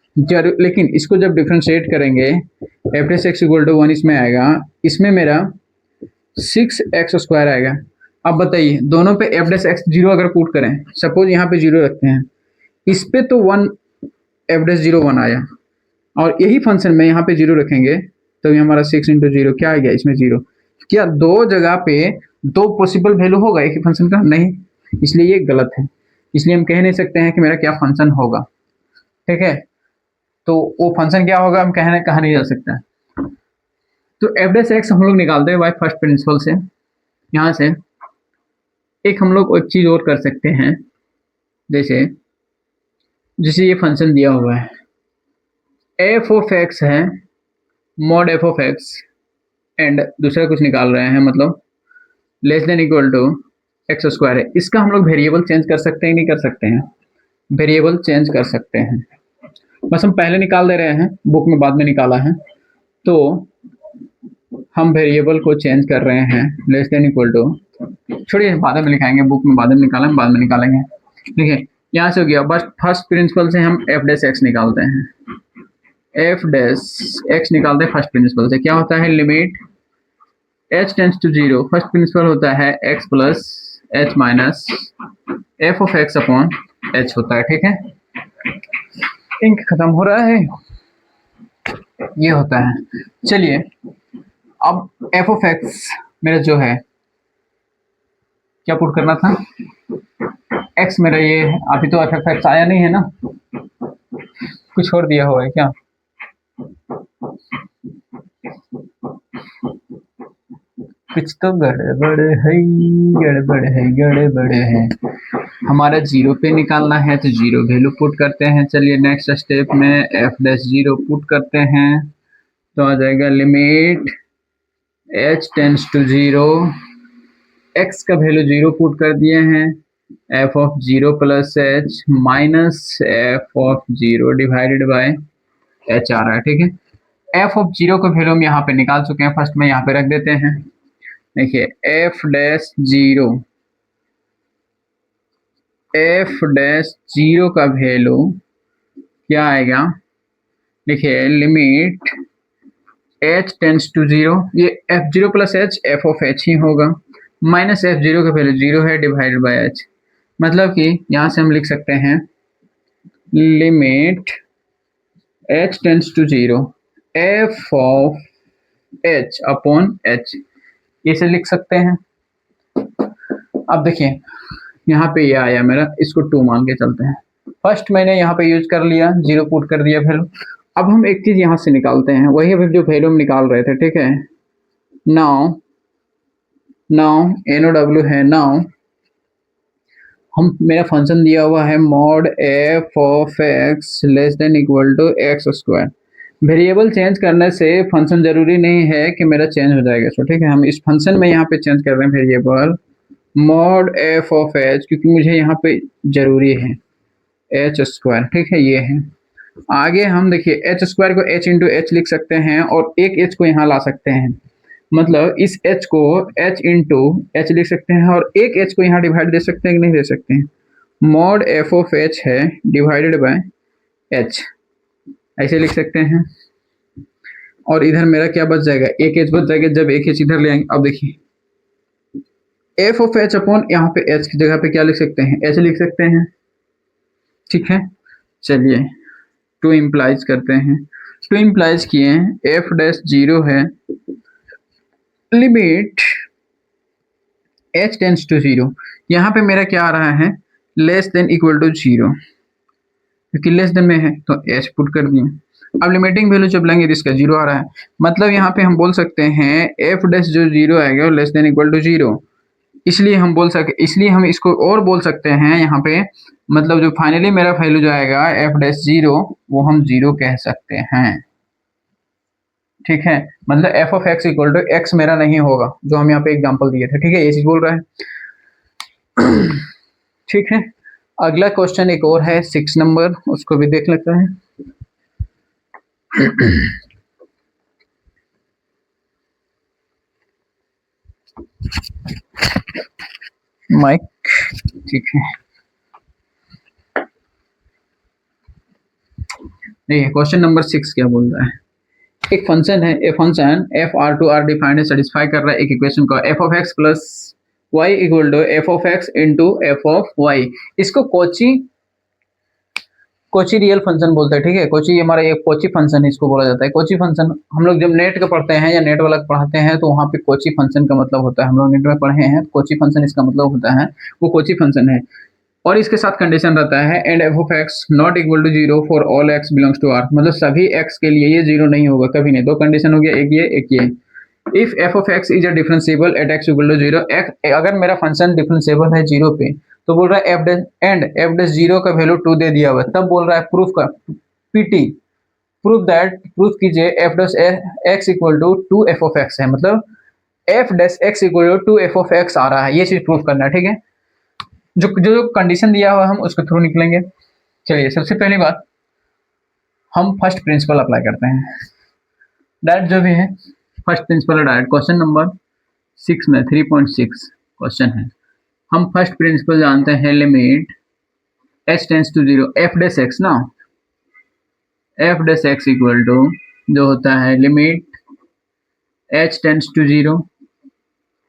लेकिन इसको जब डिफरेंशिएट करेंगे f dash x equal to 1 इसमें आएगा, इसमें मेरा 6x स्क्वायर आएगा। अब बताइए दोनों पे एफ डैश एक्स 0 अगर पुट करें, सपोज यहाँ पे 0 रखते हैं, इस पे तो 1 एफ डैश 0 1 आया, और यही फंक्शन में यहाँ पे 0 रखेंगे तो ये हमारा 6 इंटू 0 क्या आ गया, इसमें 0, क्या दो जगह पे दो पॉसिबल वैल्यू होगा एक ही फंक्शन का, नहीं, इसलिए ये गलत है, इसलिए हम कह नहीं सकते हैं कि मेरा क्या फंक्शन होगा, ठीक है, तो वो फंक्शन क्या होगा हम कहा नहीं जा सकता। तो एफ डैश एक्स हम लोग निकालते हैं बाय फर्स्ट प्रिंसिपल से, यहाँ से एक हम लोग एक चीज और कर सकते हैं, जैसे जैसे ये फंक्शन दिया हुआ है एफ ऑफ एक्स है, mod f of x, and दूसरा कुछ निकाल रहे हैं, मतलब less than equal to x square है। इसका हम लोग वेरिएबल चेंज कर सकते हैं, नहीं कर सकते हैं? वेरिएबल चेंज कर सकते हैं, बस हम पहले निकाल दे रहे हैं, बुक में बाद में निकाला है, तो हम वेरिएबल को चेंज कर रहे हैं लेस देन इक्वल टू, छोड़िए बाद में लिखाएंगे, बुक में बाद में निकालें, बाद में निकालेंगे। देखिए यहाँ से हो गया, बस फर्स्ट प्रिंसिपल से हम एफ डैश एक्स निकालते हैं, एफ डैश एक्स निकालते हैं फर्स्ट प्रिंसिपल से। क्या होता है, limit h tends to zero, first principle होता है x plus h minus F of x upon h होता है, ठीक है। इंक खत्म हो रहा है, ये होता है। चलिए अब एफ ऑफ एक्स मेरा जो है, क्या पुट करना था, एक्स मेरा ये है, अभी तो एफ ऑफ एक्स आया नहीं है ना, कुछ और दिया हुआ है क्या? कुछ तो गड़बड़ है, गड़बड़ है, गड़बड़ है। हमारा जीरो पे निकालना है तो जीरो वैल्यू पुट करते हैं। चलिए नेक्स्ट स्टेप में एफ डैश जीरो पुट करते हैं, तो आ जाएगा limit h tends to zero, x का वैल्यू जीरो पुट कर दिए हैं, f of zero plus h minus F of zero divided by h आ रहा है, ठीक है। एफ ऑफ जीरो का वैल्यू हम यहाँ पे निकाल चुके हैं, फर्स्ट में यहाँ पे रख देते हैं। देखिए f dash zero, f dash zero का वैल्यू क्या आएगा, देखिए limit h tends to zero, ये f zero plus h f of h ही होगा, माइनस एफ जीरो का वैल्यू जीरो है डिवाइडेड बाय एच, मतलब कि यहाँ से हम लिख सकते हैं limit h tends to zero F of h upon h, इसे लिख सकते हैं। अब देखिए यहाँ पे ये आया मेरा, इसको टू मान के चलते हैं। फर्स्ट मैंने यहाँ पे यूज कर लिया, जीरो पुट कर दिया वैल्यू। अब हम एक चीज यहाँ से निकालते हैं, वही जो वैल्यू हम निकाल रहे थे, ठीक है। नाउ एन ओ डब्ल्यू है, नाउ हम, मेरा फंक्शन दिया हुआ है mod f of x less than equal to x square. Variable change करने से फंक्शन जरूरी नहीं है कि मेरा चेंज हो जाएगा, सो ठीक है। हम इस फंक्शन में यहाँ पे चेंज कर रहे हैं variable mod f of H, क्योंकि मुझे यहाँ पे जरूरी है एच स्क्वायर, ठीक है, ये है। आगे हम देखिए एच स्क्वायर को एच इंटू एच लिख सकते हैं, और एक एच को यहाँ ला सकते हैं, मतलब इस एच को एच इंटू एच लिख सकते हैं, और एक एच को यहाँ डिवाइड दे सकते हैं कि नहीं दे सकते हैं, मॉड एफ ऑफ एच है डिवाइडेड बाय एच, ऐसे लिख सकते हैं। और इधर मेरा क्या बच जाएगा, एक एच बच जाएगा, जब एक एच इधर ले आएंगे। अब देखिए एफ ऑफ एच अपॉन यहाँ पे एच की जगह पे क्या लिख सकते हैं, एच लिख सकते हैं, ठीक है। चलिए टू इम्प्लाइज करते हैं, टू इम्प्लाइज किए, एफ डैश जीरो है, limit h tends to zero, यहाँ पे मेरा क्या आ रहा है, less than equal to zero, क्योंकि लेस देन में है तो एच पुट कर दिए। अब लिमिटिंग वैल्यू जब लेंगे तो इसका जीरो आ रहा है, मतलब यहाँ पे हम बोल सकते हैं एफ डैश जो जीरो आएगा वो less than equal to zero, इसलिए हम बोल सके, इसलिए हम इसको और बोल सकते हैं यहाँ पे, मतलब जो फाइनली मेरा वैल्यू जो आएगा एफ डैश जीरो, वो हम जीरो कह सकते हैं, ठीक है। मतलब f of x equal to x मेरा नहीं होगा, जो हम यहाँ पे एग्जांपल दिए थे, ठीक है, ये चीज बोल रहा है। ठीक है, अगला क्वेश्चन एक और है 6 नंबर, उसको भी देख लेते हैं। माइक ठीक है, देखिए क्वेश्चन नंबर 6 क्या बोल रहा है। एक फंक्शन है, a function f r to r defined satisfy कर रहा है एक इक्वेशन को, f of x plus y equal to f of x into f of y. इसको कोची रियल फंक्शन बोलते हैं, ठीक है। कोची हमारा एक कोची फंक्शन है, इसको बोला जाता है कोची फंक्शन। हम लोग जब नेट का पढ़ते हैं या नेट वाला पढ़ाते हैं तो वहाँ पे कोची फंक्शन का मतलब होता है, हम लोग नेट में पढ़े हैं, कोची फंक्शन इसका मतलब होता है, वो कोची फंक्शन है। और इसके साथ कंडीशन रहता है and f of x not equal to zero for all x belongs to r, मतलब सभी एक्स के लिए ये जीरो नहीं होगा कभी नहीं। दो कंडीशन हो गया, एक ये एक ये। If f of x is a differentiable at x equal to zero, अगर मेरा फंक्शन डिफरेंशिएबल है जीरो पे, तो बोल रहा है f dash and f dash zero का वैल्यू 2 दे दिया हुआ है, तब बोल रहा है प्रूफ का पीटी, प्रूफ कीजिए f dash x equal to 2 f of x है, मतलब f dash x equal to 2 f of x आ रहा है, ये चीज प्रूफ करना है। ठीक है, जो जो कंडीशन दिया हुआ है हम उसके थ्रू निकलेंगे। चलिए सबसे पहली बात हम फर्स्ट प्रिंसिपल अप्लाई करते हैं। डायरेक्ट जो भी है first principle direct, question number 6 में 3.6 क्वेश्चन है। हम फर्स्ट प्रिंसिपल जानते हैं, limit h tends to zero f dash x ना, f dash x equal to जो होता है limit h tends to zero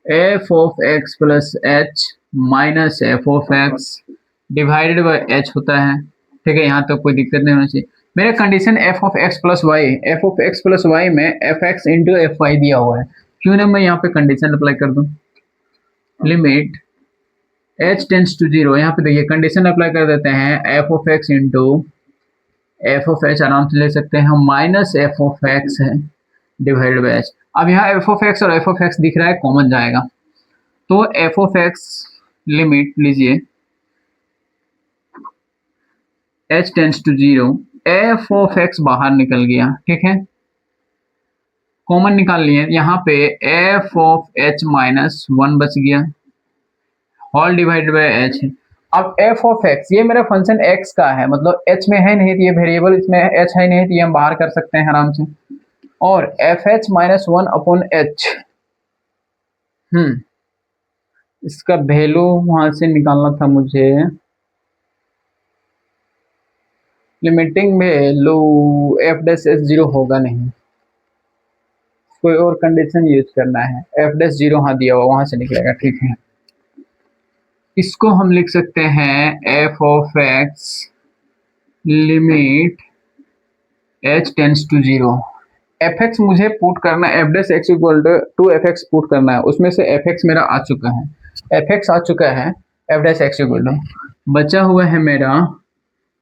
F of x plus h minus F of x divided by h होता है। ठीक है, यहाँ तक तो कोई दिक्कत नहीं होना चाहिए। मेरा condition f of x plus y, f of x plus y में f x into f y दिया हुआ है, क्यों ना मैं यहाँ पे कंडीशन अप्लाई कर दूं, limit h tends to zero, यहाँ पे देखिए कंडीशन अप्लाई कर देते हैं, f of x into f of h आराम से ले सकते हैं हम, माइनस एफ ऑफ एक्स है डिवाइडेड बाई एच। अब यहाँ एफ ऑफ एक्स और एफ ऑफ एक्स दिख रहा है, कॉमन जाएगा, तो एफ ऑफ एक्स लिमिट लीजिए h tends to zero, F of x बाहर निकल गया, ठीक है, कॉमन निकाल लिए, यहाँ पे एफ ऑफ एच माइनस 1 बच गया, होल डिवाइडेड बाय एच है। अब एफ ऑफ एक्स ये मेरा फंक्शन एक्स का है, मतलब एच में है नहीं, तो ये वेरिएबल इसमें एच है नहीं, तो ये हम बाहर कर सकते हैं आराम से, और F H minus 1 upon H, इसका वैल्यू वहां से निकालना था मुझे, limiting value F dash S zero होगा नहीं, कोई और कंडीशन यूज करना है, एफ डैश जीरो हाँ दिया हुआ वहां से निकलेगा। ठीक है, इसको हम लिख सकते हैं f of x limit h tends to zero, f x मुझे पुट करना है, f dash x equal to f x put करना है, उसमें से एफ एक्स मेरा आ चुका है, एफ एक्स आ चुका है, f dash x equal to बचा हुआ है मेरा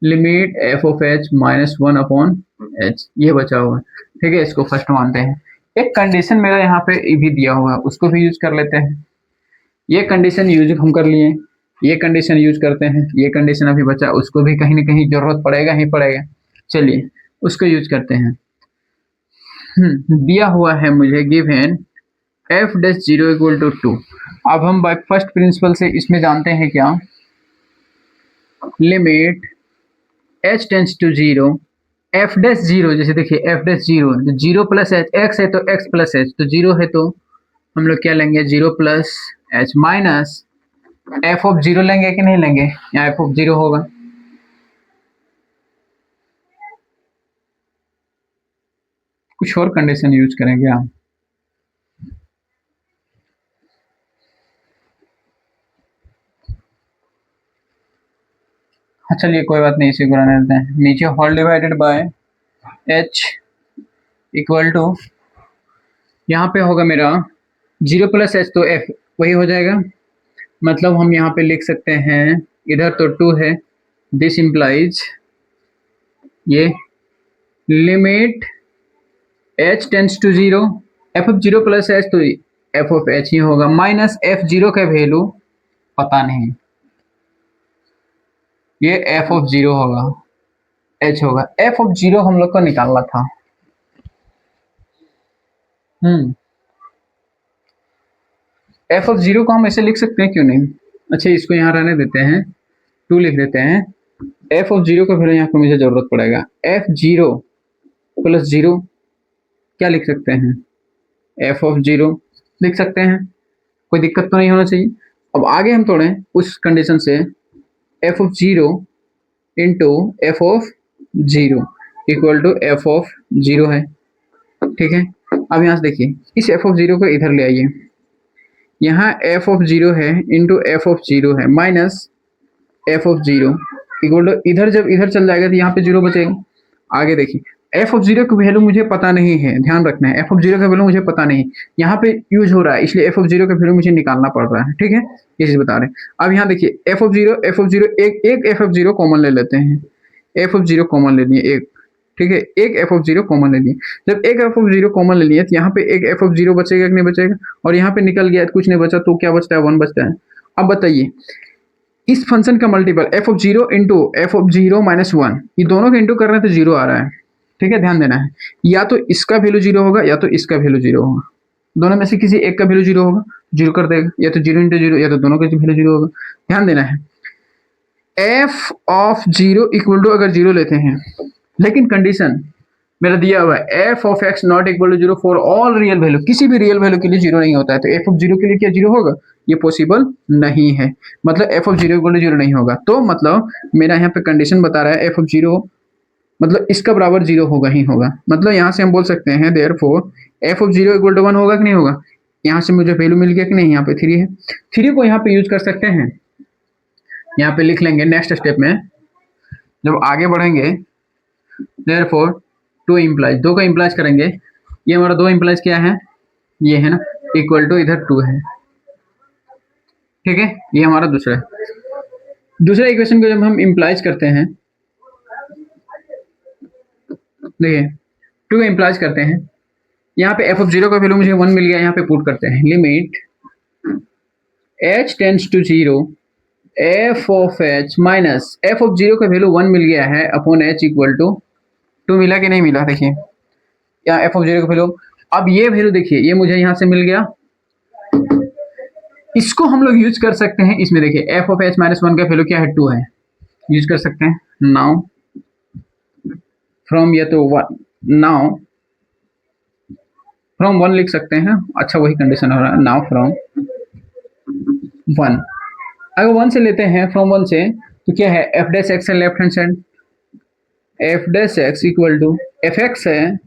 limit f of H minus 1 upon h, ये बचा हुआ है। ठीक है, इसको फर्स्ट मानते हैं। एक कंडीशन मेरा यहाँ पे भी दिया हुआ है, उसको भी यूज कर लेते हैं, ये कंडीशन यूज हम कर लिए, ये कंडीशन यूज करते हैं, ये कंडीशन अभी बचा, उसको भी कहीं ना कहीं जरूरत पड़ेगा ही पड़ेगा, चलिए उसको यूज करते हैं। दिया हुआ है मुझे given f dash zero equal to 2, अब हम बाय फर्स्ट प्रिंसिपल से इसमें जानते हैं क्या, limit h tends to zero f dash zero, जैसे देखिए f dash zero, zero plus h, x है तो एक्स प्लस एच, तो जीरो है तो हम लोग क्या लेंगे, zero plus h minus F of zero लेंगे कि नहीं लेंगे, यहाँ एफ ऑफ जीरो होगा, कुछ और कंडीशन यूज करेंगे हम, चलिए कोई बात नहीं, इसी को रहने देते हैं, नीचे whole divided by h equal to, यहाँ पे होगा मेरा जीरो प्लस एच तो एफ वही हो जाएगा, मतलब हम यहाँ पे लिख सकते हैं, इधर तो 2 है, दिस इम्प्लाइज ये limit h tends to zero F of zero plus h, तो एफ ऑफ एच ही होगा, माइनस एफ जीरो का वैल्यू पता नहीं, ये एफ ऑफ जीरो होगा, एच होगा, एफ ऑफ जीरो हम लोग को निकालना था। एफ ऑफ जीरो को हम ऐसे लिख सकते हैं, क्यों नहीं, अच्छा इसको यहाँ रहने देते हैं, 2 लिख देते हैं, एफ ऑफ जीरो का वैल्यू यहाँ पे मुझे जरूरत पड़ेगा, एफ जीरो प्लस जीरो क्या लिख सकते हैं, एफ ऑफ जीरो लिख सकते हैं, कोई दिक्कत तो नहीं होना चाहिए। अब आगे हम तोड़ें उस कंडीशन से, f of zero into f of zero equal to f of zero है, ठीक है। अब यहाँ से देखिए इस एफ ऑफ जीरो को इधर ले आइए, यहाँ एफ ऑफ जीरो है इंटू एफ ऑफ जीरो है minus F of zero equal to, इधर जब इधर चल जाएगा तो यहाँ पे जीरो बचेगा। आगे देखिए एफ ऑफ जीरो की वैल्यू मुझे पता नहीं है, ध्यान रखना है, एफ ऑफ जीरो का वैल्यू मुझे पता नहीं, यहाँ पे यूज हो रहा है इसलिए एफ ऑफ जीरो का वैल्यू मुझे निकालना पड़ रहा है, ठीक है, ये चीज बता रहे हैं। अब यहाँ देखिए एफ ऑफ जीरो एक एफ ऑफ जीरो कॉमन ले लेते हैं, एफ ऑफ जीरो कॉमन ले लिए एक, ठीक है, एक एफ ऑफ जीरो कॉमन ले लिए। जब एक एफ ऑफ जीरो कॉमन ले लिए तो यहाँ पे एक एफ ऑफ जीरो बचेगा कि नहीं बचेगा, और यहाँ पे निकल गया कुछ नहीं बचा, तो क्या बचता है, 1 बचता है। अब बताइए इस फंक्शन का multiple F of zero into f of zero minus 1, ये दोनों के इंटू कर रहे हैं तो जीरो आ रहा है। ठीक है, ध्यान देना है, या तो इसका वैल्यू जीरो होगा या तो इसका वैल्यू जीरो होगा, दोनों में से किसी एक का वैल्यू जीरो होगा, जीरो कर देगा, या तो जीरो इंटू जीरो या तो दोनों का वैल्यू जीरो होगा। ध्यान देना है, f of zero equal to अगर जीरो लेते हैं, लेकिन कंडीशन मेरा दिया हुआ है f of x not equal to zero for all real value, किसी भी रियल वैल्यू के लिए जीरो नहीं होता है, तो एफ ऑफ जीरो के लिए क्या जीरो होगा, ये पॉसिबल नहीं है, मतलब f of zero equal to zero नहीं होगा। तो मतलब मेरा यहाँ पे कंडीशन बता रहा है एफ ऑफ जीरो मतलब इसका बराबर जीरो होगा ही होगा, मतलब यहाँ से हम बोल सकते हैं therefore f of zero equal to 1 होगा कि नहीं होगा। यहाँ से मुझे वैल्यू मिल गया कि नहीं, यहाँ पे 3 है, 3 को यहाँ पे यूज कर सकते हैं, यहाँ पे लिख लेंगे नेक्स्ट स्टेप में जब आगे बढ़ेंगे, देयरफॉर 2 इम्प्लाइज, 2 का इम्प्लाइज करेंगे, ये हमारा 2 इम्प्लाइज क्या है, ये है ना, इक्वल टू इधर 2 है। ठीक है, ये हमारा दूसरा इक्वेशन को जब हम इम्प्लाइज करते हैं, देखिए 2 इम्प्लाइज करते हैं, यहाँ पे एफ ऑफ जीरो का वैल्यू मुझे 1 मिल गया, यहाँ पे पुट करते हैं limit h tends to zero F of H minus F of zero का वैल्यू 1 मिल गया है अपॉन h इक्वल टू 2 मिला कि नहीं मिला, देखिए यहाँ एफ ऑफ जीरो का वैल्यू, अब ये वैल्यू देखिए ये मुझे यहाँ से मिल गया, इसको हम लोग यूज कर सकते हैं इसमें, देखिए एफ ऑफ एच माइनस 1 का वैल्यू क्या है, 2 है, यूज कर सकते हैं। नाउ फ्रॉम, या तो 1, नाउ फ्रॉम 1 लिख सकते हैं, अच्छा वही कंडीशन हो रहा है, नाउ फ्रॉम 1, अगर 1 से लेते हैं, फ्रॉम 1 से, तो क्या है एफ डैश एक्स है left hand side, f dash x equal to f x है,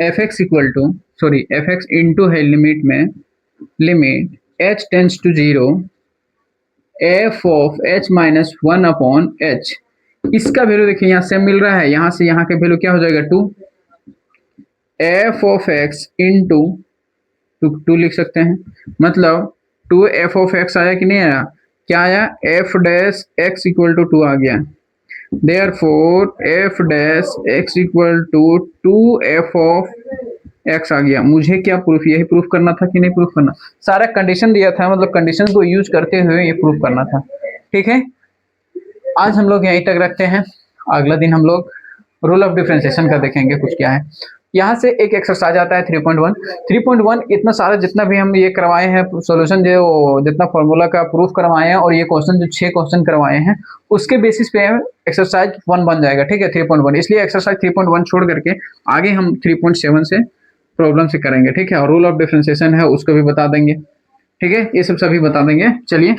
f x equal to sorry f x into है लिमिट में, limit h tends to zero F of h minus 1 upon h, इसका value देखिए यहाँ same मिल रहा है, यहाँ से यहाँ के वैल्यू क्या हो जाएगा 2, एफ ऑफ एक्स इंटू 2 लिख सकते हैं, मतलब 2 एफ ऑफ एक्स आया कि नहीं आया, क्या आया, f dash x equal to 2 आ गया, therefore f dash x equal to 2 f of x आ गया। मुझे क्या प्रूफ, यही प्रूफ करना था कि नहीं प्रूफ करना, सारा कंडीशन दिया था, मतलब कंडीशन को यूज करते हुए ये प्रूफ करना था। ठीक है, आज हम लोग यहीं तक रखते हैं, अगला दिन हम लोग रूल ऑफ डिफरेंशिएशन का देखेंगे कुछ क्या है। यहाँ से एक एक्सरसाइज आता है 3.1 इतना सारा जितना भी हम ये करवाए हैं सॉल्यूशन, जो जितना फॉर्मूला का प्रूफ करवाए हैं और ये क्वेश्चन जो 6 क्वेश्चन करवाए हैं उसके बेसिस पे एक्सरसाइज 1 बन जाएगा। ठीक है, 3.1, इसलिए एक्सरसाइज 3.1 छोड़ करके आगे हम 3.7 से प्रॉब्लम से करेंगे। ठीक है, और रूल ऑफ डिफरेंशिएशन है उसको भी बता देंगे। ठीक है, ये सब सभी बता देंगे। चलिए